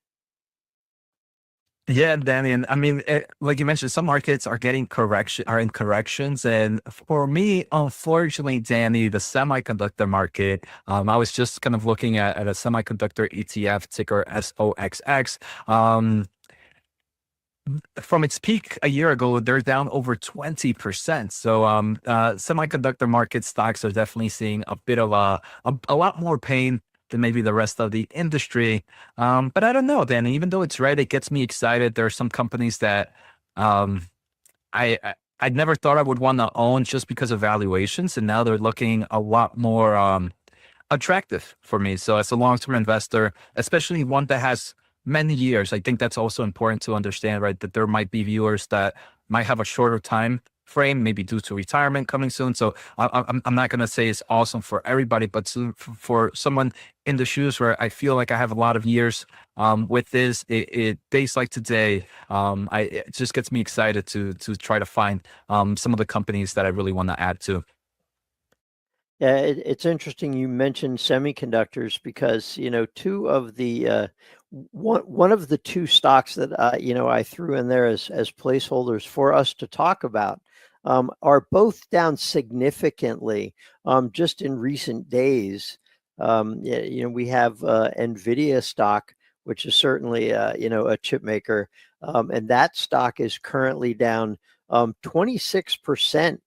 Yeah, Danny, and I mean, like you mentioned, some markets are getting in corrections, and for me, unfortunately, Danny, the semiconductor market. I was just kind of looking at a semiconductor ETF ticker SOXX. From its peak a year ago, they're down over 20%. So, semiconductor market stocks are definitely seeing a bit of a lot more pain than maybe the rest of the industry. But I don't know, Dan. Even though it's red, it gets me excited. There are some companies that um, I never thought I would want to own just because of valuations, and now they're looking a lot more attractive for me. So as a long-term investor, especially one that has many years, I think that's also important to understand, right? That there might be viewers that might have a shorter time frame, maybe due to retirement coming soon. So I'm not going to say it's awesome for everybody, but for someone in the shoes where I feel like I have a lot of years with this, days like today, it just gets me excited to try to find some of the companies that I really want to add to. Yeah, it's interesting you mentioned semiconductors because two of the one of the two stocks that I threw in there as placeholders for us to talk about are both down significantly just in recent days. Yeah, we have NVDA stock, which is certainly a chip maker, and that stock is currently down 26%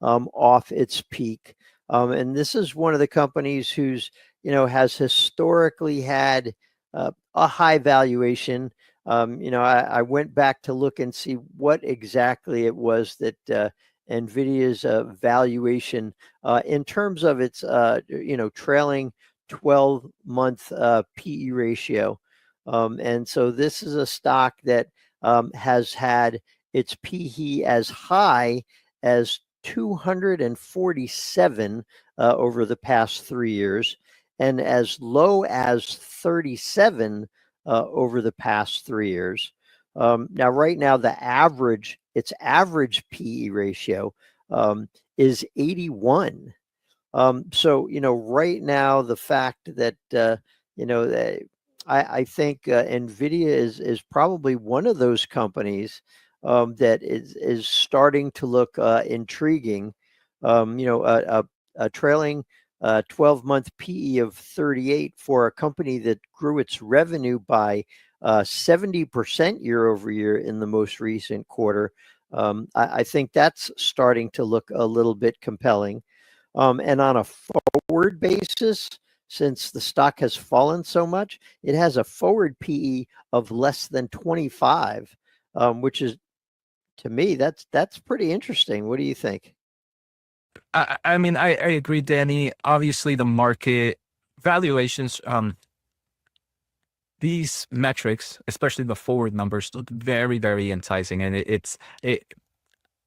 off its peak. And this is one of the companies who's, has historically had a high valuation. I went back to look and see what exactly it was that NVIDIA's valuation in terms of its, trailing 12-month PE ratio. And so this is a stock that has had its PE as high as 247 over the past 3 years, and as low as 37 over the past 3 years. Now, right now, its average PE ratio is 81. So, right now, the fact that, I think NVIDIA is probably one of those companies that is starting to look intriguing. A trailing 12-month PE of 38 for a company that grew its revenue by 70% year over year in the most recent quarter. I think that's starting to look a little bit compelling. And on a forward basis, since the stock has fallen so much, it has a forward PE of less than 25, which is, to me, that's pretty interesting. What do you think? I mean, I agree, Danny. Obviously, the market valuations, these metrics, especially the forward numbers, look very, very enticing. And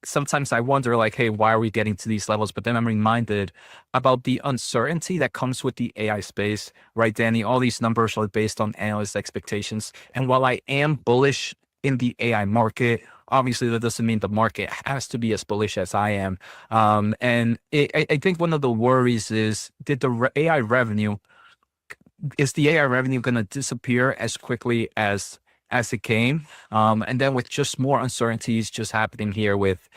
sometimes I wonder, like, hey, why are we getting to these levels? But then I'm reminded about the uncertainty that comes with the AI space, right, Danny? All these numbers are based on analyst expectations. And while I am bullish in the AI market, obviously that doesn't mean the market has to be as bullish as I am. And I think one of the worries is, is the AI revenue going to disappear as quickly as as it came. And then with just more uncertainties just happening here with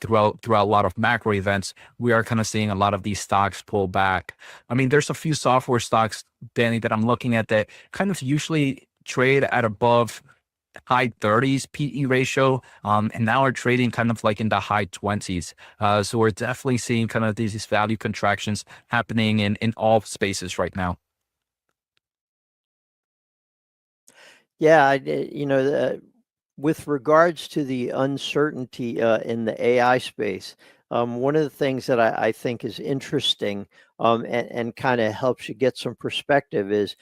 throughout a lot of macro events, we are kind of seeing a lot of these stocks pull back. I mean, there's a few software stocks, Danny, that I'm looking at that kind of usually trade at above high 30s PE ratio, and now are trading kind of like in the high 20s. So we're definitely seeing kind of these value contractions happening in all spaces right now. Yeah, with regards to the uncertainty in the AI space, one of the things that I think is interesting and kind of helps you get some perspective is,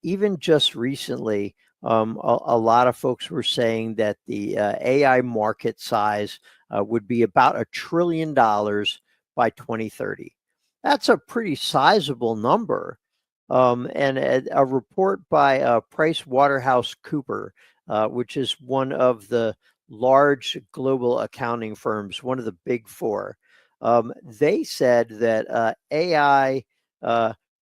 even just recently, a lot of folks were saying that the AI market size would be about $1 trillion by 2030. That's a pretty sizable number. And a report by Price Waterhouse Cooper, which is one of the large global accounting firms, one of the big four, they said that AI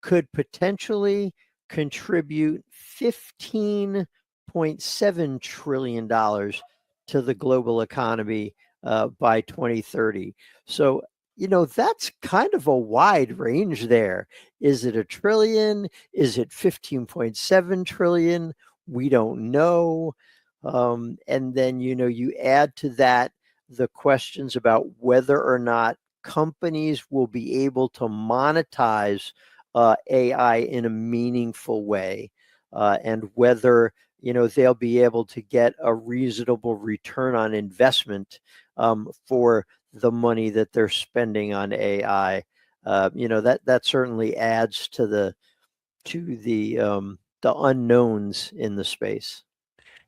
could potentially contribute $15.7 trillion to the global economy by 2030. So, that's kind of a wide range there. Is it $1 trillion? Is it 15.7 trillion? We don't know. And then, you add to that the questions about whether or not companies will be able to monetize AI in a meaningful way, and whether, they'll be able to get a reasonable return on investment for the money that they're spending on AI. That certainly adds to the unknowns in the space.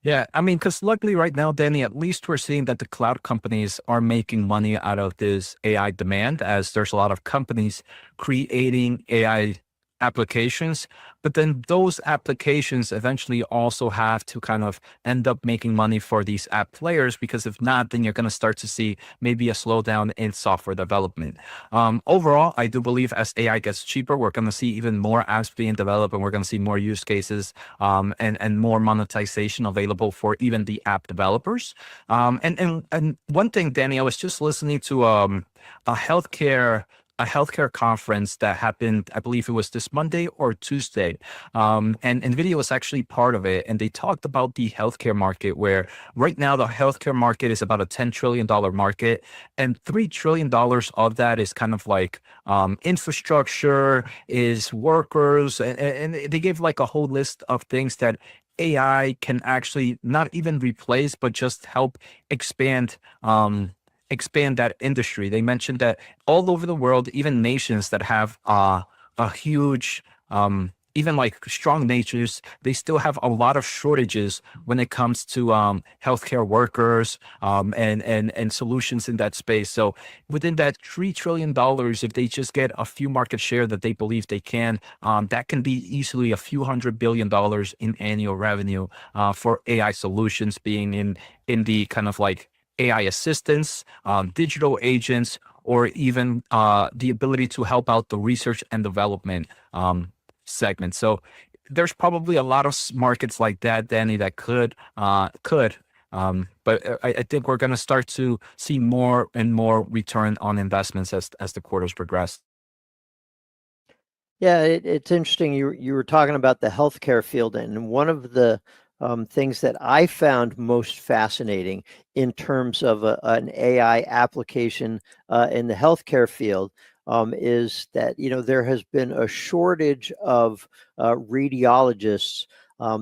Yeah, I mean, because luckily right now, Danny, at least we're seeing that the cloud companies are making money out of this AI demand, as there's a lot of companies creating AI applications, but then those applications eventually also have to kind of end up making money for these app players, because if not, then you're going to start to see maybe a slowdown in software development. Overall, I do believe as AI gets cheaper, we're going to see even more apps being developed, and we're going to see more use cases and more monetization available for even the app developers. And one thing, Danny, I was just listening to a healthcare conference that happened, I believe it was this Monday or Tuesday. And NVIDIA was actually part of it. And they talked about the healthcare market, where right now the healthcare market is about a $10 trillion market. And $3 trillion of that is kind of like infrastructure, is workers. And they gave like a whole list of things that AI can actually not even replace, but just help expand that industry. They mentioned that all over the world, even nations that have a huge, even like strong natures, they still have a lot of shortages when it comes to healthcare workers and solutions in that space. So within that $3 trillion, if they just get a few market share that they believe they can, that can be easily a few $100 billion in annual revenue for AI solutions, being in the kind of like AI assistants, digital agents, or even the ability to help out the research and development segment. So there's probably a lot of markets like that, Danny, that could. But I think we're going to start to see more and more return on investments as the quarters progress. Yeah, it's interesting. You were talking about the healthcare field, and one of the things that I found most fascinating in terms of an AI application in the healthcare field is that there has been a shortage of radiologists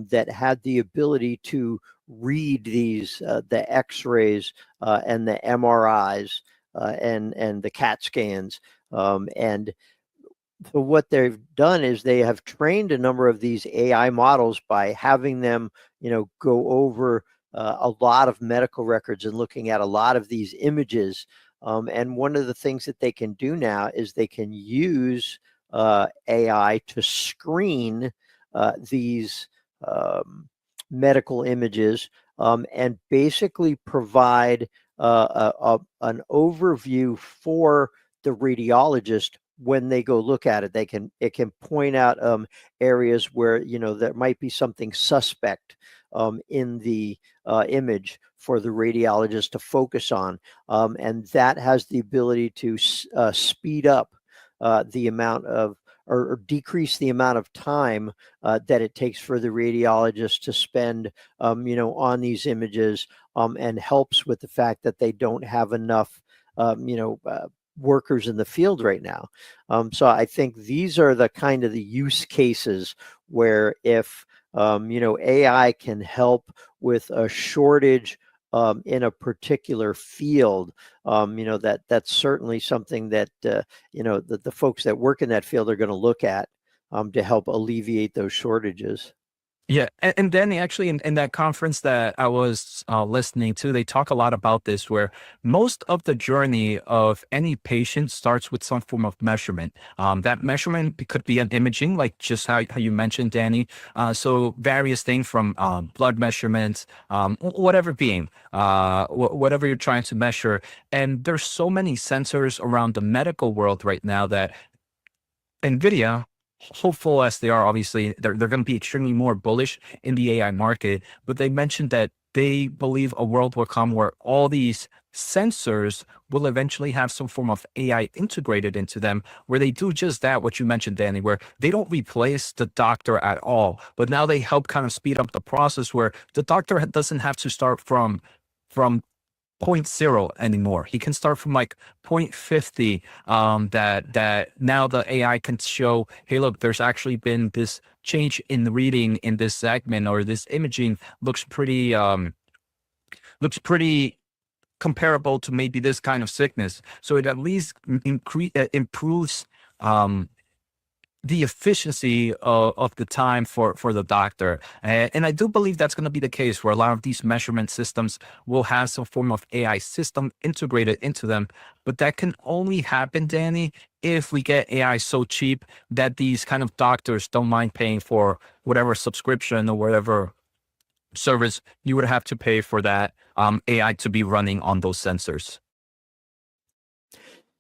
that had the ability to read these the X-rays and the MRIs and the CAT scans, and so what they've done is they have trained a number of these AI models by having them, go over a lot of medical records and looking at a lot of these images. And one of the things that they can do now is they can use AI to screen these medical images and basically provide an overview for the radiologist when they go look at it, it can point out areas where, you know, there might be something suspect in the image for the radiologist to focus on, and that has the ability to speed up the amount of, or decrease the amount of time that it takes for the radiologist to spend, you know, on these images, and helps with the fact that they don't have enough, you know, workers in the field right now. So I think these are the kind of the use cases where if, you know, AI can help with a shortage in a particular field, you know, that's certainly something that, you know, the folks that work in that field are going to look at to help alleviate those shortages. Yeah, and then actually in that conference that I was listening to, they talk a lot about this, where most of the journey of any patient starts with some form of measurement. That measurement could be an imaging, like just how you mentioned, Danny. So various things from blood measurements, whatever being, whatever you're trying to measure. And there's so many sensors around the medical world right now that NVIDIA, hopeful as they are, obviously, they're going to be extremely more bullish in the AI market. But they mentioned that they believe a world will come where all these sensors will eventually have some form of AI integrated into them, where they do just that, what you mentioned, Danny, where they don't replace the doctor at all, but now they help kind of speed up the process where the doctor doesn't have to start from point zero anymore. He can start from like 0.50. That now the AI can show, hey, look, there's actually been this change in the reading in this segment, or this imaging looks pretty comparable to maybe this kind of sickness. So it at least improves the efficiency of the time for the doctor. And I do believe that's going to be the case, where a lot of these measurement systems will have some form of AI system integrated into them. But that can only happen, Danny, if we get AI so cheap that these kind of doctors don't mind paying for whatever subscription or whatever service you would have to pay for that AI to be running on those sensors.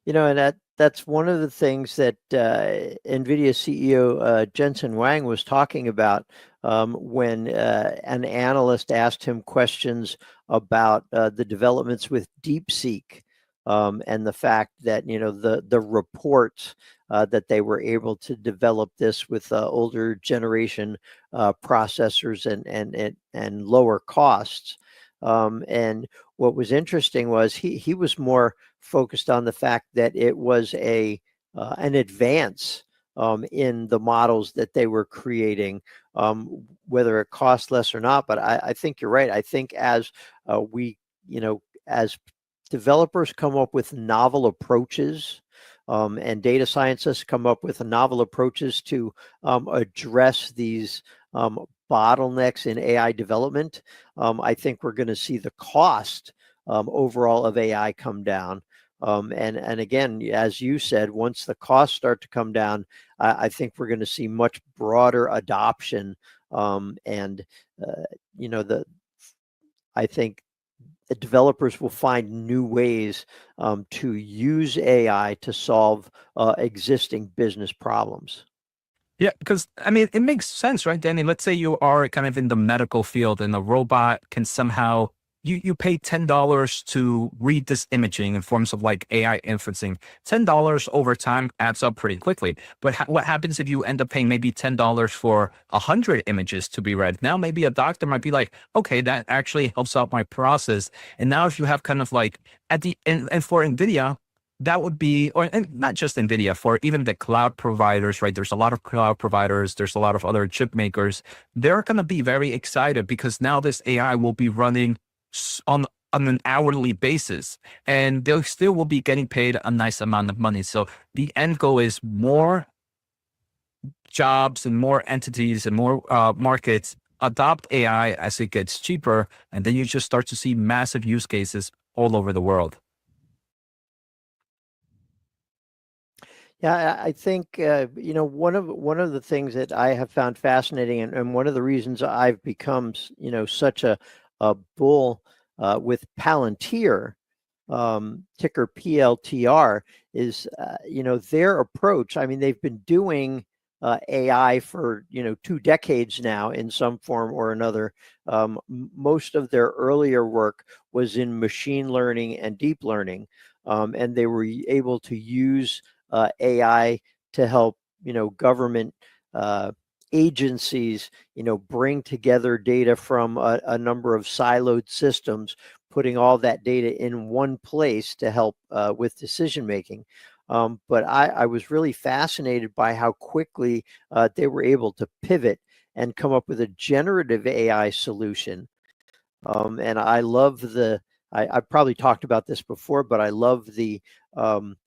You know, and that's one of the things that NVIDIA CEO Jensen Huang was talking about when an analyst asked him questions about the developments with DeepSeek, and the fact that, you know, the reports that they were able to develop this with older generation processors and lower costs. And what was interesting was he was more focused on the fact that it was an advance in the models that they were creating, whether it cost less or not. But I think you're right. I think as we, you know, as developers come up with novel approaches, and data scientists come up with novel approaches to address these bottlenecks in AI development, I think we're going to see the cost overall of AI come down. And again, as you said, once the costs start to come down, I think we're going to see much broader adoption. And you know, I think the developers will find new ways to use AI to solve existing business problems. Yeah, because I mean, it makes sense, right, Danny? Let's say you are kind of in the medical field and a robot can somehow, you pay $10 to read this imaging in forms of like AI inferencing. $10 over time adds up pretty quickly. But what happens if you end up paying maybe $10 for 100 images to be read? Now maybe a doctor might be like, okay, that actually helps out my process. And now if you have kind of like at the end, and for NVIDIA, that would be, or and not just NVIDIA, for even the cloud providers, right? There's a lot of cloud providers. There's a lot of other chip makers. They're going to be very excited because now this AI will be running on an hourly basis, and they still will be getting paid a nice amount of money. So the end goal is more jobs and more entities and more markets adopt AI as it gets cheaper. And then you just start to see massive use cases all over the world. Yeah, I think you know, one of the things that I have found fascinating, and one of the reasons I've become, you know, such a bull with Palantir, ticker PLTR, is, their approach. I mean, they've been doing AI for 2 decades now in some form or another. Most of their earlier work was in machine learning and deep learning, and they were able to use AI to help government agencies bring together data from a number of siloed systems, putting all that data in one place to help with decision making. But I was really fascinated by how quickly they were able to pivot and come up with a generative AI solution. And I love I've probably talked about this before, but I love the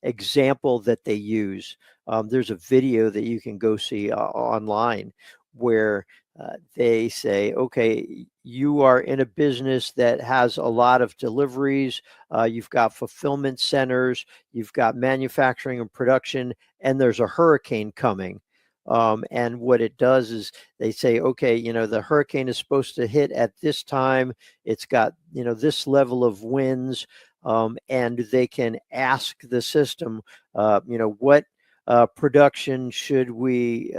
example that they use. There's a video that you can go see online where they say, okay, you are in a business that has a lot of deliveries, you've got fulfillment centers, you've got manufacturing and production, and there's a hurricane coming. And what it does is they say, okay, the hurricane is supposed to hit at this time. It's got, this level of winds, and they can ask the system, what production should we,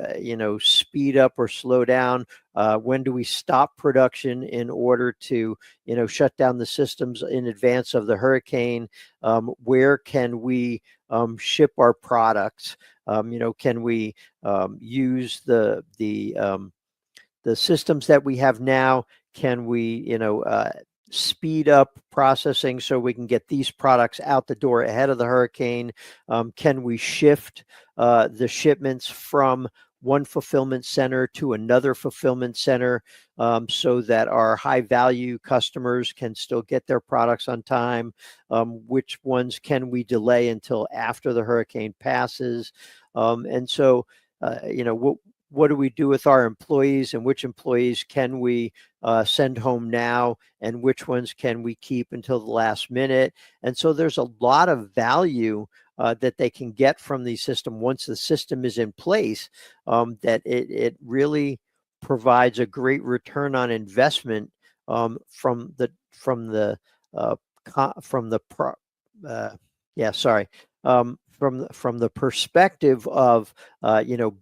speed up or slow down? When do we stop production in order to, shut down the systems in advance of the hurricane? Where can we ship our products? Can we use the systems that we have now? Can we, speed up processing so we can get these products out the door ahead of the hurricane? Can we shift the shipments from one fulfillment center to another fulfillment center, so that our high value customers can still get their products on time? Which ones can we delay until after the hurricane passes? And so, what do we do with our employees, and which employees can we send home now, and which ones can we keep until the last minute? And so there's a lot of value that they can get from the system once the system is in place, that it really provides a great return on investment from the perspective of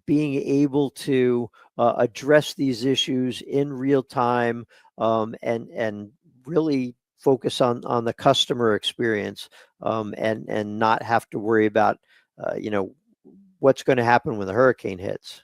being able to address these issues in real time, and really focus on the customer experience, and not have to worry about what's going to happen when the hurricane hits.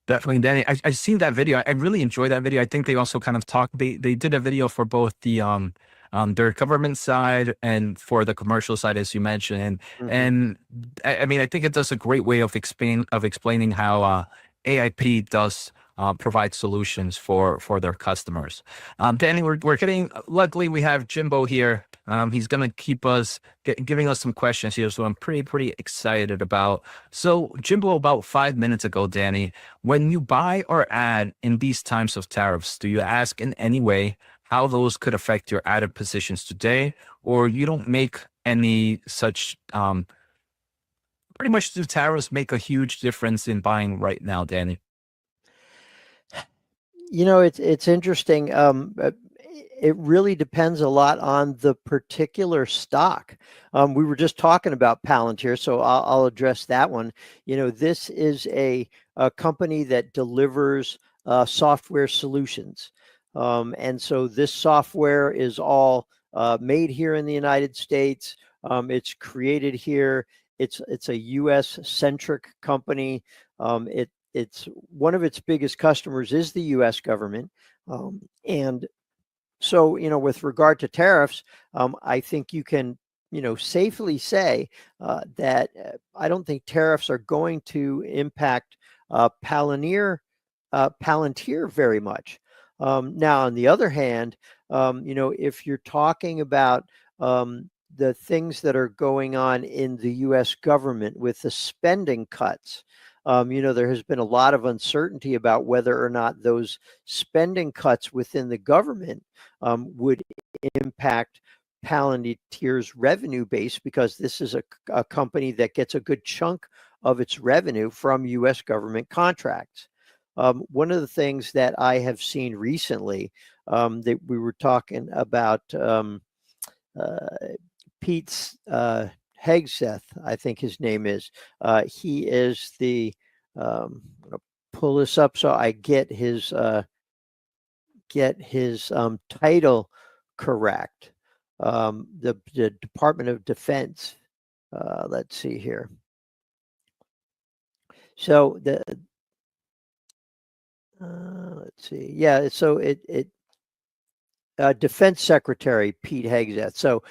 Definitely, Danny. I've seen that video. I really enjoyed that video. I think they also kind of talked. They did a video for both their government side and for the commercial side, as you mentioned. And I mean, I think it does a great way of explaining how AIP does provide solutions for their customers. Danny, we're getting. Luckily, we have Jimbo here. He's gonna keep us giving us some questions here, so I'm pretty excited about. So, Jimbo, about 5 minutes ago, Danny, when you buy or add in these times of tariffs, do you ask in any way how those could affect your added positions today, or you don't make any such? Pretty much, do tariffs make a huge difference in buying right now, Danny? It's interesting. It really depends a lot on the particular stock. We were just talking about Palantir, so I'll address that one. This is a company that delivers software solutions. And so this software is all made here in the United States. It's created here. It's a U.S. centric company. It's one of its biggest customers is the U.S. government. And so, with regard to tariffs, I think you can, safely say that I don't think tariffs are going to impact Palantir very much. Now, on the other hand, if you're talking about the things that are going on in the U.S. government with the spending cuts, there has been a lot of uncertainty about whether or not those spending cuts within the government would impact Palantir's revenue base, because this is a company that gets a good chunk of its revenue from U.S. government contracts. One of the things that I have seen recently, that we were talking about Pete's Hegseth, I think his name is. He is the, I'm gonna pull this up so I get his title correct. The Department of Defense. Let's see here. So the let's see. Yeah. So Defense Secretary Pete Hegseth. So,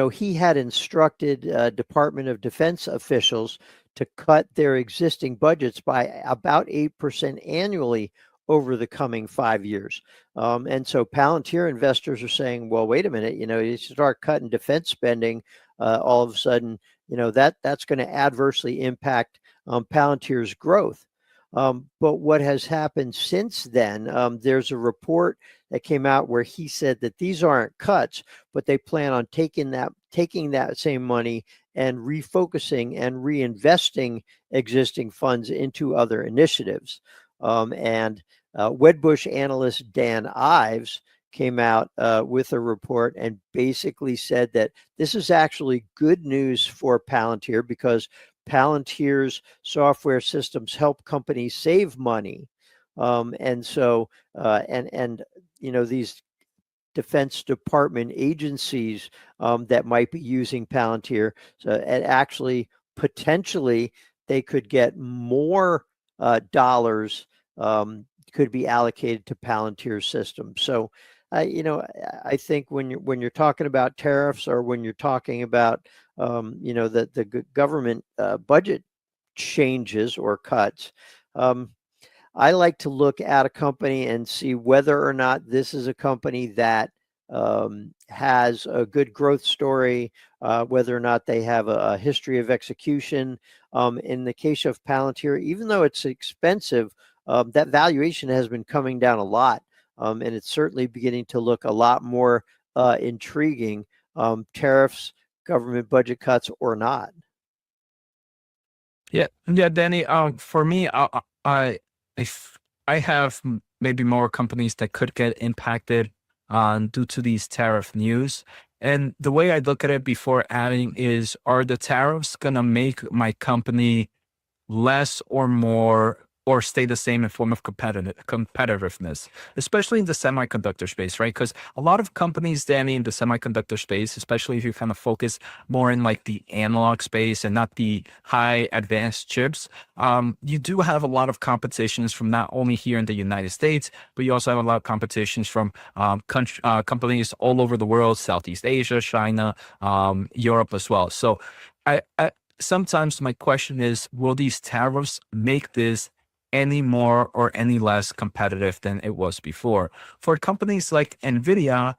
he had instructed Department of Defense officials to cut their existing budgets by about 8% annually over the coming 5 years. And so Palantir investors are saying, well, wait a minute, you start cutting defense spending, all of a sudden, that's going to adversely impact Palantir's growth. But what has happened since then, there's a report that came out where he said that these aren't cuts, but they plan on taking that same money and refocusing and reinvesting existing funds into other initiatives. And Wedbush analyst Dan Ives came out with a report and basically said that this is actually good news for Palantir because Palantir's software systems help companies save money. And so, these Defense Department agencies that might be using Palantir, so and actually potentially they could get more dollars could be allocated to Palantir systems. So, I think when you're talking about tariffs or when you're talking about the government budget changes or cuts, I like to look at a company and see whether or not this is a company that has a good growth story, whether or not they have a history of execution. In the case of Palantir, even though it's expensive, that valuation has been coming down a lot, and it's certainly beginning to look a lot more intriguing, tariffs, government budget cuts, or not. Yeah, Danny. For me, if I have maybe more companies that could get impacted due to these tariff news. And the way I look at it before adding is, are the tariffs gonna make my company less or more or stay the same in form of competitiveness, especially in the semiconductor space, right? Because a lot of companies, Danny, in the semiconductor space, especially if you kind of focus more in like the analog space and not the high advanced chips, you do have a lot of competitions from not only here in the United States, but you also have a lot of competitions from companies all over the world, Southeast Asia, China, Europe as well. So I sometimes my question is, will these tariffs make this any more or any less competitive than it was before? For companies like NVIDIA,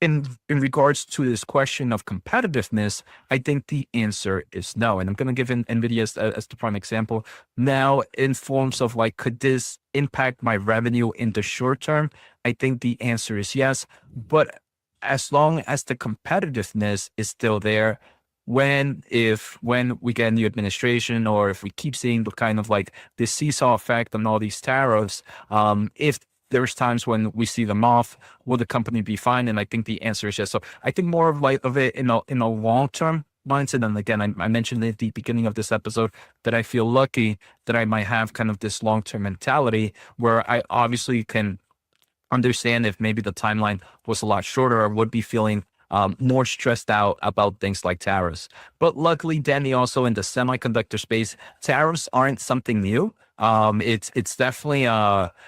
in regards to this question of competitiveness, I think the answer is no. And I'm going to give NVIDIA as the prime example. Now, in forms of like, could this impact my revenue in the short term? I think the answer is yes. But as long as the competitiveness is still there, when we get a new administration, or if we keep seeing the kind of like the seesaw effect on all these tariffs, if there's times when we see them off, will the company be fine? And I think the answer is yes. So I think more of it in a long-term mindset. And again, I mentioned at the beginning of this episode that I feel lucky that I might have kind of this long-term mentality where I obviously can understand if maybe the timeline was a lot shorter, or would be feeling more stressed out about things like tariffs. But luckily, Danny, also in the semiconductor space, tariffs aren't something new. It's definitely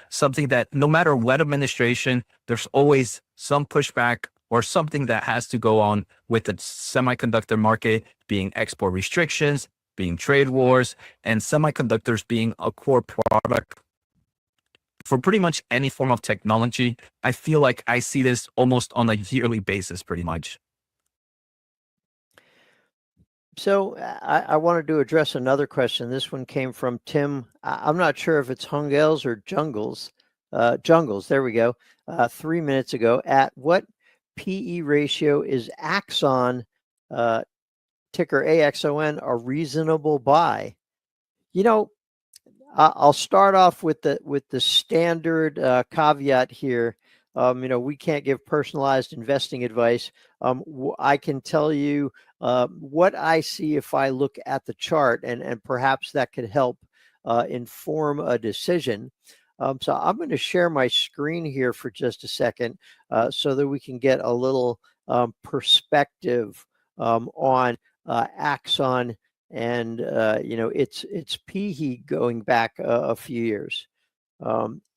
something that no matter what administration, there's always some pushback or something that has to go on with the semiconductor market, being export restrictions, being trade wars, and semiconductors being a core product for pretty much any form of technology. I feel like I see this almost on a yearly basis, pretty much. So I wanted to address another question. This one came from Tim. I'm not sure if it's Hungels or Jungles. Jungles, there we go. 3 minutes ago. At what PE ratio is Axon, ticker AXON, a reasonable buy? I'll start off with the standard caveat here. We can't give personalized investing advice. I can tell you what I see if I look at the chart, and perhaps that could help inform a decision. So I'm going to share my screen here for just a second so that we can get a little perspective on Axon and its PE going back a few years.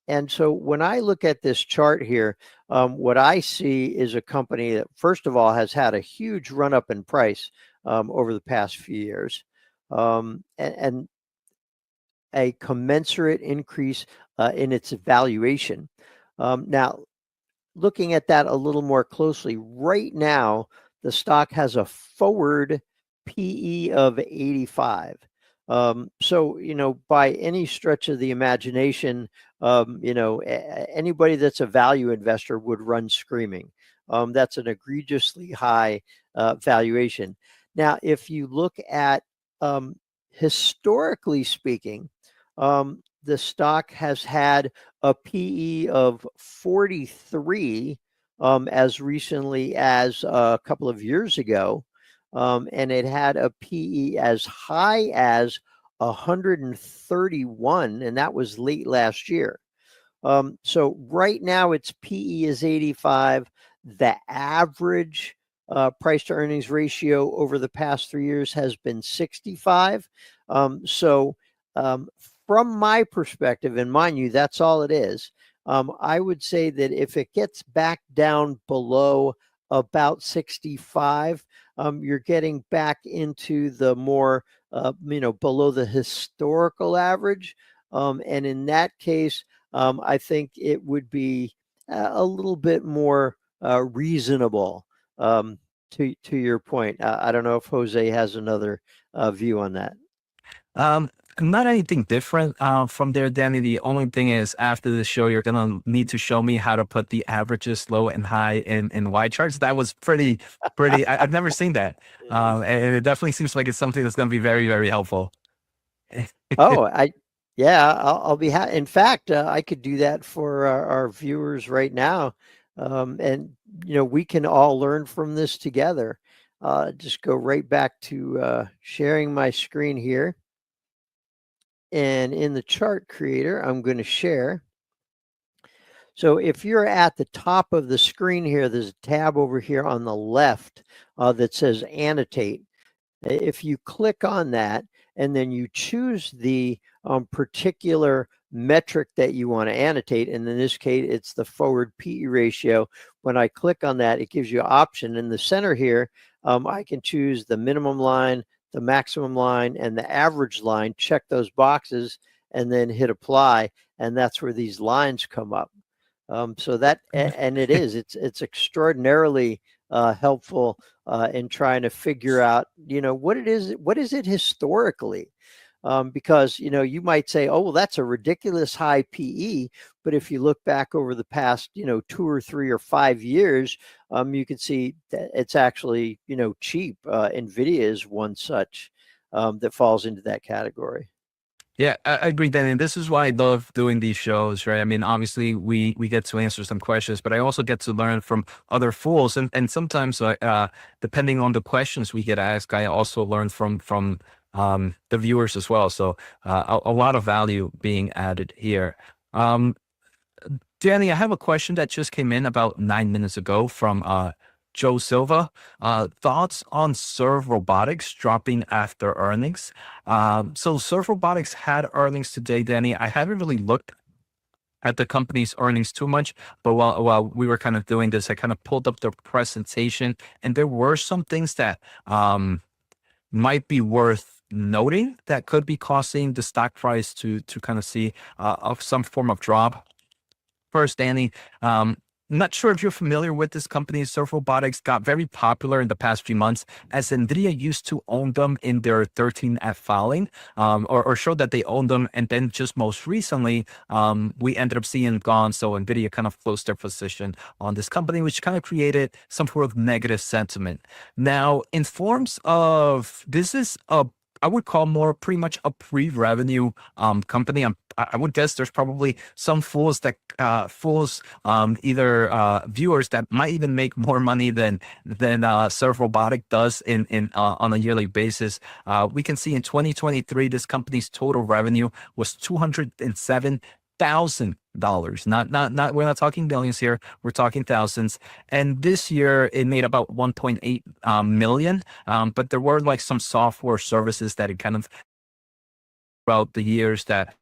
And so when I look at this chart here, what I see is a company that, first of all, has had a huge run up in price over the past few years, and a commensurate increase in its valuation. Now, looking at that a little more closely, right now, the stock has a forward PE of 85. So, by any stretch of the imagination, anybody that's a value investor would run screaming. That's an egregiously high valuation. Now, if you look at historically speaking, the stock has had a PE of 43 as recently as a couple of years ago. And it had a PE as high as 131, and that was late last year. So right now its PE is 85. The average price to earnings ratio over the past 3 years has been 65. From my perspective, and mind you, that's all it is. I would say that if it gets back down below about 65, you're getting back into the more, below the historical average. And in that case, I think it would be a little bit more reasonable. To your point, I don't know if Jose has another view on that. Not anything different from there, Danny. The only thing is, after the show, you're gonna need to show me how to put the averages, low and high, in Y charts. That was pretty. I've never seen that, and it definitely seems like it's something that's gonna be very, very helpful. Oh, I'll be happy. In fact, I could do that for our viewers right now, and we can all learn from this together. Just go right back to sharing my screen here. And in the chart creator, I'm going to share. So if you're at the top of the screen here, there's a tab over here on the left that says annotate. If you click on that and then you choose the particular metric that you want to annotate, and in this case, it's the forward PE ratio. When I click on that, it gives you an option. In the center here, I can choose the minimum line, the maximum line, and the average line. Check those boxes and then hit apply, and that's where these lines come up. So that, and it's extraordinarily helpful in trying to figure out, what is it historically? Because, you might say, oh, well, that's a ridiculous high PE. But if you look back over the past, 2 or 3 or 5 years, you can see that it's actually, cheap. NVIDIA is one such that falls into that category. Yeah, I agree, Danny. And this is why I love doing these shows, right? I mean, obviously we get to answer some questions, but I also get to learn from other fools. And sometimes, depending on the questions we get asked, I also learn from the viewers as well. So a lot of value being added here. Danny, I have a question that just came in about 9 minutes ago from Joe Silva. Thoughts on Serve Robotics dropping after earnings? So Serve Robotics had earnings today, Danny. I haven't really looked at the company's earnings too much, but while we were kind of doing this, I kind of pulled up their presentation, and there were some things that might be worth noting that could be causing the stock price to kind of see some form of drop. First, Danny, not sure if you're familiar with this company. Serve Robotics got very popular in the past few months as NVIDIA used to own them in their 13F filing, or showed that they owned them. And then just most recently, we ended up seeing gone. So NVIDIA kind of closed their position on this company, which kind of created some sort of negative sentiment. Now, in forms of, this is a I would call more pretty much a pre-revenue company. I would guess there's probably some fools that viewers that might even make more money than Surf Robotic does in on a yearly basis. We can see in 2023, this company's total revenue was $207,000. Not we're not talking billions here. We're talking thousands. And this year it made about 1.8 million. But there were like some software services that it kind of throughout the years that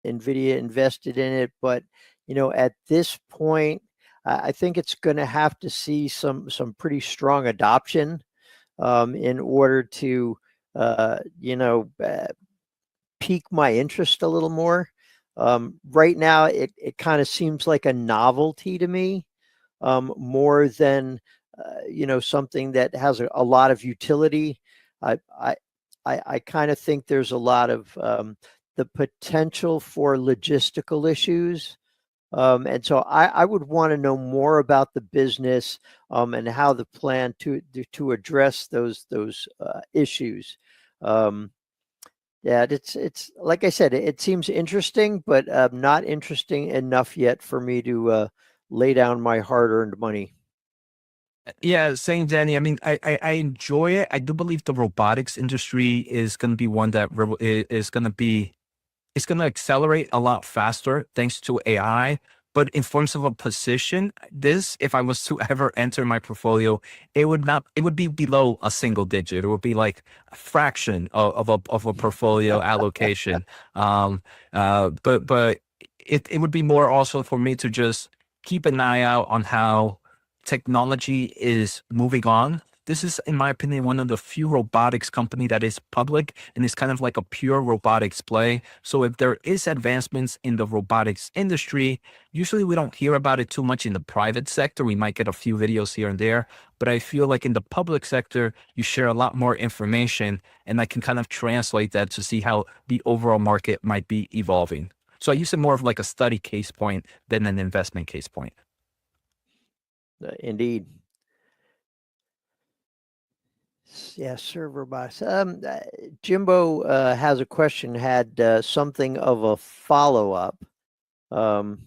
NVIDIA invested in it, but at this point, I think it's going to have to see some pretty strong adoption in order to pique my interest a little more. Right now, it kind of seems like a novelty to me, more than something that has a lot of utility. I kind of think there's a lot of the potential for logistical issues. And so I would want to know more about the business and how the plan to address those issues. Yeah, it's like I said, it seems interesting, but not interesting enough yet for me to lay down my hard-earned money. Yeah, same, Danny. I mean, I enjoy it. I do believe the robotics industry is going to be one that is going to be, it's going to accelerate a lot faster thanks to AI. But in terms of a position, this, if I was to ever enter my portfolio, it would be below a single digit. It would be like a fraction of a portfolio allocation. But it would be more also for me to just keep an eye out on how technology is moving on. This is, in my opinion, one of the few robotics company that is public and is kind of like a pure robotics play. So if there is advancements in the robotics industry, usually we don't hear about it too much in the private sector. We might get a few videos here and there, but I feel like in the public sector, you share a lot more information, and I can kind of translate that to see how the overall market might be evolving. So I use it more of like a study case point than an investment case point. Indeed. Yeah, server box. Jimbo has a question, had something of a follow-up. Let's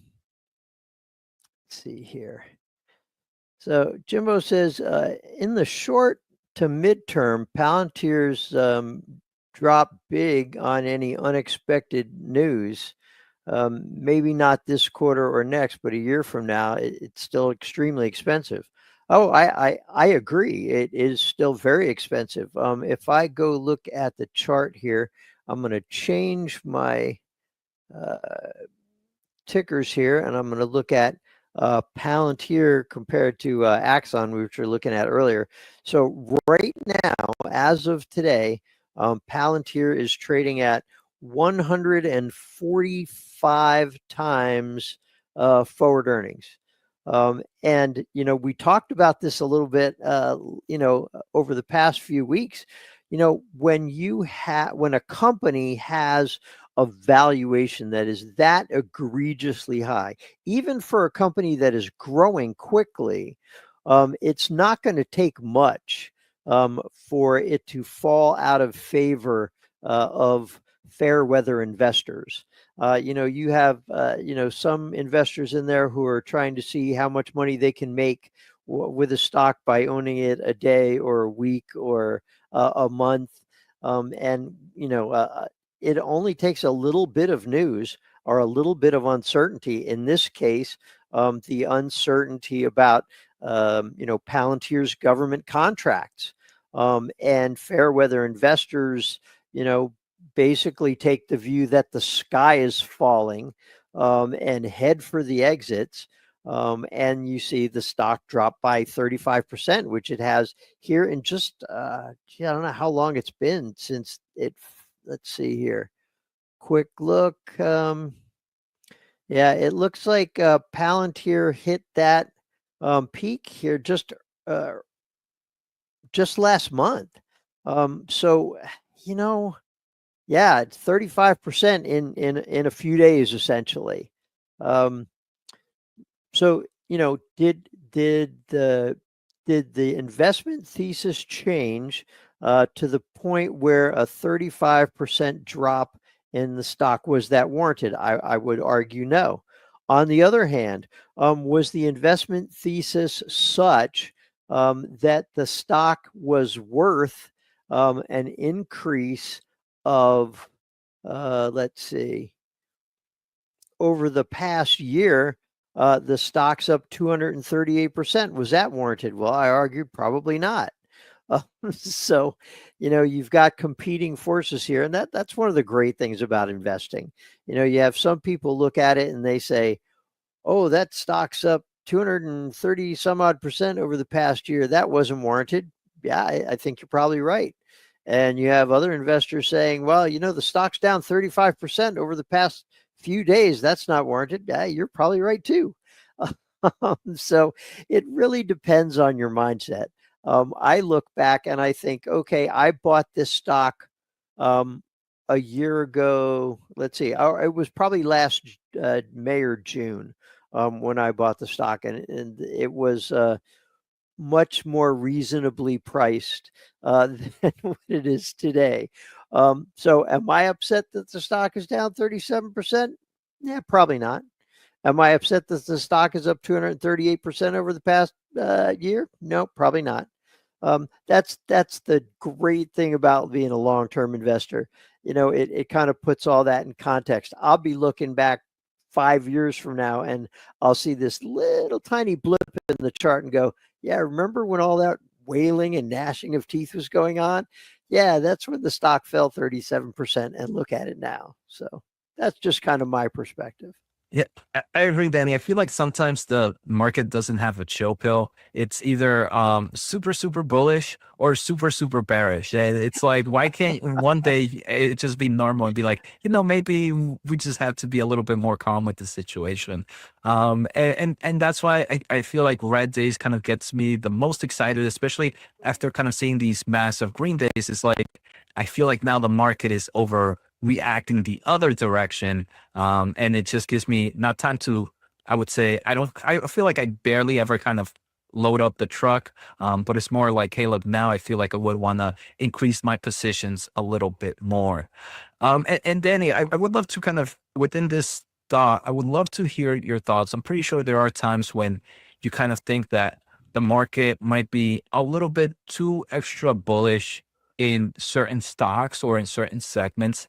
see here. So Jimbo says, in the short to midterm, Palantir's drop big on any unexpected news. Maybe not this quarter or next, but a year from now, it's still extremely expensive. Oh, I agree. It is still very expensive. If I go look at the chart here, I'm going to change my tickers here, and I'm going to look at Palantir compared to Axon, which we were looking at earlier. So right now, as of today, Palantir is trading at 145 times forward earnings. And, you know, we talked about this a little bit, you know, over the past few weeks. You know, when a company has a valuation that is that egregiously high, even for a company that is growing quickly, it's not going to take much for it to fall out of favor of fair weather investors. You know, you have, you know, some investors in there who are trying to see how much money they can make with a stock by owning it a day or a week or a month. And, you know, it only takes a little bit of news or a little bit of uncertainty. In this case, the uncertainty about, you know, Palantir's government contracts, and fair weather investors, you know, basically take the view that the sky is falling, and head for the exits. And you see the stock drop by 35%, which it has here in just, I don't know how long it's been since it, let's see here, quick look. Yeah, it looks like Palantir hit that peak here just last month. So, you know, yeah, it's 35% in a few days, essentially. So, you know, did the investment thesis change to the point where a 35% drop in the stock, was that warranted? I would argue no. On the other hand, was the investment thesis such that the stock was worth an increase of, let's see, over the past year, the stock's up 238%. Was that warranted? Well, I argued probably not. So, you know, you've got competing forces here, and that's one of the great things about investing. You know, you have some people look at it and they say, "Oh, that stock's up 230 some odd percent over the past year. That wasn't warranted." Yeah, I think you're probably right. And you have other investors saying, "Well, you know, the stock's down 35% over the past few days. That's not warranted." Yeah, you're probably right too. So it really depends on your mindset. I look back and I think, okay, I bought this stock a year ago. Let's see, it was probably last May or June when I bought the stock, and it was much more reasonably priced than what it is today. So am I upset that the stock is down 37%? Yeah, probably not. Am I upset that the stock is up 238% over the past year? No, probably not. That's the great thing about being a long-term investor. You know, it kind of puts all that in context. I'll be looking back 5 years from now, and I'll see this little tiny blip in the chart and go, yeah, remember when all that wailing and gnashing of teeth was going on? Yeah, that's when the stock fell 37%, and look at it now. So that's just kind of my perspective. Yeah, I agree, Danny. I feel like sometimes the market doesn't have a chill pill. It's either super, super bullish or super, super bearish. And it's like, why can't one day it just be normal and be like, maybe we just have to be a little bit more calm with the situation. And that's why I feel like red days kind of gets me the most excited, especially after kind of seeing these massive green days. It's like, I feel like now the market is overreacting the other direction. And it just gives me not time to, I would say, I feel like I barely ever kind of load up the truck. But it's more like, hey, look, now I feel like I would want to increase my positions a little bit more. And Danny, I would love to kind of, within this thought, I would love to hear your thoughts. I'm pretty sure there are times when you kind of think that the market might be a little bit too extra bullish in certain stocks or in certain segments.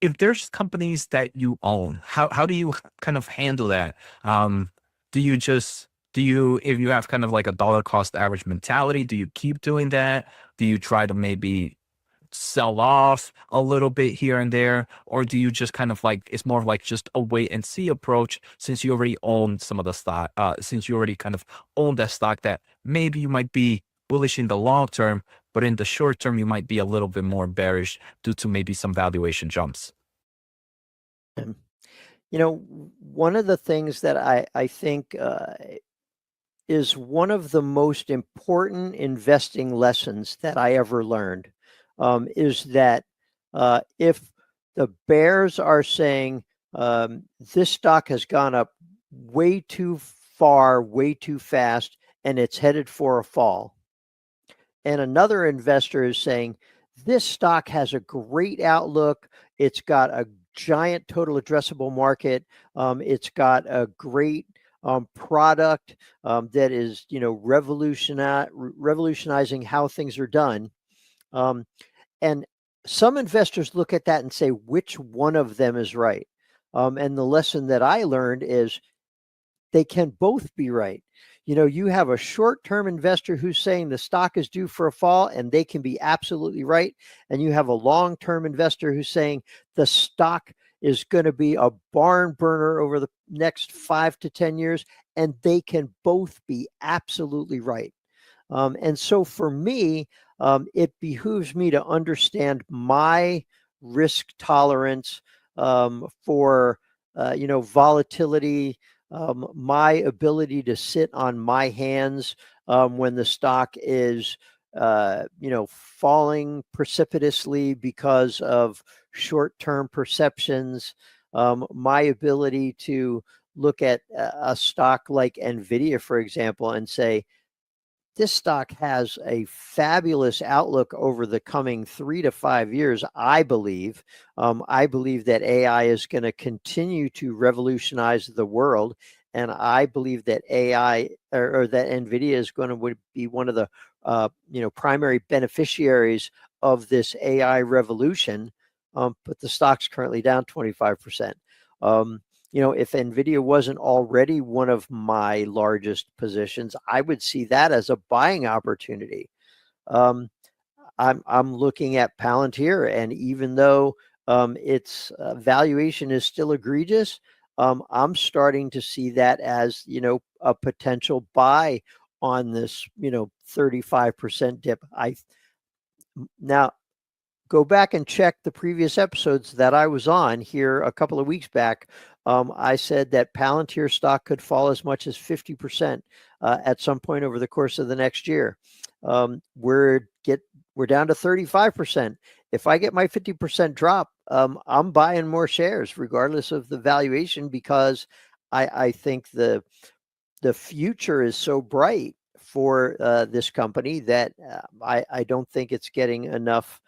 If there's companies that you own, how do you kind of handle that? Do you just, if you have kind of like a dollar cost average mentality, do you keep doing that? Do you try to maybe sell off a little bit here and there? Or do you just kind of like, it's more of like just a wait and see approach, since you already own some of the stock, since you already kind of own that stock, that maybe you might be bullish in the long term, but in the short term, you might be a little bit more bearish due to maybe some valuation jumps? One of the things that I think is one of the most important investing lessons that I ever learned is that if the bears are saying this stock has gone up way too far, way too fast, and it's headed for a fall, and another investor is saying this stock has a great outlook, it's got a giant total addressable market, it's got a great product that is, revolutionizing how things are done. And some investors look at that and say, which one of them is right? And the lesson that I learned is they can both be right. You have a short-term investor who's saying the stock is due for a fall, and they can be absolutely right. And you have a long-term investor who's saying the stock is going to be a barn burner over the next 5 to 10 years, and they can both be absolutely right. And so for me, it behooves me to understand my risk tolerance for volatility, my ability to sit on my hands when the stock is falling precipitously because of short-term perceptions, my ability to look at a stock like NVIDIA, for example, and say, this stock has a fabulous outlook over the coming 3 to 5 years, I believe. I believe that AI is going to continue to revolutionize the world. And I believe that AI or that NVIDIA is going to be one of the primary beneficiaries of this AI revolution. But the stock's currently down 25%. If NVIDIA wasn't already one of my largest positions, I would see that as a buying opportunity. I'm looking at Palantir, and even though its valuation is still egregious, I'm starting to see that as a potential buy on this 35% dip. Now go back and check the previous episodes that I was on here a couple of weeks back. I said that Palantir stock could fall as much as 50% at some point over the course of the next year. We're down to 35%. If I get my 50% drop, I'm buying more shares regardless of the valuation, because I think the future is so bright for this company that I don't think it's getting enough.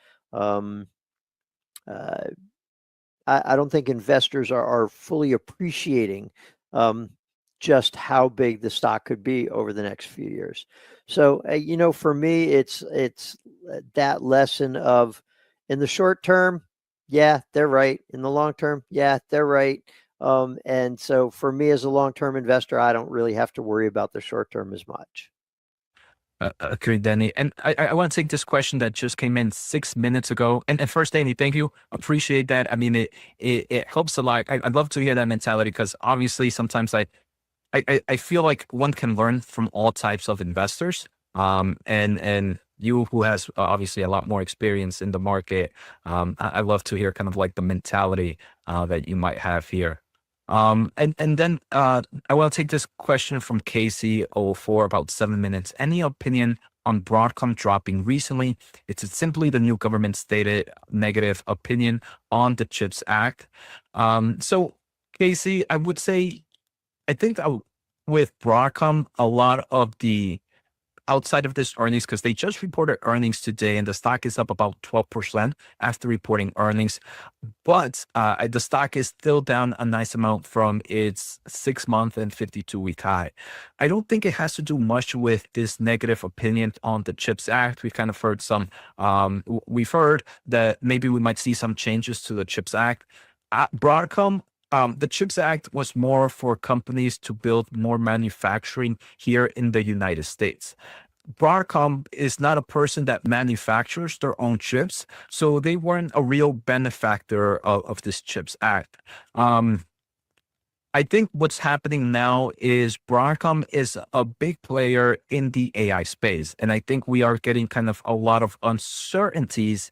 I don't think investors are fully appreciating just how big the stock could be over the next few years. So, for me, it's that lesson of, in the short term, yeah, they're right. In the long term, yeah, they're right. And so for me as a long-term investor, I don't really have to worry about the short term as much. Agreed, Danny. And I want to take this question that just came in 6 minutes ago. And first, Danny, thank you. Appreciate that. I mean, it helps a lot. I'd love to hear that mentality because obviously sometimes I feel like one can learn from all types of investors. And you who has obviously a lot more experience in the market, I love to hear kind of like the mentality that you might have here. And then I want to take this question from Casey for about 7 minutes. Any opinion on Broadcom dropping recently? It's simply the new government stated negative opinion on the CHIPS Act. So Casey, I would say, I think with Broadcom, a lot of the outside of this earnings, because they just reported earnings today and the stock is up about 12% after reporting earnings. But the stock is still down a nice amount from its 6-month and 52-week high. I don't think it has to do much with this negative opinion on the CHIPS Act. We've kind of heard we've heard that maybe we might see some changes to the CHIPS Act. Broadcom, the CHIPS Act was more for companies to build more manufacturing here in the United States. Broadcom is not a person that manufactures their own chips, so they weren't a real benefactor of this CHIPS Act. I think what's happening now is Broadcom is a big player in the AI space, and I think we are getting kind of a lot of uncertainties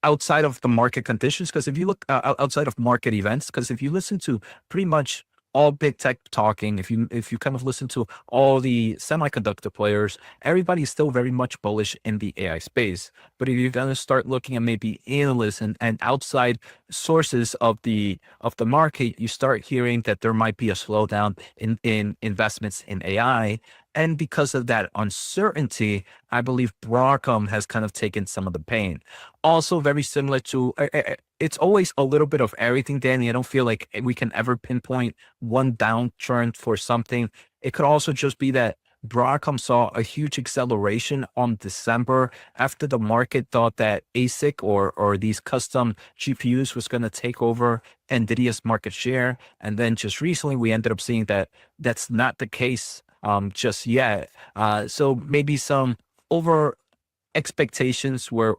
outside of the market conditions. Because if you look outside of market events, because if you listen to pretty much all big tech talking, if you kind of listen to all the semiconductor players, everybody's still very much bullish in the AI space. But if you're gonna start looking at maybe analysts and outside sources of the market, you start hearing that there might be a slowdown in investments in AI. And because of that uncertainty, I believe Broadcom has kind of taken some of the pain. Also, very similar to, it's always a little bit of everything, Danny. I don't feel like we can ever pinpoint one downturn for something. It could also just be that Broadcom saw a huge acceleration on December after the market thought that ASIC or these custom GPUs was going to take over NVIDIA's market share. And then just recently, we ended up seeing that that's not the case just yet. So maybe some over expectations were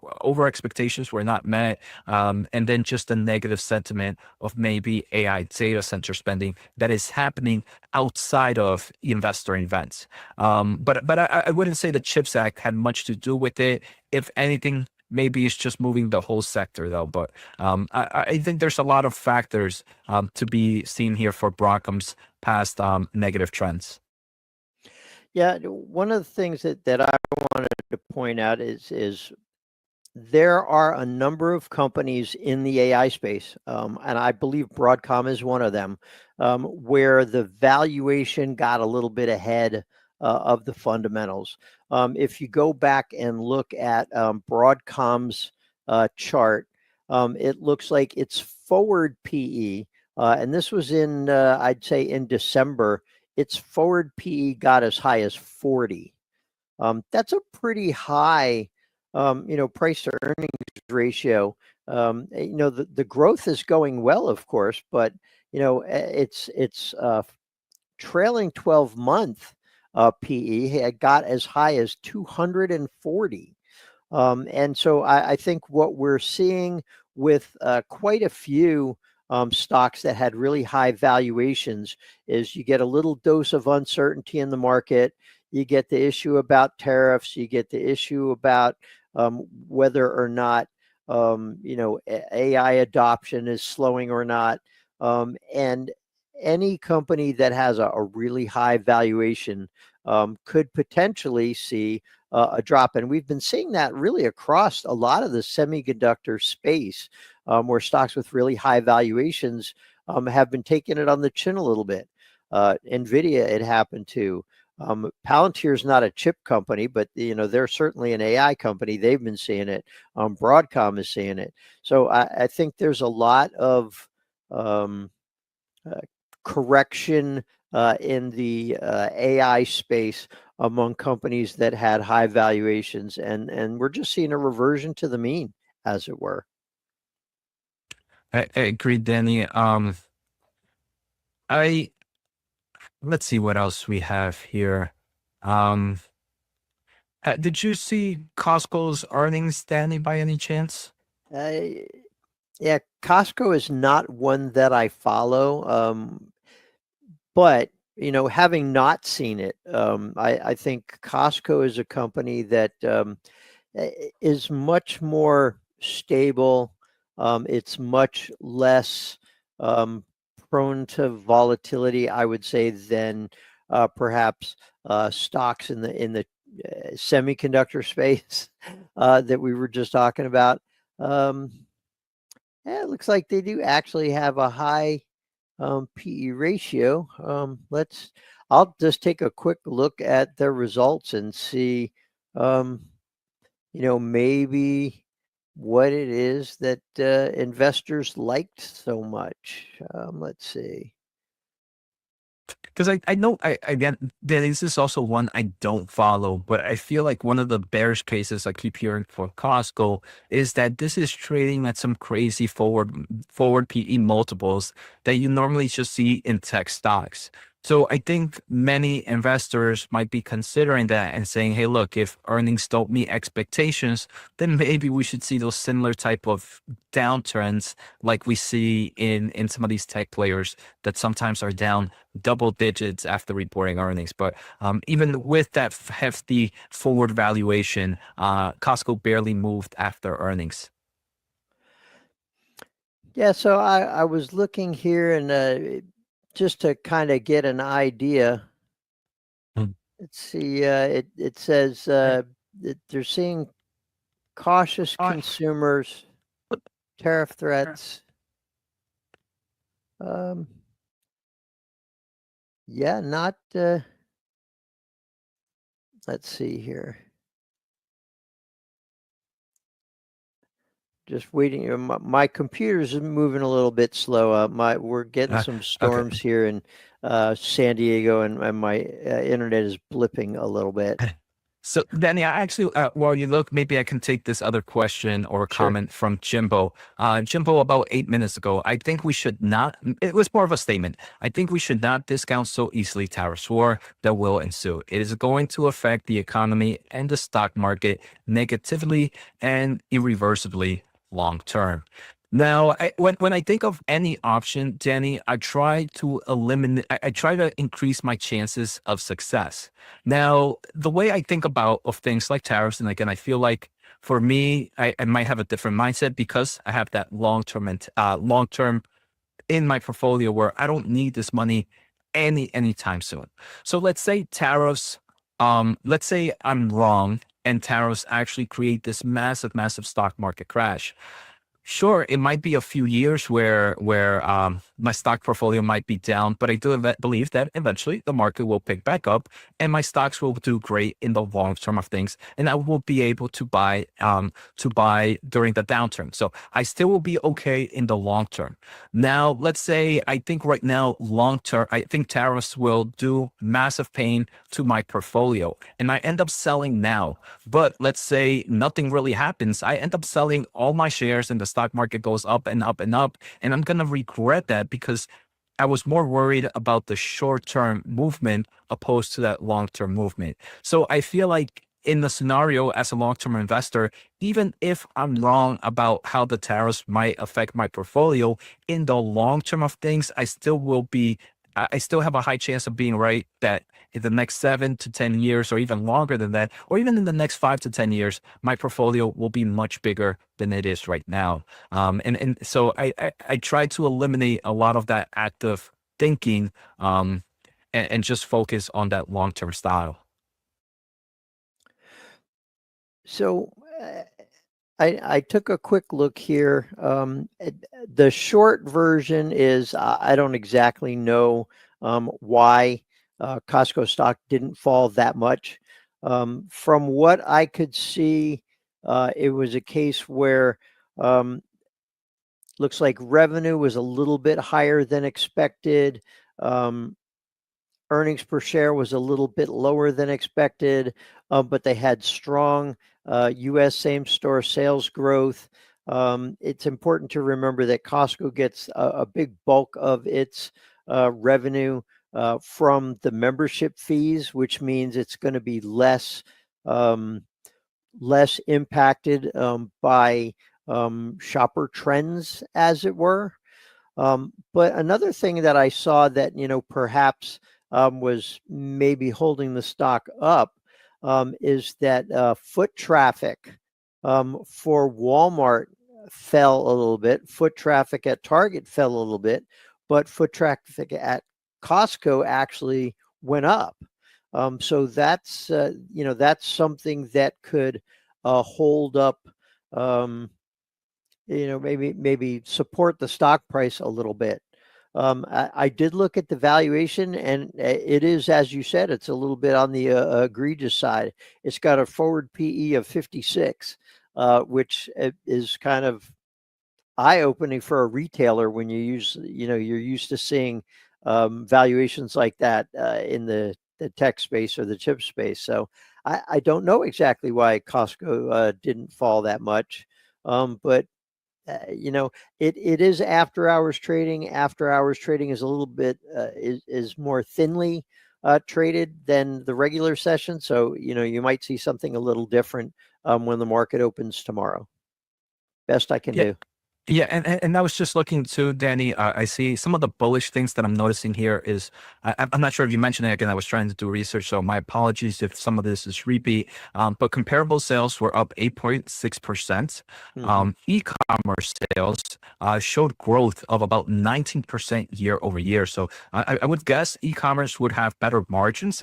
not met, and then just a negative sentiment of maybe AI data center spending that is happening outside of investor events. But I wouldn't say the CHIPS Act had much to do with it. If anything, maybe it's just moving the whole sector though. But I think there's a lot of factors to be seen here for Broadcom's past negative trends. Yeah, one of the things that I wanted to point out is there are a number of companies in the AI space, and I believe Broadcom is one of them, where the valuation got a little bit ahead of the fundamentals. If you go back and look at Broadcom's chart, it looks like its forward PE, and this was in, I'd say in December, its forward PE got as high as 40. That's a pretty high, price to earnings ratio. The growth is going well, of course, but it's trailing 12-month PE had got as high as 240. And so I think what we're seeing with quite a few stocks that had really high valuations is you get a little dose of uncertainty in the market. You get the issue about tariffs. You get the issue about whether or not AI adoption is slowing or not. And any company that has a really high valuation could potentially see a drop. And we've been seeing that really across a lot of the semiconductor space, where stocks with really high valuations have been taking it on the chin a little bit. NVIDIA, it happened to. Palantir is not a chip company, but they're certainly an AI company. They've been seeing it. Broadcom is seeing it. So I think there's a lot of correction in the AI space among companies that had high valuations, and we're just seeing a reversion to the mean, as it were. I agree, Danny. Let's see what else we have here. Did you see Costco's earnings, Danny, by any chance? Yeah, Costco is not one that I follow. But having not seen it, I think Costco is a company that is much more stable. It's much less prone to volatility, I would say, than perhaps stocks in the semiconductor space that we were just talking about. Yeah, it looks like they do actually have a high PE ratio. I'll just take a quick look at their results and see, maybe what it is that investors liked so much. Let's see. Because I know again, this is also one I don't follow, but I feel like one of the bearish cases I keep hearing for Costco is that this is trading at some crazy forward PE multiples that you normally just see in tech stocks. So I think many investors might be considering that and saying, hey, look, if earnings don't meet expectations, then maybe we should see those similar type of downtrends like we see in some of these tech players that sometimes are down double digits after reporting earnings. But even with that hefty forward valuation, Costco barely moved after earnings. Yeah, so I was looking here and just to kind of get an idea. Let's see. It says that they're seeing cautious consumers, tariff threats. Yeah, not. Let's see here. Just waiting. My computer's moving a little bit slow. We're getting some storms here in San Diego, and my internet is blipping a little bit. So Danny, I actually, while you look, maybe I can take this other question or Sure. comment from Jimbo. Jimbo, about 8 minutes ago, I think we should not, it was more of a statement. I think we should not discount so easily tariffs war that will ensue. It is going to affect the economy and the stock market negatively and irreversibly long term. Now, when I think of any option, Danny, I try to eliminate, I try to increase my chances of success. Now, the way I think about of things like tariffs, and again, I feel like for me, I might have a different mindset because I have that long-term and long-term in my portfolio where I don't need this money anytime soon. So let's say tariffs, let's say I'm wrong and tariffs actually create this massive stock market crash. Sure, it might be a few years where my stock portfolio might be down, but I do believe that eventually the market will pick back up and my stocks will do great in the long term of things, and I will be able to buy during the downturn. So I still will be okay in the long term. Now, let's say I think right now long term, I think tariffs will do massive pain to my portfolio, and I end up selling now. But let's say nothing really happens. I end up selling all my shares and the stock market goes up and up and up. And I'm going to regret that because I was more worried about the short-term movement opposed to that long-term movement. So I feel like in the scenario as a long-term investor, even if I'm wrong about how the tariffs might affect my portfolio, in the long term of things, I still have a high chance of being right that in the next 7 to 10 years, or even longer than that, or even in the next 5 to 10 years, my portfolio will be much bigger than it is right now. And so I try to eliminate a lot of that active thinking and just focus on that long-term style. So I took a quick look here. The short version is I don't exactly know why Costco stock didn't fall that much. From what I could see, it was a case where looks like revenue was a little bit higher than expected. Earnings per share was a little bit lower than expected, but they had strong U.S. same-store sales growth. it's important to remember that Costco gets a big bulk of its revenue from the membership fees, which means it's going to be less impacted by shopper trends, as it were. But another thing that I saw that, perhaps was maybe holding the stock up is that foot traffic for Walmart fell a little bit. Foot traffic at Target fell a little bit, but foot traffic at Costco actually went up. So that's that's something that could hold up, maybe support the stock price a little bit. I did look at the valuation, and it is, as you said, it's a little bit on the egregious side. It's got a forward PE of 56, which is kind of eye-opening for a retailer when you're used to seeing valuations like that in the tech space or the chip space. So I don't know exactly why Costco didn't fall that much, but it is after hours trading. After hours trading is a little bit is more thinly traded than the regular session. So you might see something a little different when the market opens tomorrow. Best I can do. Yeah, and I was just looking too, Danny. I see some of the bullish things that I'm noticing here is I'm not sure if you mentioned it again. I was trying to do research, so my apologies if some of this is repeat. But comparable sales were up 8.6%. E-commerce sales showed growth of about 19% year over year. So I would guess e-commerce would have better margins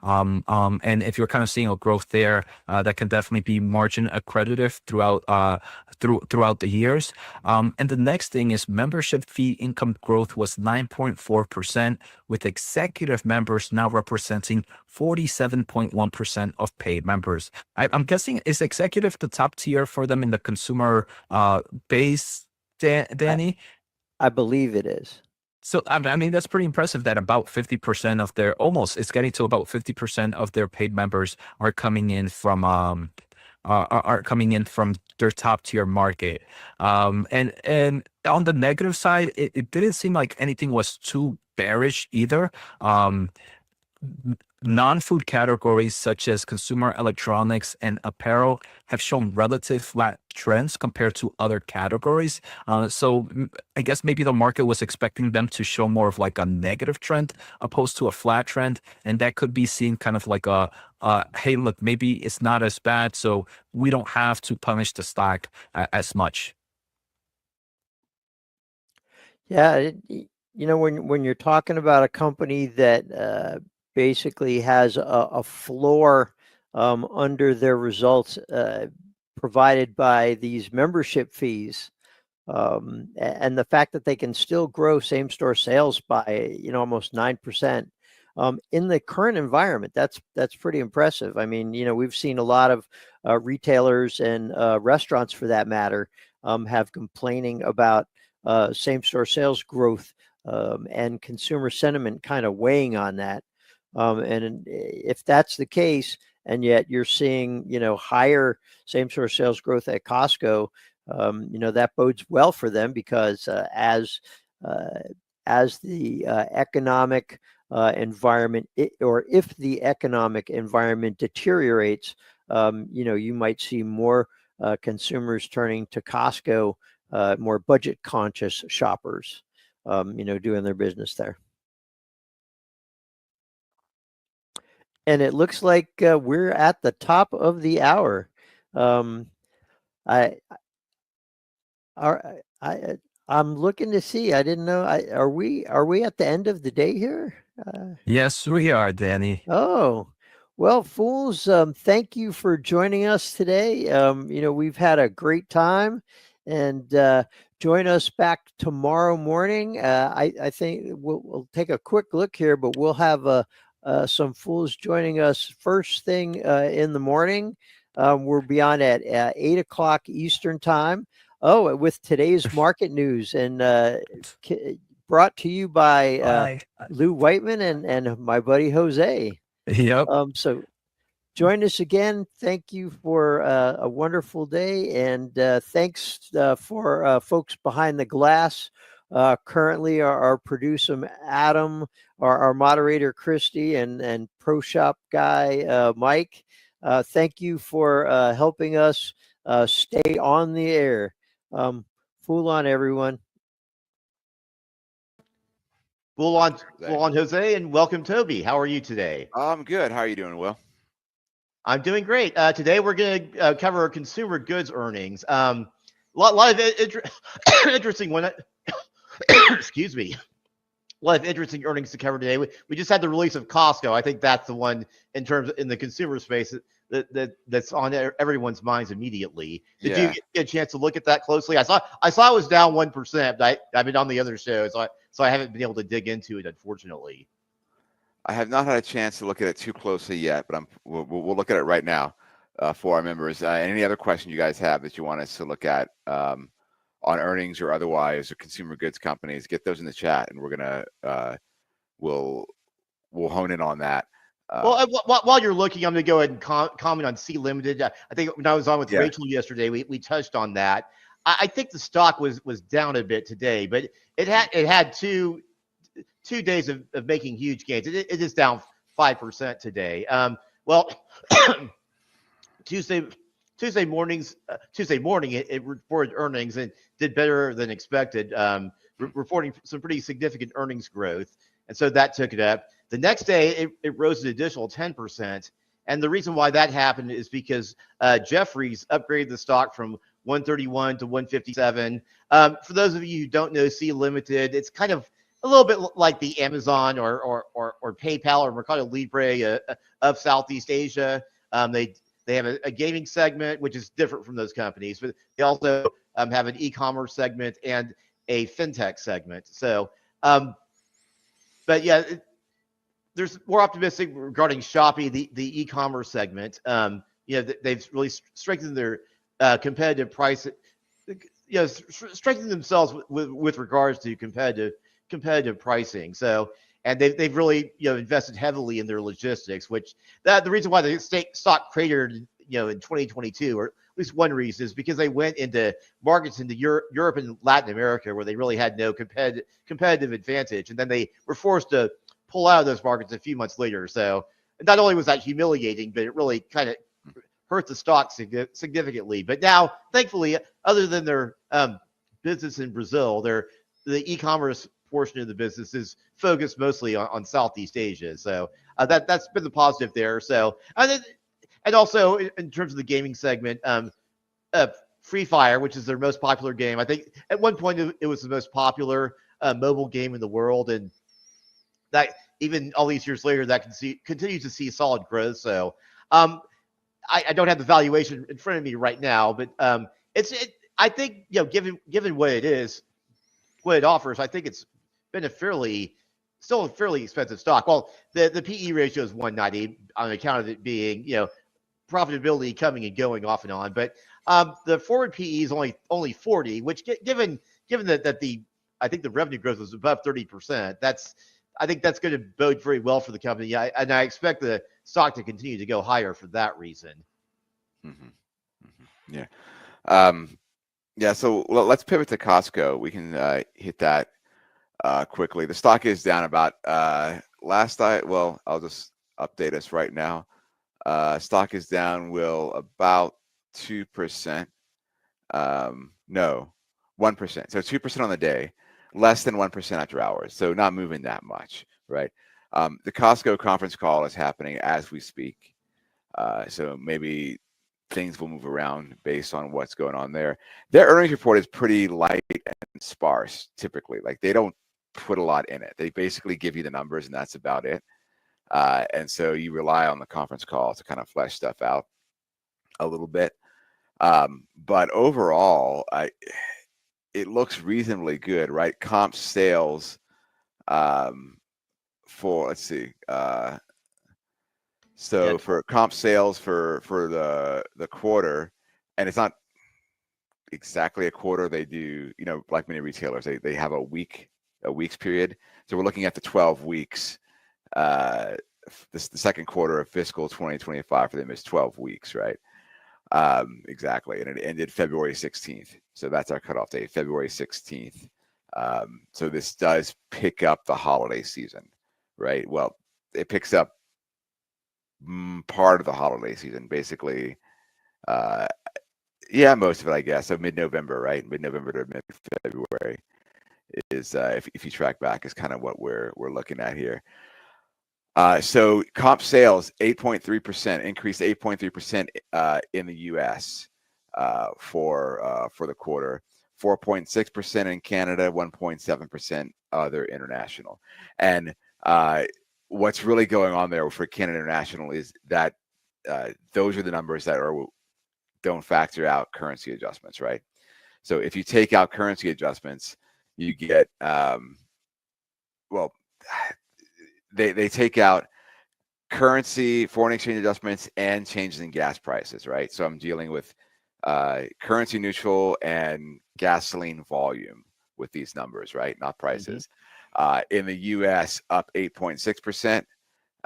and if you're kind of seeing a growth there, that can definitely be margin accretive throughout the years. And the next thing is membership fee income growth was 9.4%, with executive members now representing 47.1% of paid members. I'm guessing, is executive the top tier for them in the consumer base, Danny? I believe it is. So, I mean, that's pretty impressive that about 50% of their, it's getting to about 50% of their paid members are coming in from their top tier market. And on the negative side, it didn't seem like anything was too bearish either. Non-food categories such as consumer electronics and apparel have shown relative flat trends compared to other categories. So I guess maybe the market was expecting them to show more of like a negative trend opposed to a flat trend. And that could be seen kind of like hey, look, maybe it's not as bad, so we don't have to punish the stock as much. Yeah, when you're talking about a company that basically has a floor under their results provided by these membership fees, and the fact that they can still grow same store sales by almost 9%. In the current environment, that's pretty impressive. I mean, we've seen a lot of retailers and restaurants, for that matter, have complaining about same-store sales growth and consumer sentiment kind of weighing on that. And if that's the case, and yet you're seeing higher same-store sales growth at Costco, that bodes well for them, because as the economic environment, or if the economic environment deteriorates, you might see more consumers turning to Costco, more budget conscious shoppers, doing their business there. And it looks like we're at the top of the hour. I'm looking to see. I didn't know. Are we at the end of the day here? Yes, we are, Danny. Oh, well, fools, thank you for joining us today. We've had a great time, and join us back tomorrow morning. I think we'll take a quick look here, but we'll have some fools joining us first thing in the morning. We'll be on at 8 o'clock Eastern time. Oh, with today's market news, and brought to you by Lou Whiteman and my buddy Jose. Yep. So Join us again. Thank you for a wonderful day, and thanks for folks behind the glass. Currently, our producer Adam, our moderator Christy, and Pro Shop guy Mike. Thank you for helping us stay on the air. Fool on, everyone. Fool on, Jose, and welcome, Toby. How are you today? I'm good. How are you doing, Will? I'm doing great. Today we're going to cover consumer goods earnings. Lot of interesting one. Excuse me. A lot of interesting earnings to cover today. We just had the release of Costco. I think that's the one in terms in the consumer space that's on everyone's minds immediately. Did you get a chance to look at that closely? I saw it was down 1%. But I've been on the other show, so I haven't been able to dig into it, unfortunately. I have not had a chance to look at it too closely yet, but we'll look at it right now for our members. Any other question you guys have that you want us to look at on earnings or otherwise, or consumer goods companies, get those in the chat, and we're gonna we'll hone in on that. Well, while you're looking, I'm going to go ahead and comment on C Limited. I think when I was on with Rachel yesterday, we touched on that. I think the stock was down a bit today, but it had two days of making huge gains. It is down 5% today. Well, Tuesday morning, it reported earnings and did better than expected, reporting some pretty significant earnings growth. And so that took it up. The next day, it rose an additional 10%. And the reason why that happened is because Jefferies upgraded the stock from 131 to 157. For those of you who don't know C Limited, it's kind of a little bit like the Amazon or PayPal or Mercado Libre of Southeast Asia. They have a gaming segment, which is different from those companies, but they also have an e-commerce segment and a fintech segment. So, but yeah, there's more optimistic regarding Shopee, the e-commerce segment. They've really strengthened their competitive price, strengthened themselves with regards to competitive pricing. So, and they've really invested heavily in their logistics, which the reason why the stock cratered in 2022, or at least one reason, is because they went into markets into Europe and Latin America where they really had no competitive advantage, and then they were forced to pull out of those markets a few months later. So not only was that humiliating, but it really kind of hurt the stock significantly. But now, thankfully, other than their business in Brazil, the e-commerce portion of the business is focused mostly on Southeast Asia. So that's been the positive there. So and also in terms of the gaming segment, Free Fire, which is their most popular game. I think at one point it was the most popular mobile game in the world, and that even all these years later, that continues to see solid growth. So I don't have the valuation in front of me right now, but I think given what it is, what it offers, I think it's been still a fairly expensive stock. Well, the PE ratio is 190 on account of it being profitability coming and going off and on, but the forward PE is only 40, which given that I think the revenue growth was above 30%. I think that's going to bode very well for the company. And I expect the stock to continue to go higher for that reason. Mm-hmm. Yeah. So let's pivot to Costco. We can hit that quickly. The stock is down about I'll just update us right now. Stock is down, Will, about 2%. No, 1%. So 2% on the day. Less than 1% after hours, so not moving that much, right? The Costco conference call is happening as we speak, so maybe things will move around based on what's going on there. Their earnings report is pretty light and sparse, typically. Like, they don't put a lot in it. They basically give you the numbers, and that's about it. And so you rely on the conference call to kind of flesh stuff out a little bit. But overall, it looks reasonably good, right? Comp sales for, let's see. For comp sales for the quarter, and it's not exactly a quarter, they do, like many retailers, they have a week's period. So we're looking at the 12 weeks the second quarter of fiscal 2025 for them is 12 weeks, right? Exactly, and it ended February 16th. So that's our cutoff date, February 16th. So this does pick up the holiday season, right? Well, it picks up part of the holiday season, basically. Yeah, most of it, I guess. So mid-November, right? Mid-November to mid-February is, if you track back, is kind of what we're looking at here. So comp sales 8.3%, increased 8.3% in the U.S. For the quarter, 4.6% in Canada, 1.7% other international. And what's really going on there for Canada International is that those are the numbers that don't factor out currency adjustments, right? So if you take out currency adjustments, you get they take out currency, foreign exchange adjustments, and changes in gas prices, right? So I'm dealing with currency neutral and gasoline volume with these numbers, right? Not prices. In the US, up 8.6%,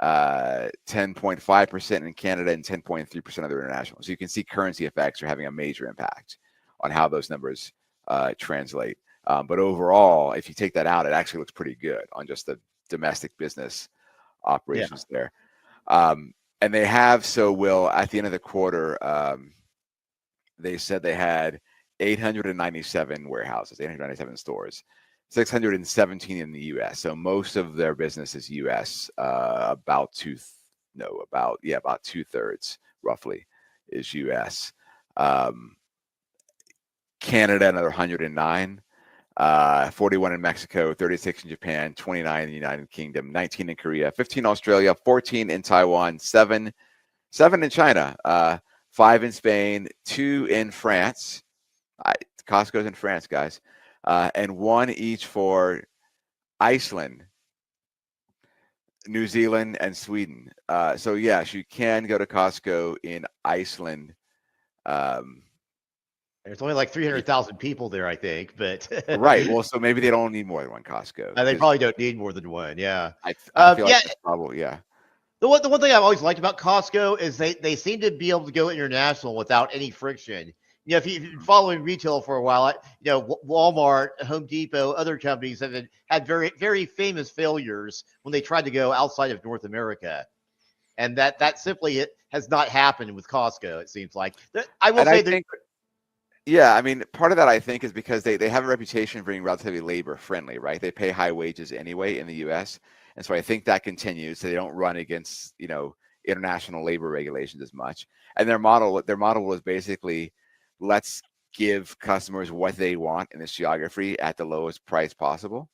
10.5% in Canada, and 10.3% other international. So you can see currency effects are having a major impact on how those numbers translate. But overall, if you take that out, it actually looks pretty good on just the domestic business operations there. And they have, so Will, at the end of the quarter, they said they had 897 warehouses, 897 stores, 617 in the U.S. So most of their business is U.S. About 2/3 roughly is U.S. Canada, another 109. 41 in Mexico, 36 in Japan, 29 in the United Kingdom, 19 in Korea, 15 in Australia, 14 in Taiwan, 7 in China, 5 in Spain, 2 in France. Costco's in France, guys, and 1 each for Iceland, New Zealand, and Sweden. So yes, you can go to Costco in Iceland. There's only like 300,000 people there, I think, but right. Well, so maybe they don't need more than one Costco. They probably don't need more than one. Yeah. I feel like that's probably, yeah. The one thing I've always liked about Costco is they seem to be able to go international without any friction. You know, if you've been following retail for a while, Walmart, Home Depot, other companies have had very, very famous failures when they tried to go outside of North America. And that simply has not happened with Costco, it seems like. I will say yeah, I mean, part of that I think is because they have a reputation for being relatively labor friendly, right? They pay high wages anyway in the U.S., and so I think that continues. So they don't run against international labor regulations as much. And their model was basically, let's give customers what they want in this geography at the lowest price possible.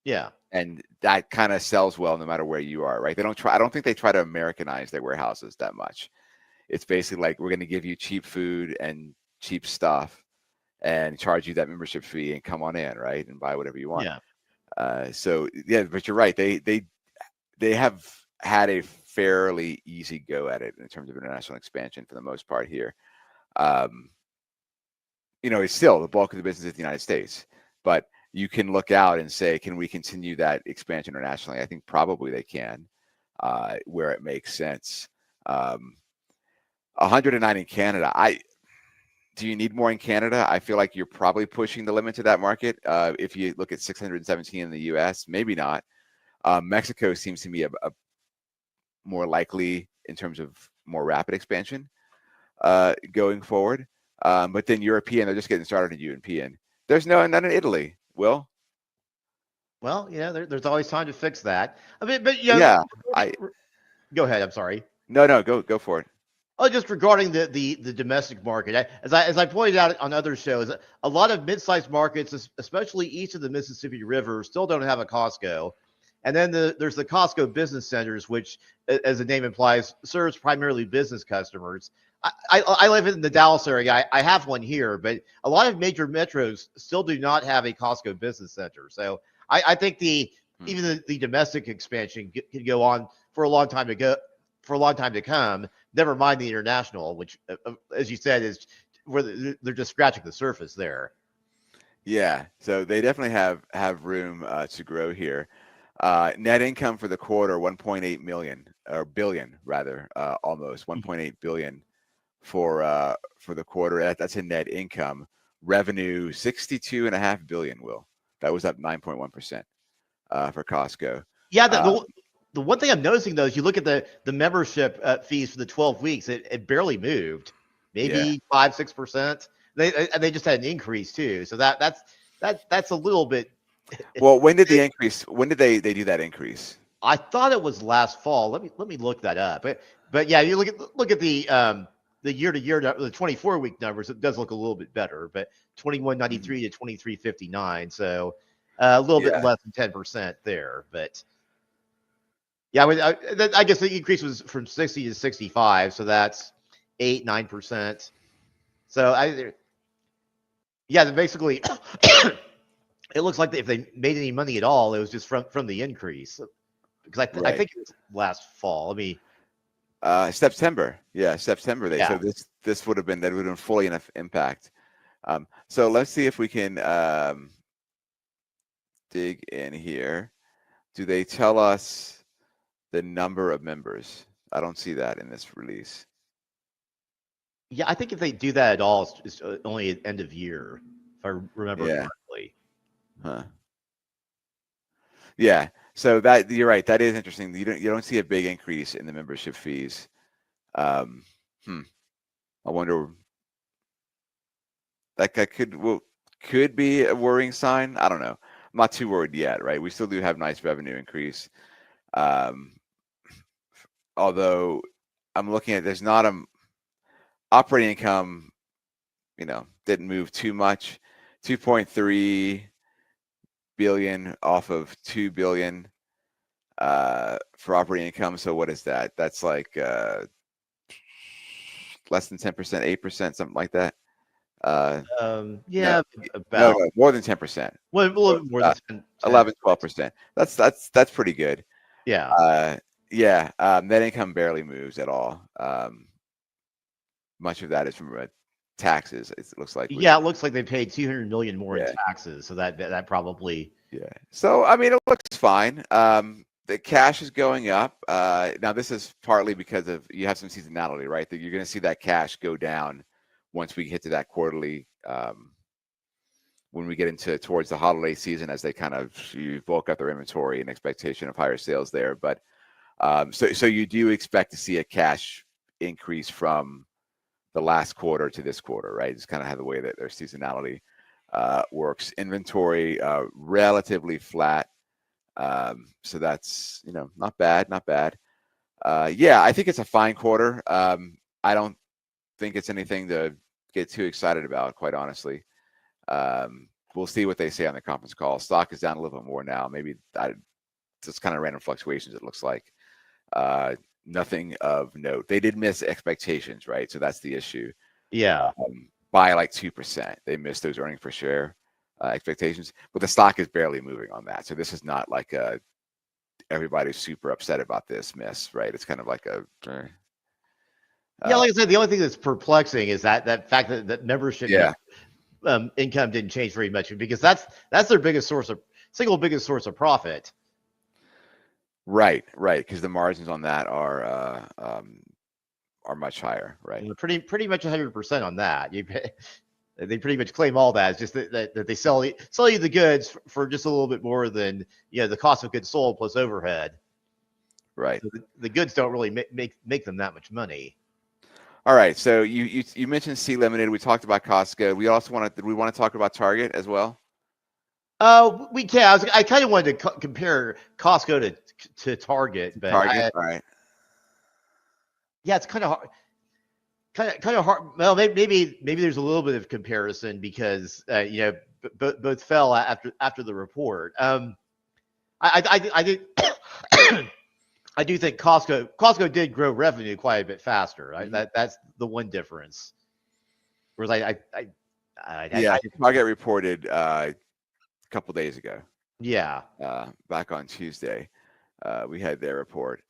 Yeah, and that kind of sells well no matter where you are, right? I don't think they try to Americanize their warehouses that much. It's basically like, we're going to give you cheap food and cheap stuff and charge you that membership fee and come on in, right, and buy whatever you want. So yeah, but you're right, they have had a fairly easy go at it in terms of international expansion for the most part here. It's still the bulk of the business is the United States, but you can look out and say, can we continue that expansion internationally? I think probably they can, where it makes sense. 109 in Canada. Do you need more in Canada? I feel like you're probably pushing the limit to that market. If you look at 617 in the US, maybe not. Mexico seems to be a more likely in terms of more rapid expansion going forward. But then European, they're just getting started in European. There's none in Italy, Will. Well, there's always time to fix that. I mean, but go ahead. I'm sorry. No, go for it. Oh, just regarding the domestic market, as I pointed out on other shows, a lot of mid-sized markets, especially east of the Mississippi River, still don't have a Costco. And then there's the Costco business centers, which, as the name implies, serves primarily business customers. I live in the Dallas area. I have one here, but a lot of major metros still do not have a Costco business center. So I think even the domestic expansion can go on for a long time to come. Never mind the international, which, as you said, is where they're just scratching the surface there. Yeah, so they definitely have room to grow here. Net income for the quarter, 1.8 million or billion rather, almost 1.8 billion for the quarter. That's a net income. Revenue 62.5 billion. Will that was up 9.1% for Costco. Yeah, the one thing I'm noticing though is you look at the membership fees for the 12 weeks, it barely moved, maybe 5-6%. They just had an increase too, so that's a little bit. Well, when did the increase? When did they do that increase? I thought it was last fall. Let me look that up. But yeah, you look at the year to year, the 24-week numbers. It does look a little bit better, but 2193 to 2359, so a little bit less than 10% there. But yeah, I guess the increase was from 60 to 65, so that's 8-9%. So basically, it looks like if they made any money at all, it was just from the increase. Because I think it was last fall. Let me. September. Yeah, September. So this would have been fully enough impact. So let's see if we can dig in here. Do they tell us the number of members? I don't see that in this release. Yeah, I think if they do that at all, it's only at end of year, if I remember correctly. Huh. Yeah. So that you're right. That is interesting. You don't see a big increase in the membership fees. I wonder. That could be a worrying sign. I don't know. I'm not too worried yet, right? We still do have nice revenue increase. Although I'm looking at there's not a operating income, didn't move too much. 2.3 billion off of 2 billion for operating income. So what is that? That's like less than 10%, 8%, something like that. About no, more than 10%. Well, a little bit more than 10, 11, 12%. That's pretty good. Yeah. Net income barely moves at all. Much of that is from taxes. It looks like. Yeah, it looks like they paid 200 million more in taxes, so that probably. Yeah. So I mean, it looks fine. The cash is going up. Now this is partly because of you have some seasonality, right? That you're going to see that cash go down once we get to that quarterly. When we get towards the holiday season, as they kind of bulk up their inventory in expectation of higher sales there. But so you do expect to see a cash increase from the last quarter to this quarter, right? It's kind of how the way that their seasonality works. Inventory relatively flat, so that's not bad. I think it's a fine quarter. I don't think it's anything to get too excited about, quite honestly. We'll see what they say on the conference call. Stock is down a little bit more now. Maybe just kind of random fluctuations, it looks like. Nothing of note. They did miss expectations, right? So that's the issue. Yeah. By like 2%. They missed those earnings per share expectations, but the stock is barely moving on that. So this is not like everybody's super upset about this miss, right? It's kind of like like I said, the only thing that's perplexing is that fact that membership income didn't change very much, because that's their single biggest source of profit. Right, because the margins on that are much higher, right? Pretty much 100% on that. They pretty much claim all that. It's just that they sell you the goods for just a little bit more than the cost of goods sold plus overhead. Right. So the goods don't really make them that much money. All right. So you mentioned C Limited. We talked about Costco. We also want to talk about Target as well. We can. I kind of wanted to compare Costco to Target, but Target, all right. Yeah, it's kind of hard. Kind of hard. Well, maybe there's a little bit of comparison because both fell after the report. I did. I do think Costco did grow revenue quite a bit faster. Right? Mm-hmm. That's the one difference. Whereas Target reported a couple days ago. Yeah. Back on Tuesday, we had their report.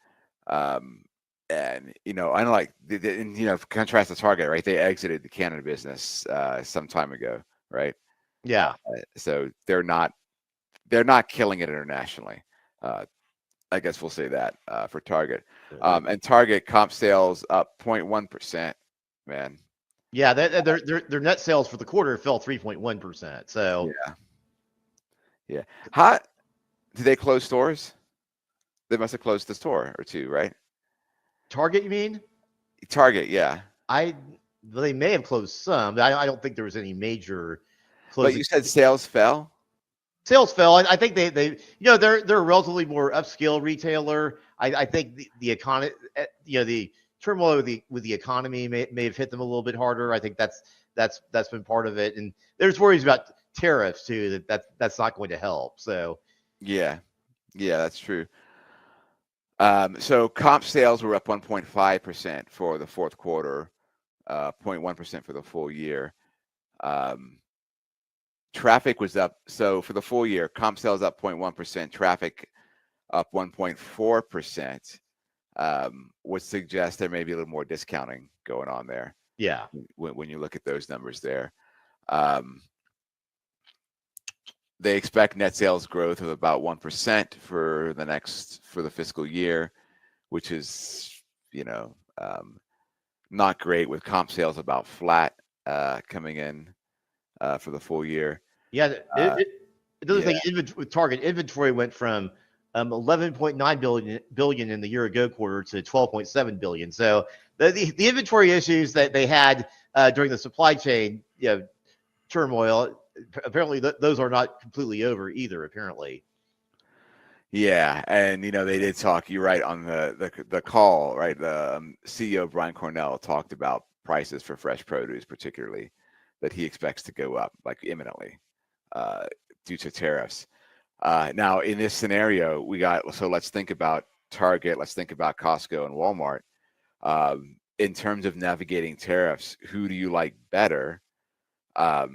And unlike contrast to Target, right? They exited the Canada business some time ago, right? Yeah. So they're not killing it internationally. I guess we'll say that for Target. And Target comp sales up 0.1%, man. Yeah, their net sales for the quarter fell 3.1%. So yeah. How did they close stores? They must have closed the store or two, right? Target, you mean? Target, yeah. They may have closed some, but I don't think there was any major But closing. you said sales fell? Sales fell. I think they they're a relatively more upscale retailer. I think the economy, the turmoil with the economy may have hit them a little bit harder. I think that's been part of it. And there's worries about tariffs too, that's not going to help. So Yeah, that's true. So comp sales were up 1.5% for the fourth quarter, 0.1% for the full year. Traffic was up. So for the full year, comp sales up 0.1%, traffic up 1.4%, would suggest there may be a little more discounting going on there. yeah. When you look at those numbers there. They expect net sales growth of about 1% for the fiscal year, which is, not great, with comp sales about flat coming in for the full year. Yeah, another thing, with Target inventory went from 11.9 billion in the year ago quarter to 12.7 billion. So the inventory issues that they had during the supply chain turmoil, apparently those are not completely over either. Apparently. Yeah, and they did talk. You're right on the call, right? The CEO Brian Cornell talked about prices for fresh produce, particularly, that he expects to go up like imminently due to tariffs. Now, in this scenario, let's think about Target, let's think about Costco and Walmart. In terms of navigating tariffs, who do you like better? I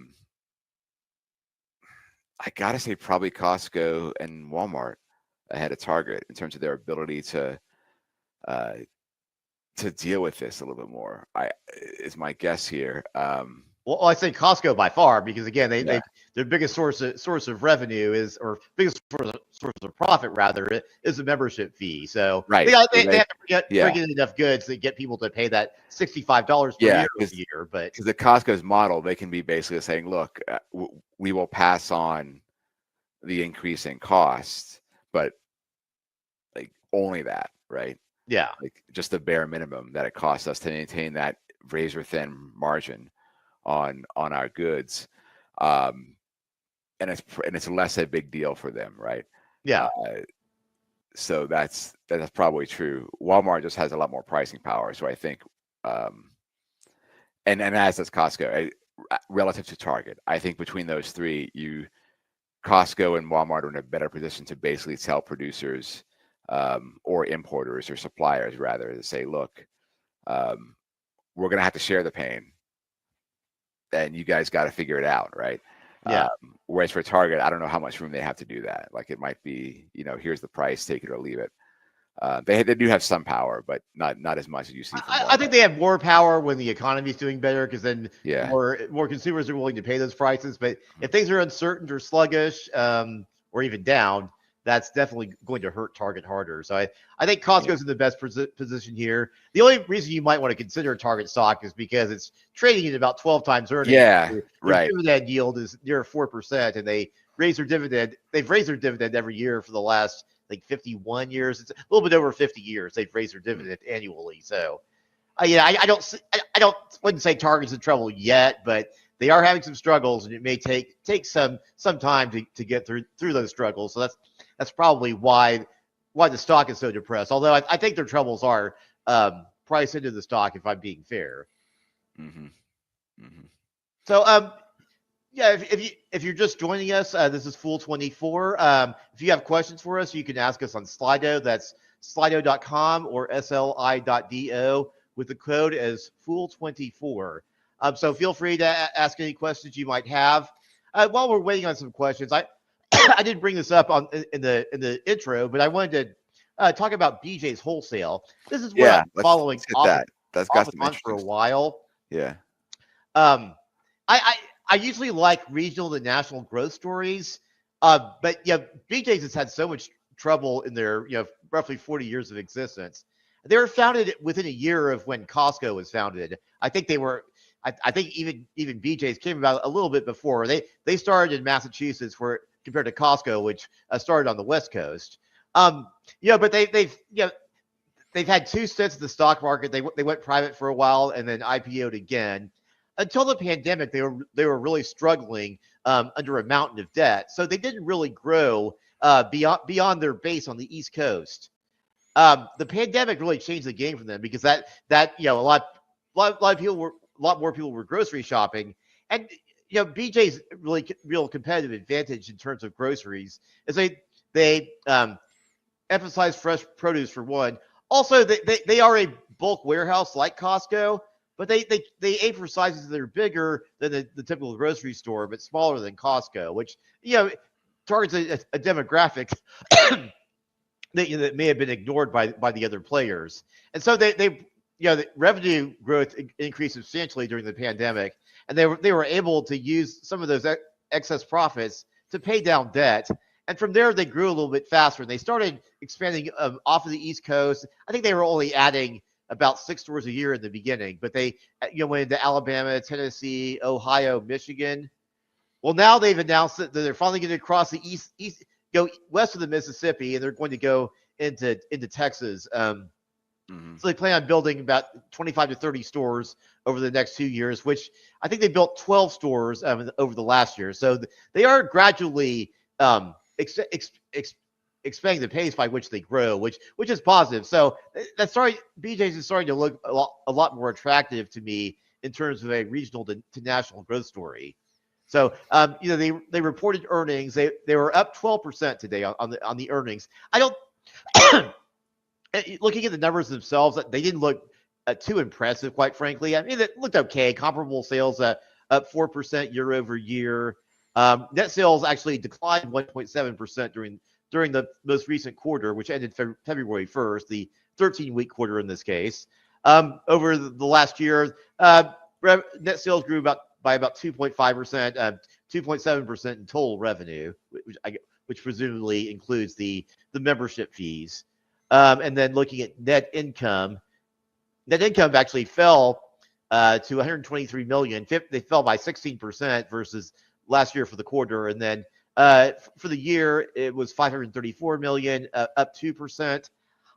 gotta say probably Costco and Walmart ahead of Target in terms of their ability to deal with this a little bit more. Is my guess here. Well, I say Costco by far, because again, their biggest source of revenue biggest source of profit rather is the membership fee. So right, they have to bring in enough goods to get people to pay that $65 per year. But because the Costco's model, they can be basically saying, look, we will pass on the increase in costs, but like only that, right? Yeah, like just the bare minimum that it costs us to maintain that razor thin margin on our goods, and it's less a big deal for them, right? Yeah. So that's probably true. Walmart just has a lot more pricing power, so I think, and as does Costco, relative to Target. I think between those three, Costco and Walmart are in a better position to basically tell producers or importers or suppliers rather to say, look, we're going to have to share the pain, and you guys got to figure it out, right? Yeah. Whereas for Target, I don't know how much room they have to do that. Like it might be, here's the price, take it or leave it. They do have some power, but not as much as you see from Walmart. I think they have more power when the economy is doing better, because then more consumers are willing to pay those prices. But if things are uncertain or sluggish, or even down, that's definitely going to hurt Target harder. So I think Costco's in the best position here. The only reason you might want to consider Target stock is because it's trading at about 12 times earnings. Yeah, their dividend yield is near 4%, and they raise their dividend. They've raised their dividend every year for the last 51 years. It's a little bit over 50 years. They've raised their dividend annually. So, I wouldn't say Target's in trouble yet, but they are having some struggles, and it may take some time to get through those struggles. So that's probably why the stock is so depressed. Although I think their troubles are priced into the stock, if I'm being fair. Mm-hmm. Mm-hmm. So, if you're just joining us, this is Fool24. If you have questions for us, you can ask us on Slido. That's slido.com or sli.do with the code as Fool24. So feel free to ask any questions you might have. While we're waiting on some questions, I didn't bring this up in the intro, but I wanted to talk about BJ's Wholesale. This is what I'm following That's got some for a while. Yeah. I usually like regional to national growth stories, but BJ's has had so much trouble in their roughly 40 years of existence. They were founded within a year of when Costco was founded. I think they were. I think even BJ's came about a little bit before. They started in Massachusetts, where compared to Costco, which started on the West Coast. But they've had two stints at the stock market. They went private for a while and then IPO'd again. Until the pandemic, they were really struggling under a mountain of debt. So they didn't really grow beyond their base on the East Coast. The pandemic really changed the game for them because that a lot more people were grocery shopping, and BJ's real competitive advantage in terms of groceries is they emphasize fresh produce for one. Also, they are a bulk warehouse like Costco, but they aim for sizes that are bigger than the typical grocery store, but smaller than Costco, which targets a demographic that may have been ignored by the other players. And so the revenue growth increased substantially during the pandemic, and they were able to use some of those excess profits to pay down debt. And from there, they grew a little bit faster, and they started expanding off of the East Coast. I think they were only adding about 6 stores a year in the beginning, but they went into Alabama, Tennessee, Ohio, Michigan. Well, now they've announced that they're finally going to cross the east go west of the Mississippi, and they're going to go into Texas. So they plan on building about 25 to 30 stores over the next 2 years, which I think they built 12 stores over the last year. So they are gradually expanding the pace by which they grow, which is positive. So BJ's is starting to look a lot more attractive to me in terms of a regional to national growth story. So they reported earnings. They were up 12% today on the earnings. I don't looking at the numbers themselves, they didn't look too impressive, quite frankly. I mean, it looked okay. Comparable sales up 4% year over year. Net sales actually declined 1.7% during the most recent quarter, which ended February 1st, the 13-week quarter in this case. Over the last year, net sales grew by about 2.5%, 2.7% in total revenue, which presumably includes the membership fees. And then looking at net income actually fell to $123 million. They fell by 16% versus last year for the quarter, and then for the year it was $534 million, up 2%.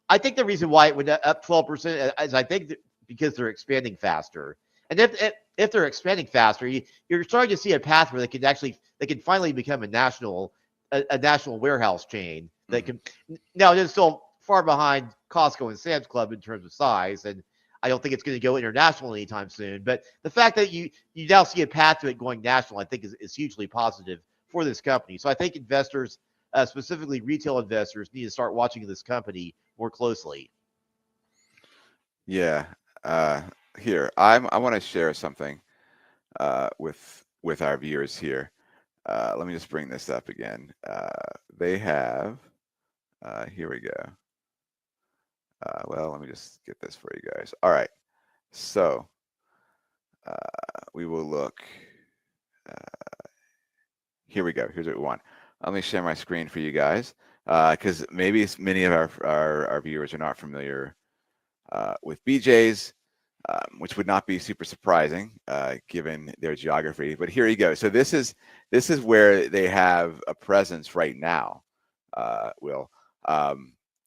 I think the reason why it went up 12% is I think because they're expanding faster. And if they're expanding faster, you're starting to see a path where they can finally become a national warehouse chain that can. Now they're still far behind Costco and Sam's Club in terms of size, and I don't think it's going to go international anytime soon. But the fact that you now see a path to it going national, I think is hugely positive for this company. So I think investors, specifically retail investors, need to start watching this company more closely. Yeah. Here, I want to share something with our viewers here. Let me just bring this up again. They have, here we go. Well, let me just get this for you guys. All right. So we will look. Here we go. Here's what we want. Let me share my screen for you guys because maybe many of our viewers are not familiar with BJ's. Which would not be super surprising given their geography. But here you go. So this is where they have a presence right now, Will.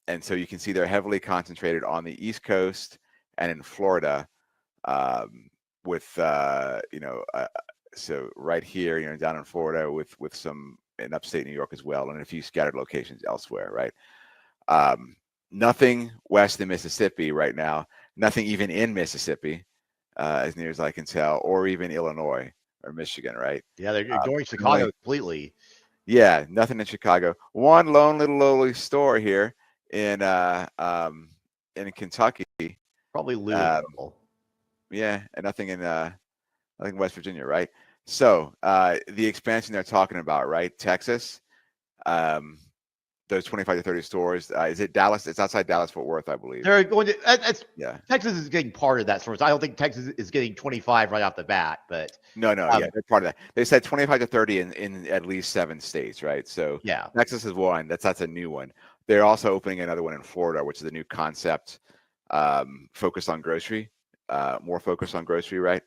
And so you can see they're heavily concentrated on the East Coast and in Florida, with so right here, down in Florida with some in upstate New York as well, and a few scattered locations elsewhere, right? Nothing west of Mississippi right now. Nothing even in Mississippi, as near as I can tell, or even Illinois or Michigan, right? Yeah, they're ignoring Chicago completely. Yeah, nothing in Chicago. One lone little lowly store here in Kentucky. Probably Louisville. Yeah, and nothing in West Virginia, right? So the expansion they're talking about, right? Texas. Those 25 to 30 stores. Is it Dallas? It's outside Dallas-Fort Worth, I believe. They're going to. Texas is getting part of that source. I don't think Texas is getting 25 right off the bat, but no, yeah, they're part of that. They said 25 to 30 in at least 7 states, right? So yeah, Texas is one. That's a new one. they're also opening another one in Florida, which is a new concept, focused on grocery, more focused on grocery, right?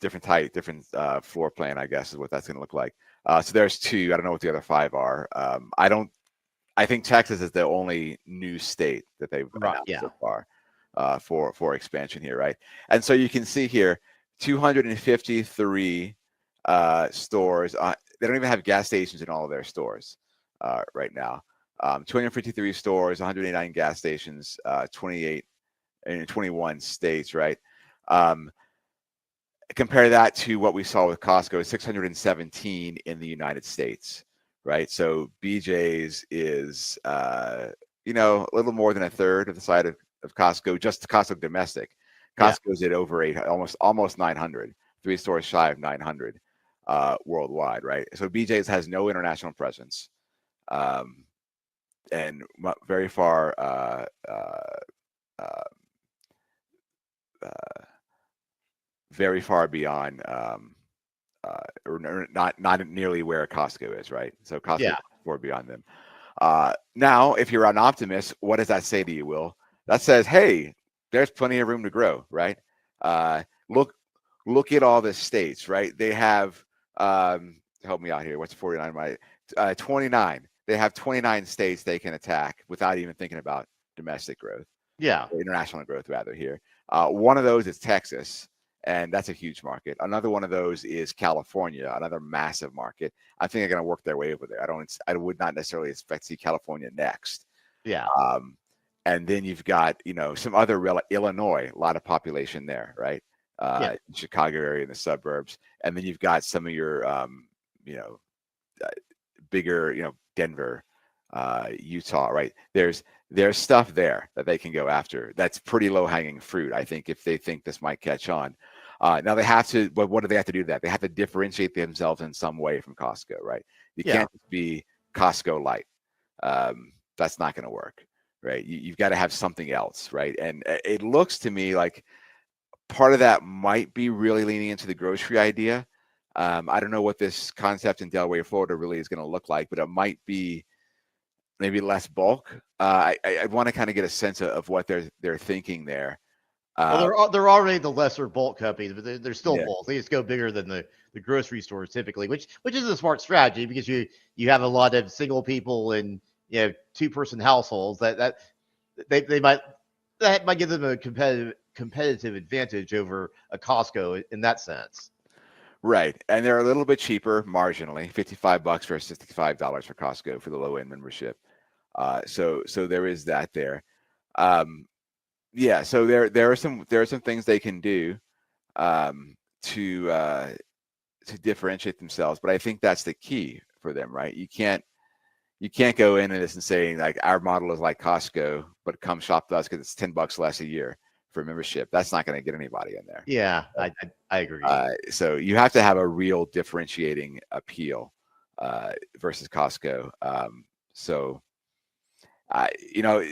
Different type, different floor plan, I guess, is what that's going to look like. So there's 2. I don't know what the other 5 are. I think Texas is the only new state that they've announced so far for expansion here, right? And so you can see here, 253 stores. They don't even have gas stations in all of their stores right now. 253 stores, 189 gas stations, 28 in 21 states, right? Compare that to what we saw with Costco, 617 in the United States, right? So BJ's is, you know, a little more than a third of the size of Costco, just Costco domestic. Costco's at over 800, almost 900, 3 stores shy of 900 worldwide, right? So BJ's has no international presence, and very far very far beyond, or not nearly where Costco is, right? So Costco is far beyond them. Now, if you're an optimist, what does that say to you, Will? That says, hey, there's plenty of room to grow, right? Look at all the states, right? They have, help me out here. What's 49? Right? 29. They have 29 states they can attack without even thinking about domestic growth. Yeah. Or international growth, rather, here. One of those is Texas, and that's a huge market. Another one of those is California, another massive market. I think they're going to work their way over there. I would not necessarily expect to see California next. Yeah. And then you've got, you know, some other Illinois, a lot of population there, right? Chicago area in the suburbs. And then you've got some of your, you know, bigger, you know, Denver, Utah, right? There's stuff there that they can go after. That's pretty low hanging fruit, I think, if they think this might catch on. Now they have to, but what do they have to do to that? They have to differentiate themselves in some way from Costco, right? You can't just be Costco light. That's not going to work, right? You've got to have something else, right? And it looks to me like part of that might be really leaning into the grocery idea. I don't know what this concept in Delaware, Florida really is going to look like, but it might be maybe less bulk. I want to kind of get a sense of what they're thinking there. Well, they're already the lesser bulk companies, but they're still bulk. They just go bigger than the grocery stores typically, which is a smart strategy because you have a lot of single people and, you know, 2-person households that might give them a competitive advantage over a Costco in that sense. Right, and they're a little bit cheaper marginally, $55 versus $65 for Costco for the low end membership. So there is that there. So there are some things they can do to differentiate themselves, but I think that's the key for them, right? You can't go into this and say like our model is like Costco, but come shop with us because it's $10 less a year for membership. That's not going to get anybody in there. Yeah, I agree. So you have to have a real differentiating appeal versus Costco. You know,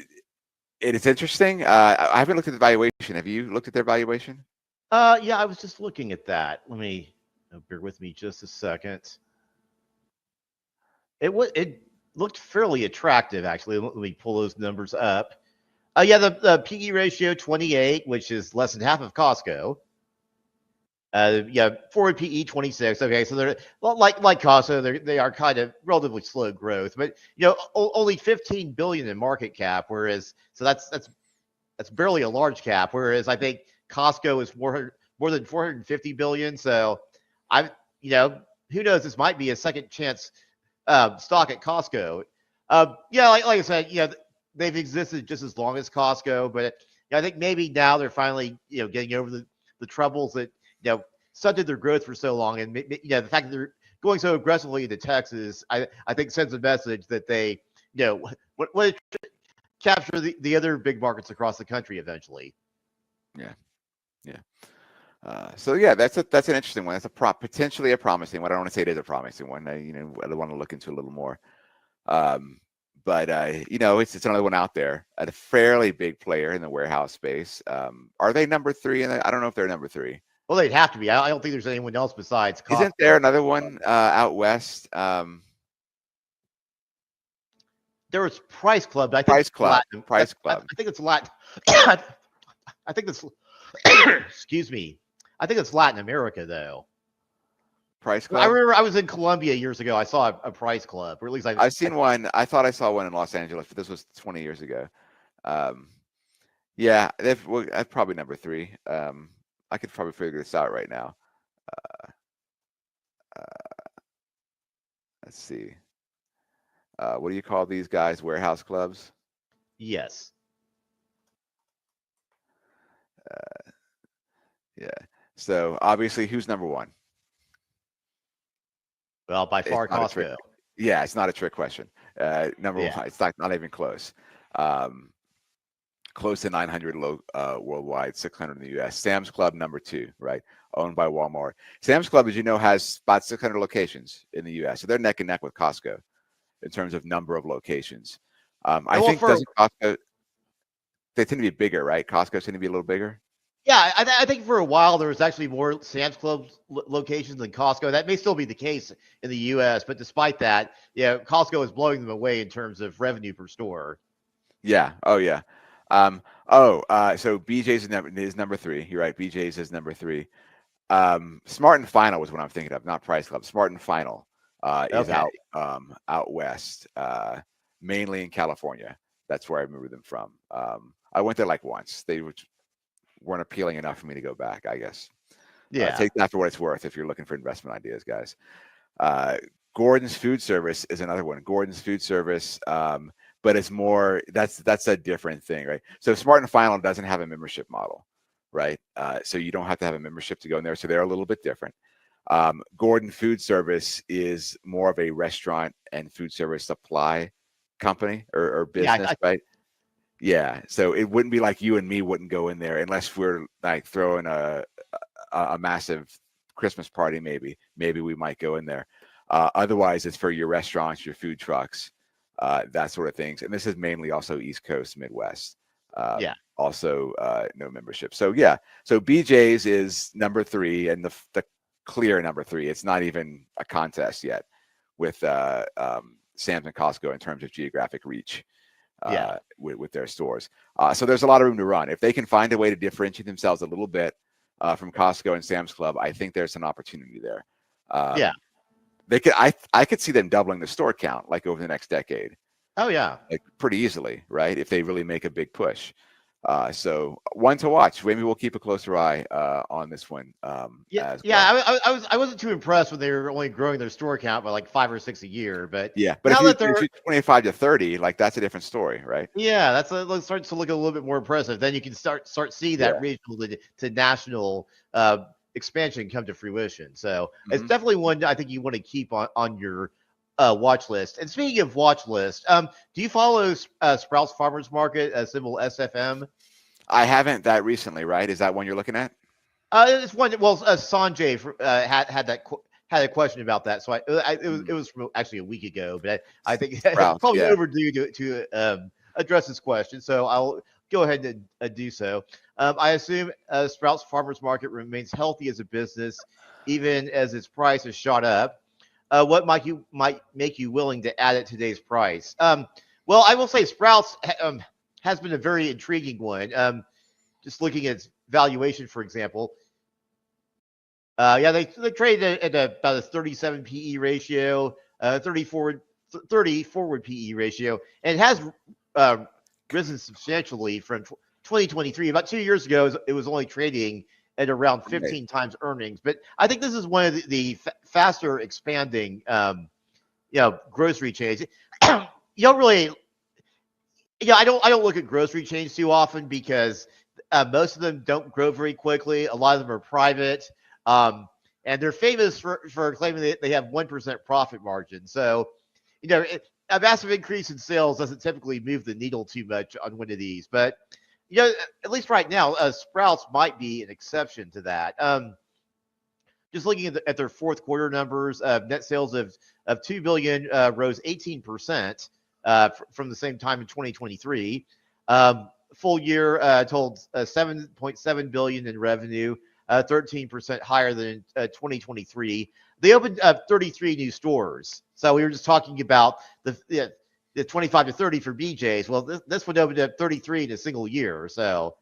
it's interesting. I haven't looked at the valuation. Have you looked at their valuation? Yeah, I was just looking at that. Let me bear with me just a second. It looked fairly attractive, actually. Let me pull those numbers up. The PE ratio 28, which is less than half of Costco. Forward PE 26. Okay, so they're like Costco. They are kind of relatively slow growth, but you know, only 15 billion in market cap. Whereas, so that's barely a large cap. Whereas I think Costco is more than 450 billion. So who knows? This might be a second chance stock at Costco. Like I said, they've existed just as long as Costco, but I think maybe now they're finally, getting over the troubles that, stunted their growth for so long. And, the fact that they're going so aggressively into Texas, I think sends a message that they, what capture the other big markets across the country eventually. Yeah. That's an interesting one. That's potentially a promising one. I don't want to say it is a promising one. I want to look into a little more. But it's another one out there. A fairly big player in the warehouse space. Are they number 3? And I don't know if they're number 3. Well, they'd have to be. I don't think there's anyone else besides Costco. Isn't there another one out west? There was Price Club. I think Price Club. Latin. Price Club. I think it's Latin. I think it's. Excuse me. I think it's Latin America though. Price I Club. remember I was in Colombia years ago. I saw a Price Club, or at least I've seen one. I thought I saw one in Los Angeles, but this was 20 years ago. Yeah, that's probably number 3. I could probably figure this out right now. Let's see. What do you call these guys? Warehouse clubs? Yes. Yeah. So obviously, who's number 1? Well, by far It's not a trick. Costco. Yeah, it's not a trick question. Number Yeah. 1, it's not even close. Close to 900 worldwide, 600 in the U.S. Sam's Club, number 2, right? Owned by Walmart. Sam's Club, as you know, has about 600 locations in the U.S. So they're neck and neck with Costco in terms of number of locations. I think doesn't Costco, they tend to be bigger, right? Costco tend to be a little bigger. Yeah, I think for a while there was actually more Sam's Club locations than Costco. That may still be the case in the U.S., but despite that, yeah, Costco is blowing them away in terms of revenue per store. Yeah. Oh, yeah. So BJ's is number 3. You're right. BJ's is number 3. Smart and Final was what I'm thinking of, not Price Club. Smart and Final is Okay. out west, mainly in California. That's where I remember them from. I went there like once. They weren't appealing enough for me to go back, I guess. Yeah. Take that for what it's worth if you're looking for investment ideas, guys. Gordon's Food Service is another one. Gordon's Food Service, but it's more, that's a different thing, right? So Smart and Final doesn't have a membership model, right? So you don't have to have a membership to go in there. So they're a little bit different. Gordon Food Service is more of a restaurant and food service supply company or business, right? Yeah. So it wouldn't be like you and me wouldn't go in there unless we're like throwing a massive Christmas party. Maybe we might go in there. Otherwise, it's for your restaurants, your food trucks, that sort of things. And this is mainly also East Coast, Midwest. Also, no membership. So yeah. So BJ's is number 3 and the clear number 3. It's not even a contest yet with Sam's and Costco in terms of geographic reach. With their stores. So there's a lot of room to run. If they can find a way to differentiate themselves a little bit from Costco and Sam's Club, I think there's an opportunity there. They could. I could see them doubling the store count like over the next decade. Oh yeah, like pretty easily, right? If they really make a big push. So one to watch. Maybe we'll keep a closer eye on this one. I wasn't too impressed when they were only growing their store count by like 5 or 6 a year. But yeah, but if you're 25 to 30, like that's a different story, right? Yeah, that's starts to look a little bit more impressive. Then you can start see that regional to national expansion come to fruition. So it's definitely one I think you want to keep on your watch list. And speaking of watch list, do you follow Sprouts Farmers Market, symbol SFM? I haven't that recently, right? Is that one you're looking at? It's one. Well, Sanjay had a question about that, so it was from actually a week ago, but I think Sprouts, probably overdue to address this question. So I'll go ahead and do so. I assume Sprouts Farmers Market remains healthy as a business, even as its price has shot up. What might make you willing to add at today's price? Well, I will say Sprouts has been a very intriguing one. Just looking at its valuation, for example. They traded at about a 37 PE ratio, 30 forward PE ratio, and it has risen substantially from 2023. About 2 years ago, it was only trading at around 15 times earnings. But I think this is one of the faster expanding, grocery chains. You don't really, I don't look at grocery chains too often because most of them don't grow very quickly. A lot of them are private, and they're famous for claiming that they have 1% profit margin. So, a massive increase in sales doesn't typically move the needle too much on one of these, but. At least right now, Sprouts might be an exception to that. Just looking at their fourth quarter numbers, net sales of $2 billion rose 18% from the same time in 2023. Full year totaled $7.7 billion in revenue, 13% higher than 2023. They opened 33 new stores. So we were just talking about the 25 to 30 for BJ's. Well, this one opened at 33 in a single year. So,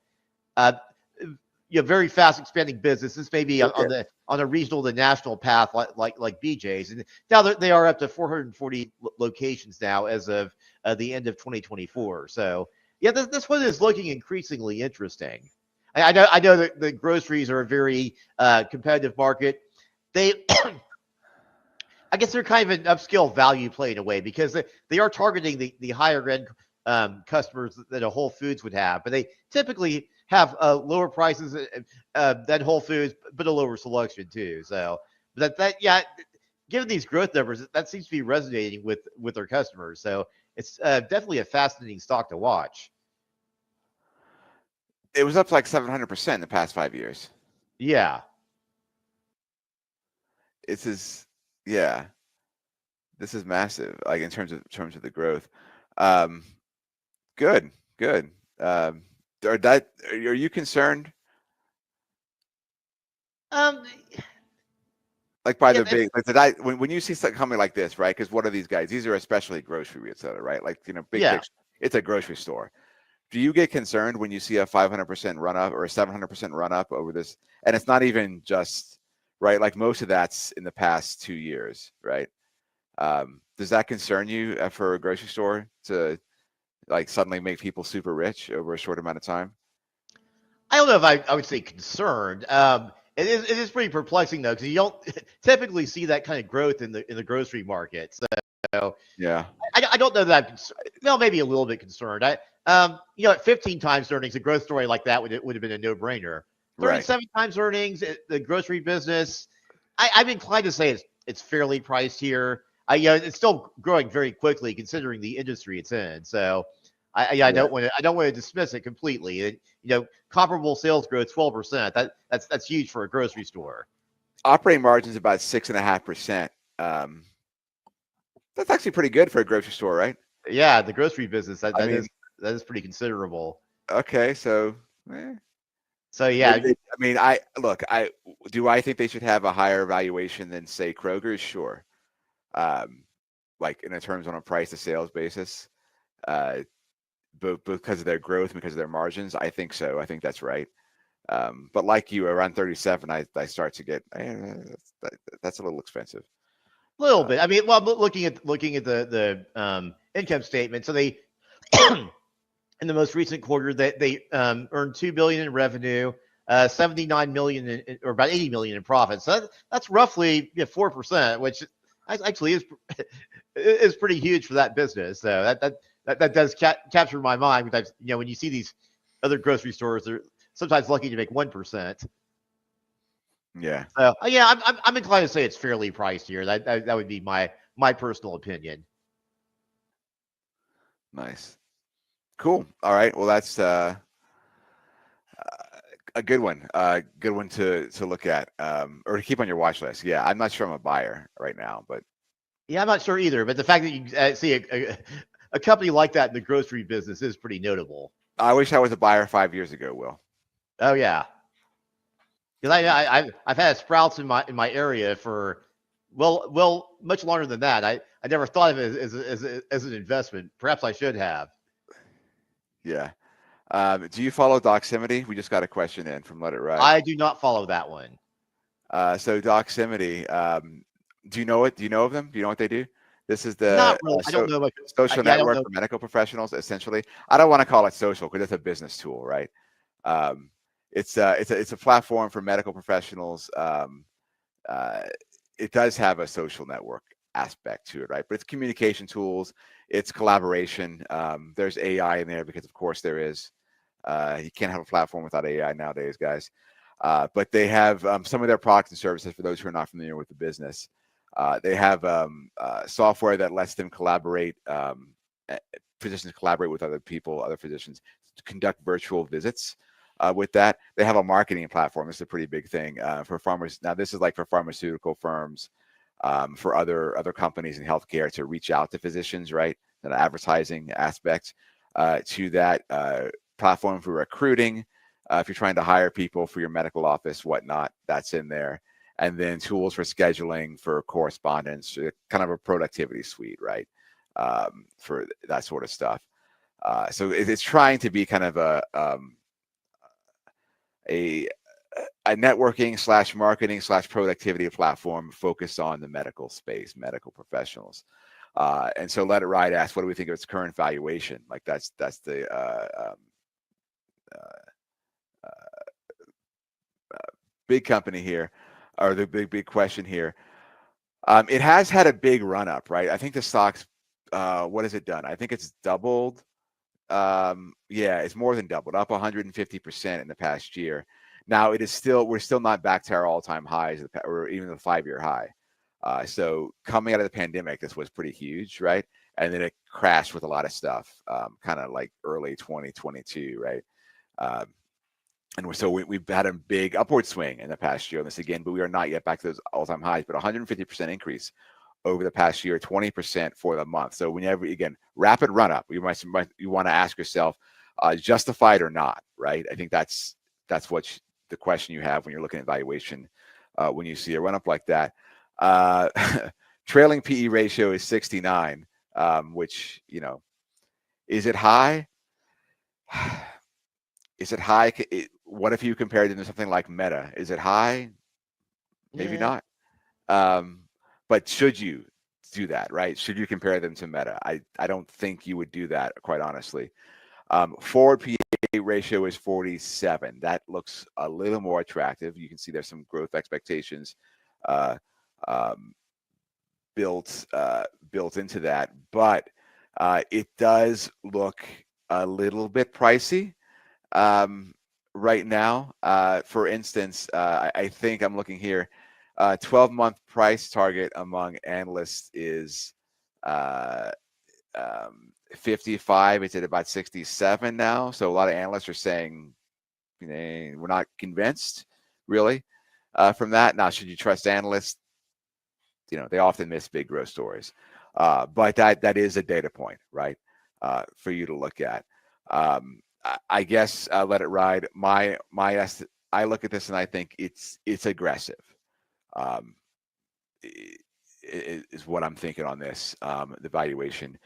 very fast expanding business. This may be on a regional to national path like BJ's, and now they are up to 440 locations now as of the end of 2024. So, yeah, this one is looking increasingly interesting. I know that the groceries are a very competitive market. I guess they're kind of an upscale value play in a way, because they are targeting the higher end customers that a Whole Foods would have, but they typically have lower prices than Whole Foods, but a lower selection too. So given these growth numbers, that seems to be resonating with their customers. So it's definitely a fascinating stock to watch. It was up like 700% in the past 5 years. Yeah. Yeah, this is massive, like in terms of the growth. Good. Are you concerned? Like by the big, like when you see a company like this, right? Because what are these guys? These are especially grocery, etc., right? Like big picture, it's a grocery store. Do you get concerned when you see a 500% run up or a 700% run up over this? And it's not even just right. Like most of that's in the past 2 years, right? Does that concern you for a grocery store to like suddenly make people super rich over a short amount of time? I don't know if I would say concerned. It is pretty perplexing though, because you don't typically see that kind of growth in the grocery market. So yeah, I don't know that. Well, maybe a little bit concerned. At 15 times earnings, a growth story like that would have been a no brainer. 37 times earnings, the grocery business. I'm inclined to say it's fairly priced here. It's still growing very quickly considering the industry it's in. So, I don't want to dismiss it completely. Comparable sales growth 12%. That's huge for a grocery store. Operating margins about 6.5%. That's actually pretty good for a grocery store, right? Yeah, the grocery business that is pretty considerable. Okay, so. So yeah, do I think they should have a higher valuation than say Kroger's? Sure. Like in terms on a price to sales basis, but because of their growth, because of their margins, I think so. I think that's right. But like you, around 37, I start to get that's a little expensive. A little bit. I mean, well, looking at the income statement, so they in the most recent quarter they earned $2 billion in revenue, 79 million or about 80 million in profits. So that's roughly 4%, which actually is pretty huge for that business. So that does capture my mind, because when you see these other grocery stores, they're sometimes lucky to make 1%. Yeah. So I'm inclined to say it's fairly priced here. That would be my personal opinion. Nice. Cool. All right. Well, that's a good one. Good one to look at, or to keep on your watch list. Yeah, I'm not sure I'm a buyer right now, but yeah, I'm not sure either. But the fact that you see a company like that in the grocery business is pretty notable. I wish I was a buyer 5 years ago, Will. Oh yeah, because I've had Sprouts in my area for well much longer than that. I never thought of it as an investment. Perhaps I should have. Yeah. Do you follow Doximity? We just got a question in from Let It Ride. I do not follow that one. So Doximity, do you know it? Do you know of them? Do you know what they do? This is the Not really. I don't know much. social network for medical professionals, essentially. I don't want to call it social because it's a business tool, right? It's a platform for medical professionals. It does have a social network aspect to it, right? But it's communication tools, it's collaboration. There's AI in there because, of course, there is. You can't have a platform without AI nowadays, guys. But they have some of their products and services for those who are not familiar with the business. They have software that lets them collaborate, physicians collaborate with other people, other physicians, to conduct virtual visits. With that, they have a marketing platform. It's a pretty big thing for farmers. Now, this is like for pharmaceutical firms, for other companies in healthcare to reach out to physicians, right? An advertising aspect to that platform for recruiting. If you're trying to hire people for your medical office, whatnot, that's in there. And then tools for scheduling, for correspondence, kind of a productivity suite, right? for that sort of stuff. So it's trying to be kind of a networking / marketing / productivity platform focused on the medical space, medical professionals. And so Let It Ride asks, what do we think of its current valuation? Like that's the big company here, or the big question here. It has had a big run up, right? I think the stock's what has it done? I think it's doubled. Yeah, it's more than doubled, up 150% in the past year. Now we're still not back to our all-time highs or even the 5-year high. So coming out of the pandemic, this was pretty huge, right? And then it crashed with a lot of stuff, kind of like early 2022, right? And so we've had a big upward swing in the past year on this again, but we are not yet back to those all-time highs, but 150% increase over the past year, 20% for the month. So whenever, again, rapid run up, you want to ask yourself, justified or not, right? I think that's what the question you have when you're looking at valuation when you see a run up like that. Trailing PE ratio is 69, which, is it high? Is it high? What if you compared it to something like Meta? Is it high? Maybe not. But should you do that, right? Should you compare them to Meta? I don't think you would do that, quite honestly. Forward PE ratio is 47. That looks a little more attractive. You can see there's some growth expectations built into that, but it does look a little bit pricey right now. For instance, I think I'm looking here. 12-month price target among analysts is 55. It's at about 67 now. So a lot of analysts are saying we're not convinced, really, from that. Now, should you trust analysts? They often miss big growth stories, but that is a data point, right, for you to look at. I guess Let It Ride. I look at this and I think it's aggressive. Is what I'm thinking on this, the valuation.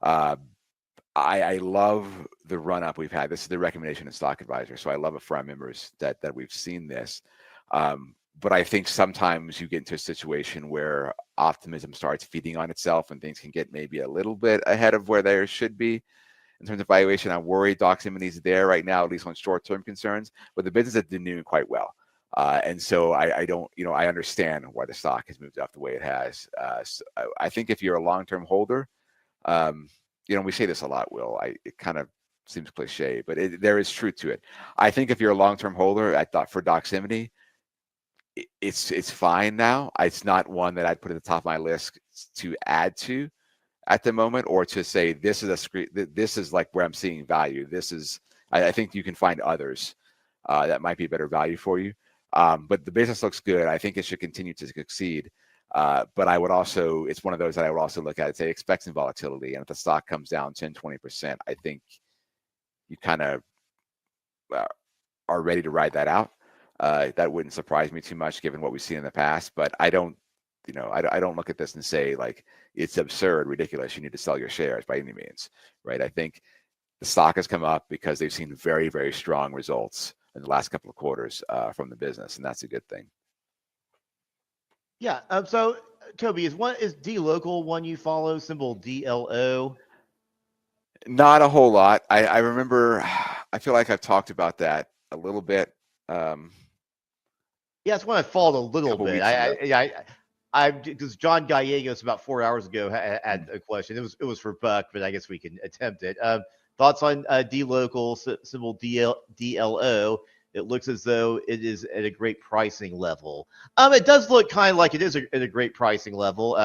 I love the run up we've had. This is the recommendation in Stock Advisor, so I love it for our members that we've seen this. But I think sometimes you get into a situation where optimism starts feeding on itself and things can get maybe a little bit ahead of where they should be in terms of valuation. I'm worried Doximity is there right now, at least on short-term concerns, but the business has been doing quite well. And so I don't, I understand why the stock has moved up the way it has. So I think if you're a long-term holder, we say this a lot, Will. It kind of seems cliche, but there is truth to it. I think if you're a long-term holder for Doximity, it's fine now. It's not one that I'd put at the top of my list to add to at the moment, or to say this is like where I'm seeing value. I think you can find others that might be a better value for you. But the business looks good. I think it should continue to succeed. But I would also, it's one of those that I would also look at and say, expect some volatility. And if the stock comes down 10, 20%, I think you kind of are ready to ride that out. That wouldn't surprise me too much given what we've seen in the past, but I don't look at this and say like, it's absurd, ridiculous, you need to sell your shares by any means, right? I think the stock has come up because they've seen very, very strong results in the last couple of quarters from the business, and that's a good thing. Yeah. So Toby, is DLocal one you follow, symbol DLO? Not a whole lot. I remember, I feel like I've talked about that a little bit. Yeah, it's one I followed a little bit. Because John Gallegos about 4 hours ago had a question. It was for Buck, but I guess we can attempt it. Thoughts on DLocal, symbol DLO? It looks as though it is at a great pricing level. It does look kind of like it is at a great pricing level.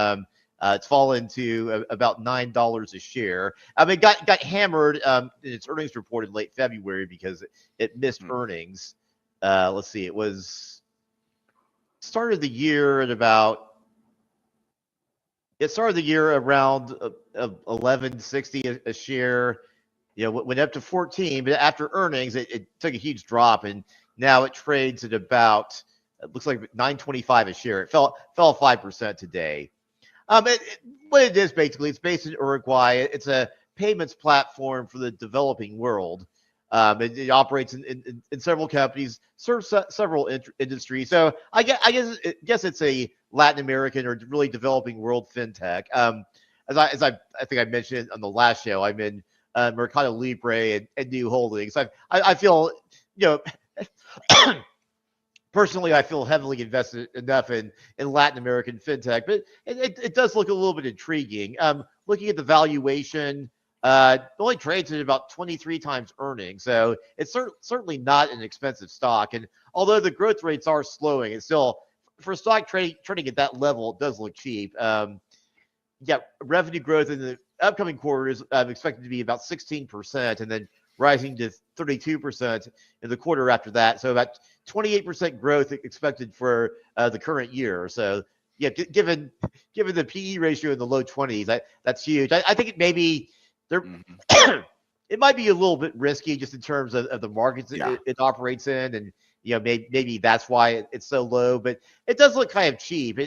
It's fallen to about $9 a share. It got hammered in its earnings report in late February because it missed earnings. Let's see, it was started the year around $11.60 a share. Went up to 14, but after earnings, it took a huge drop, and now it trades at about, it looks like $9.25 a share. It fell 5% today. What it is basically, it's based in Uruguay. It's a payments platform for the developing world. It operates in several companies, serves several industries. So I guess it's a Latin American or really developing world fintech. I think I mentioned on the last show, I'm in Mercado Libre and New Holdings. I feel, you know, personally, I feel heavily invested enough in Latin American fintech, but it does look a little bit intriguing. Looking at the valuation, it only trades at about 23 times earnings, so it's certainly not an expensive stock. And although the growth rates are slowing, it's still, for a stock trading at that level, it does look cheap. Yeah, revenue growth in the upcoming quarters expected to be about 16%, and then rising to 32% in the quarter after that. So about 28% growth expected for the current year. So yeah, given the PE ratio in the low 20s, that's huge. I think it maybe there. It might be a little bit risky just in terms of the markets it operates in, and maybe that's why it's so low. But it does look kind of cheap.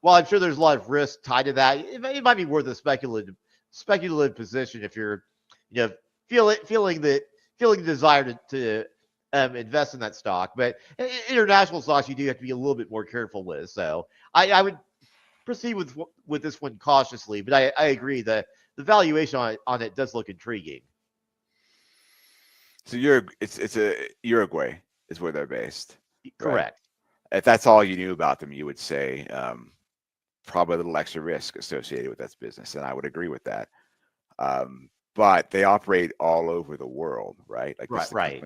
While I'm sure there's a lot of risk tied to that, it might be worth a speculative position if you're, feeling the desire to invest in that stock. But international stocks, you do have to be a little bit more careful with. So I would proceed with this one cautiously. But I agree that the valuation on it does look intriguing. So it's a Uruguay is where they're based. Correct. Right? If that's all you knew about them, you would say probably a little extra risk associated with that business, and I would agree with that. But they operate all over the world, right? Like right.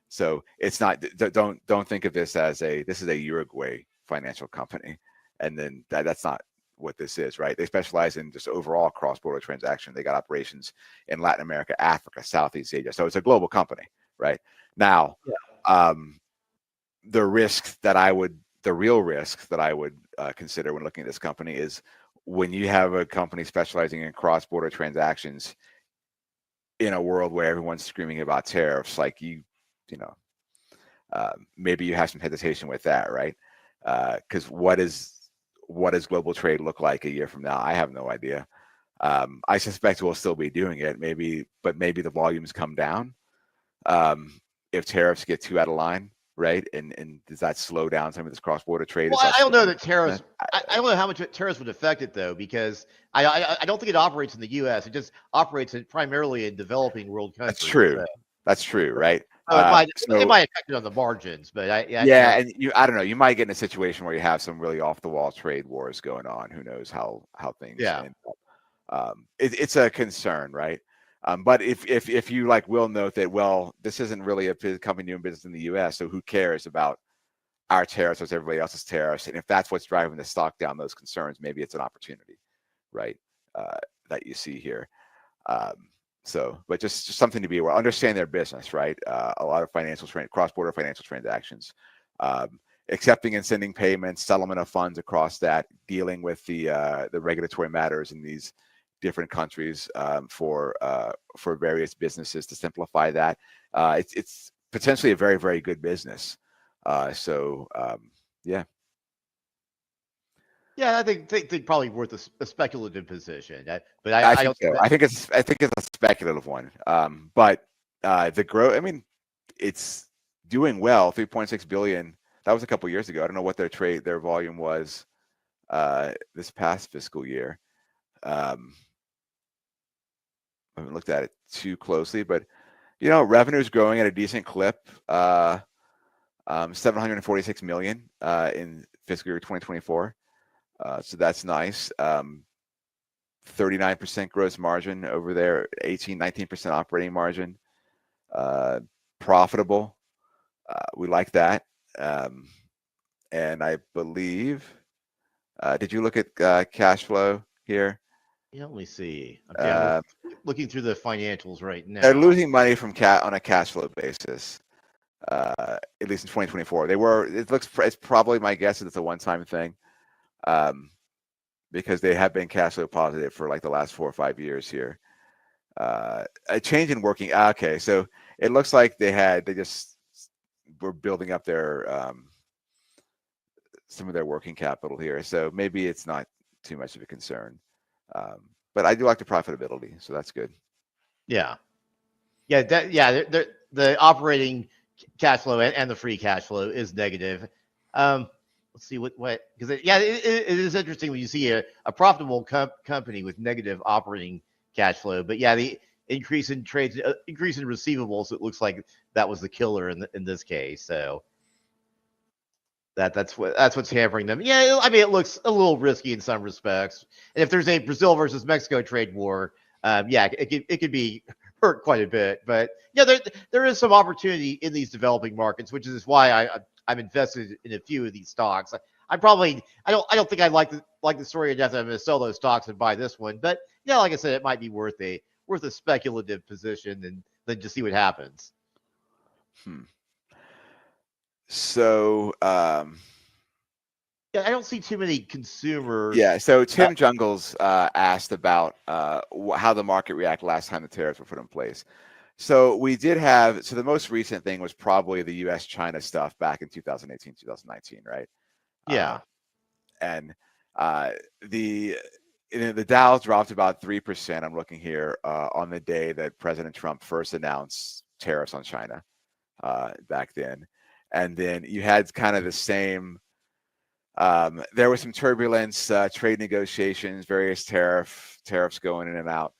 So it's not. Don't think of this as this is a Uruguay financial company, and then that's not what this is, right? They specialize in just overall cross-border transaction. They got operations in Latin America, Africa, Southeast Asia. So it's a global company, right? Now, the real risk that I would consider when looking at this company is when you have a company specializing in cross-border transactions in a world where everyone's screaming about tariffs, like maybe you have some hesitation with that, right? Because what does global trade look like a year from now? I have no idea. I suspect we'll still be doing it, but maybe the volumes come down if tariffs get too out of line. Right, and does that slow down some of this cross-border trade? Well, I don't know that tariffs. I don't know how much tariffs would affect it though, because I don't think it operates in the U.S. It just operates primarily in developing world countries. That's true. So. That's true, right? It might affect it on the margins, but and I don't know. You might get in a situation where you have some really off-the-wall trade wars going on. Who knows how things end up. It's a concern, right? But if you will note that, well, this isn't really a company doing business in the U.S., so who cares about our tariffs as everybody else's tariffs? And if that's what's driving the stock down, those concerns, maybe it's an opportunity, right? That you see here. But just something to be aware. Understand their business, right? A lot of cross-border financial transactions, accepting and sending payments, settlement of funds across that, dealing with the regulatory matters in these different countries for various businesses to simplify that. It's potentially a very, very good business. Yeah. Yeah, I think probably worth a speculative position, but I think so. I think it's a speculative one. But the growth, I mean, it's doing well. 3.6 billion. That was a couple years ago. I don't know what their volume was this past fiscal year. I haven't looked at it too closely, but revenue is growing at a decent clip. 746 million in fiscal year 2024. So that's nice. 39% gross margin over there, 19% operating margin. Profitable. We like that. And I believe, did you look at cash flow here? Yeah, let me see. I'm looking through the financials right now. They're losing money from on a cash flow basis, at least in 2024. It's probably, my guess is it's a one-time thing, because they have been cash flow positive for like the last 4 or 5 years here. A change in working. Okay, so it looks like they just were building up their some of their working capital here. So maybe it's not too much of a concern. But I do like the profitability, so that's good. Yeah. The operating cash flow and the free cash flow is negative. Let's see what because it is interesting when you see a profitable company with negative operating cash flow. But yeah, the increase in trades, increase in receivables, it looks like that was the killer in this case. So that's what's hampering them. Yeah, I mean, it looks a little risky in some respects. And if there's a Brazil versus Mexico trade war, it could be hurt quite a bit. But yeah, there is some opportunity in these developing markets, which is why I'm invested in a few of these stocks. I don't think I like the story enough that I'm going to sell those stocks and buy this one. But yeah, like I said, it might be worth a speculative position and then just see what happens. So Yeah, I don't see too many consumers. yeah, so Tim Jungles asked about how the market reacted last time the tariffs were put in place. So we did have, so the most recent thing was probably the US-China stuff back in 2018, 2019, right? Yeah. And the Dow dropped about 3%. I'm looking here on the day that President Trump first announced tariffs on China back then. And then you had kind of the same, there was some turbulence, trade negotiations, various tariffs going in and out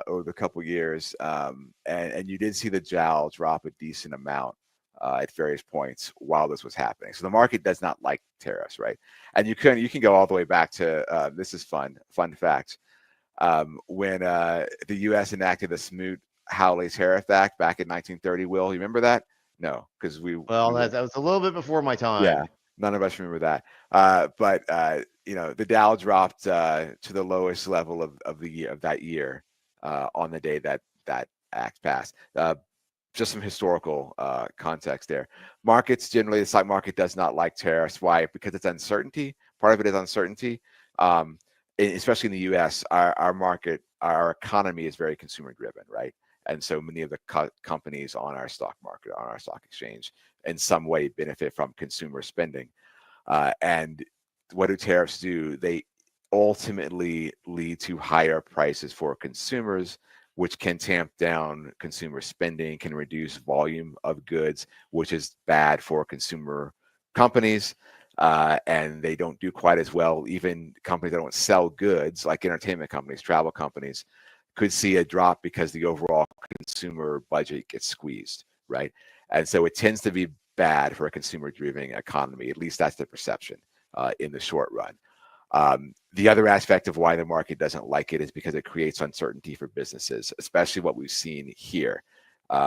over the couple years. And you did see the Dow drop a decent amount at various points while this was happening. So the market does not like tariffs, right? And you can go all the way back to, this is fun fact. When the U.S. enacted the Smoot-Hawley Tariff Act back in 1930, Will, you remember that? No, because that was a little bit before my time. Yeah, none of us remember that. But the Dow dropped to the lowest level of the year of that year on the day that act passed. Just some historical context there. Markets generally, the stock market does not like tariffs. Why? Because it's uncertainty. Part of it is uncertainty. Especially in the U.S., our economy is very consumer driven, right? And so many of the companies on our stock market, on our stock exchange, in some way benefit from consumer spending. And what do tariffs do? They ultimately lead to higher prices for consumers, which can tamp down consumer spending, can reduce volume of goods, which is bad for consumer companies. And they don't do quite as well. Even companies that don't sell goods, like entertainment companies, travel companies, could see a drop because the overall consumer budget gets squeezed, right? And so it tends to be bad for a consumer-driven economy. At least that's the perception in the short run. The other aspect of why the market doesn't like it is because it creates uncertainty for businesses, especially what we've seen here,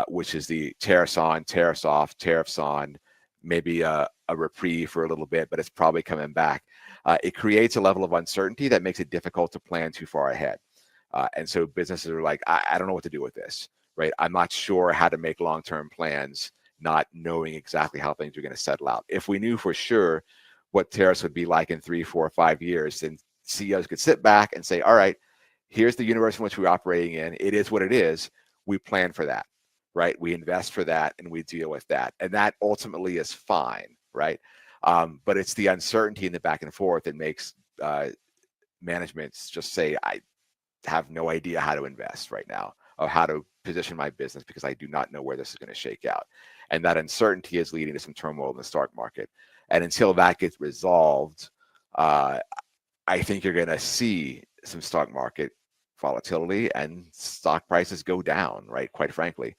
which is the tariffs on, tariffs off, tariffs on, maybe a reprieve for a little bit, but it's probably coming back. It creates a level of uncertainty that makes it difficult to plan too far ahead. And so businesses are like, I don't know what to do with this, right? I'm not sure how to make long-term plans, not knowing exactly how things are going to settle out. If we knew for sure what tariffs would be like in 3, 4, 5 years, then CEOs could sit back and say, all right, here's the universe in which we're operating in. It is what it is. We plan for that, right? We invest for that and we deal with that. And that ultimately is fine, right? But it's the uncertainty in the back and forth that makes managements just say, I have no idea how to invest right now or how to position my business because I do not know where this is going to shake out. And that uncertainty is leading to some turmoil in the stock market. And until that gets resolved, I think you're going to see some stock market volatility and stock prices go down, right? Quite frankly.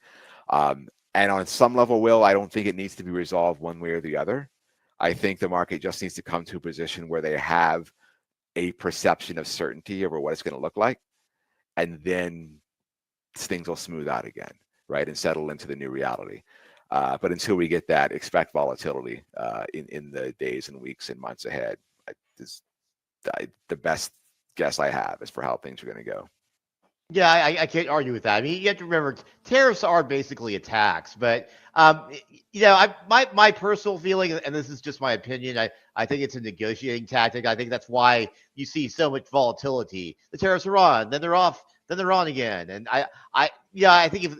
And on some level, Will, I don't think it needs to be resolved one way or the other. I think the market just needs to come to a position where they have a perception of certainty over what it's going to look like. And then things will smooth out again, right? And settle into the new reality. But until we get that, expect volatility in the days and weeks and months ahead. The best guess I have is for how things are going to go. Yeah, I can't argue with that. I mean, you have to remember, tariffs are basically a tax. But, my personal feeling, and this is just my opinion, I think it's a negotiating tactic. I think that's why you see so much volatility. The tariffs are on, then they're off, then they're on again. And I think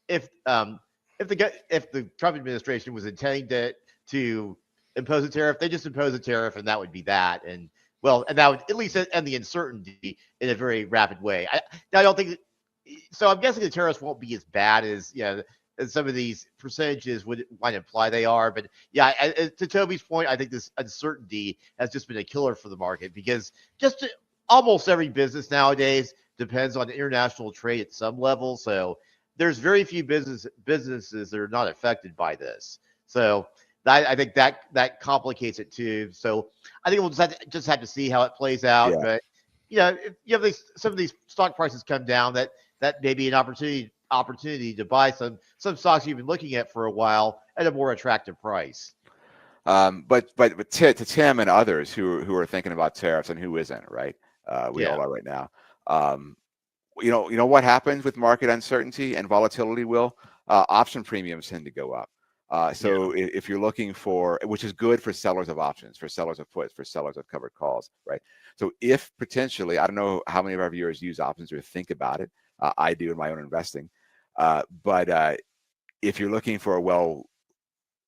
if the Trump administration was intending to impose a tariff, they just impose a tariff, and that would be that. And well, and that would at least end the uncertainty in a very rapid way. I don't think so. I'm guessing the tariffs won't be as bad as as some of these percentages might imply they are. But yeah, to Toby's point, I think this uncertainty has just been a killer for the market because almost every business nowadays depends on international trade at some level. So there's very few businesses that are not affected by this. So I think that complicates it too. So I think we'll just have to see how it plays out. Yeah. But if you have some of these stock prices come down, that may be an opportunity to buy some stocks you've been looking at for a while at a more attractive price. But to Tim and others who are thinking about tariffs and who isn't, right? We all are right now. You know what happens with market uncertainty and volatility, Will? Option premiums tend to go up. If you're looking for, which is good for sellers of options, for sellers of puts, for sellers of covered calls, right? So if potentially, I don't know how many of our viewers use options or think about it. I do in my own investing. But if you're looking for, well,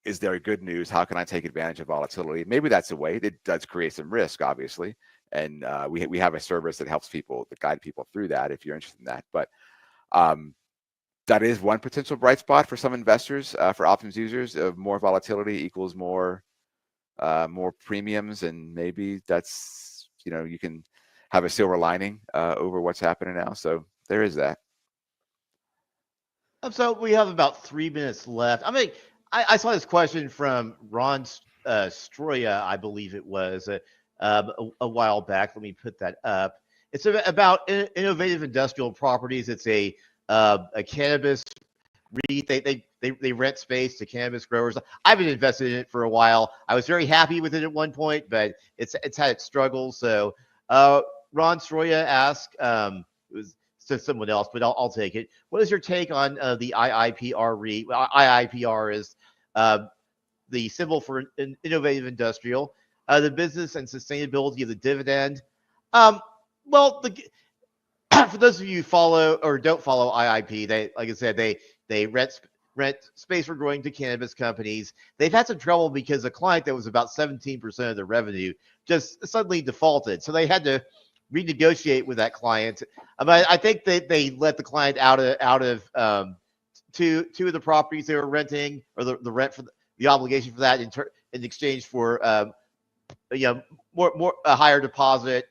is there good news? How can I take advantage of volatility? Maybe that's a way. It does create some risk, obviously. And we have a service that helps people, that guide people through that if you're interested in that. But that is one potential bright spot for some investors, for options users. More volatility equals more premiums, and maybe that's, you can have a silver lining over what's happening now. So there is that. So we have about 3 minutes left. I mean, I saw this question from Ron Stroya, I believe it was, a while back. Let me put that up. It's about innovative industrial properties. It's a cannabis REIT. They rent space to cannabis growers. I've been invested in it for a while. I was very happy with it at one point, but it's had its struggles. So Ron Stroya asked, it was to someone else, but I'll take it. What is your take on the IIPR REIT? Well, IIPR is the symbol for innovative industrial. The business and sustainability of the dividend. Well, for those of you who follow or don't follow IIP, they, like I said, they rent space for growing to cannabis companies. They've had some trouble because a client that was about 17% of their revenue just suddenly defaulted, so they had to renegotiate with that client. I think they let the client out of two of the properties they were renting, or the rent for the obligation for that in exchange for more a higher deposit.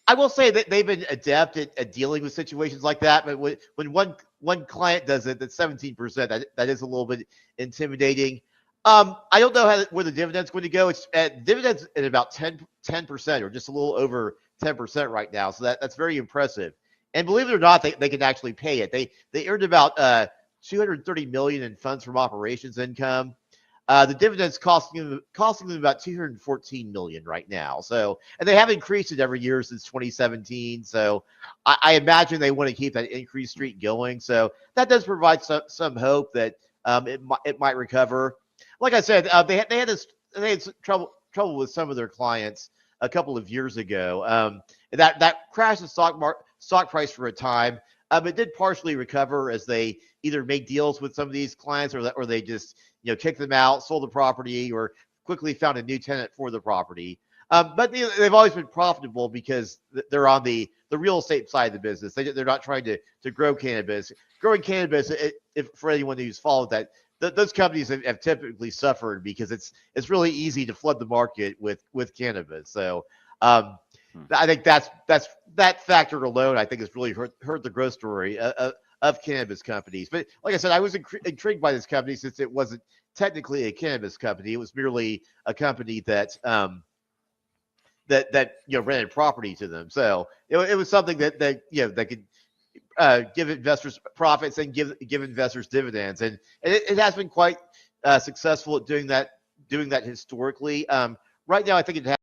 I will say that they've been adept at dealing with situations like that, but when one client does it, that's 17%. That is a little bit intimidating. I don't know where the dividend's going to go. It's at dividends at about 10% or just a little over 10% right now. So that's very impressive. And believe it or not, they can actually pay it. They earned about $230 million in funds from operations income. The dividends costing them about $214 million right now. So, and they have increased it every year since 2017. So, I imagine they want to keep that increase streak going. So that does provide some hope that it might recover. Like I said, they had trouble with some of their clients a couple of years ago. That crashed the stock price for a time. It did partially recover as they either made deals with some of these clients, or they just kicked them out, sold the property, or quickly found a new tenant for the property. But they've always been profitable because they're on the real estate side of the business. They're not trying to grow cannabis. Growing cannabis, if for anyone who's followed that, those companies have typically suffered because it's really easy to flood the market with cannabis. So I think that factor alone, I think, has really hurt the growth story of cannabis companies. But like I said, I was intrigued by this company since it wasn't technically a cannabis company. It was merely a company that rented property to them. So it was something that could give investors profits and give investors dividends, and it has been quite successful at doing that historically. Right now, I think it has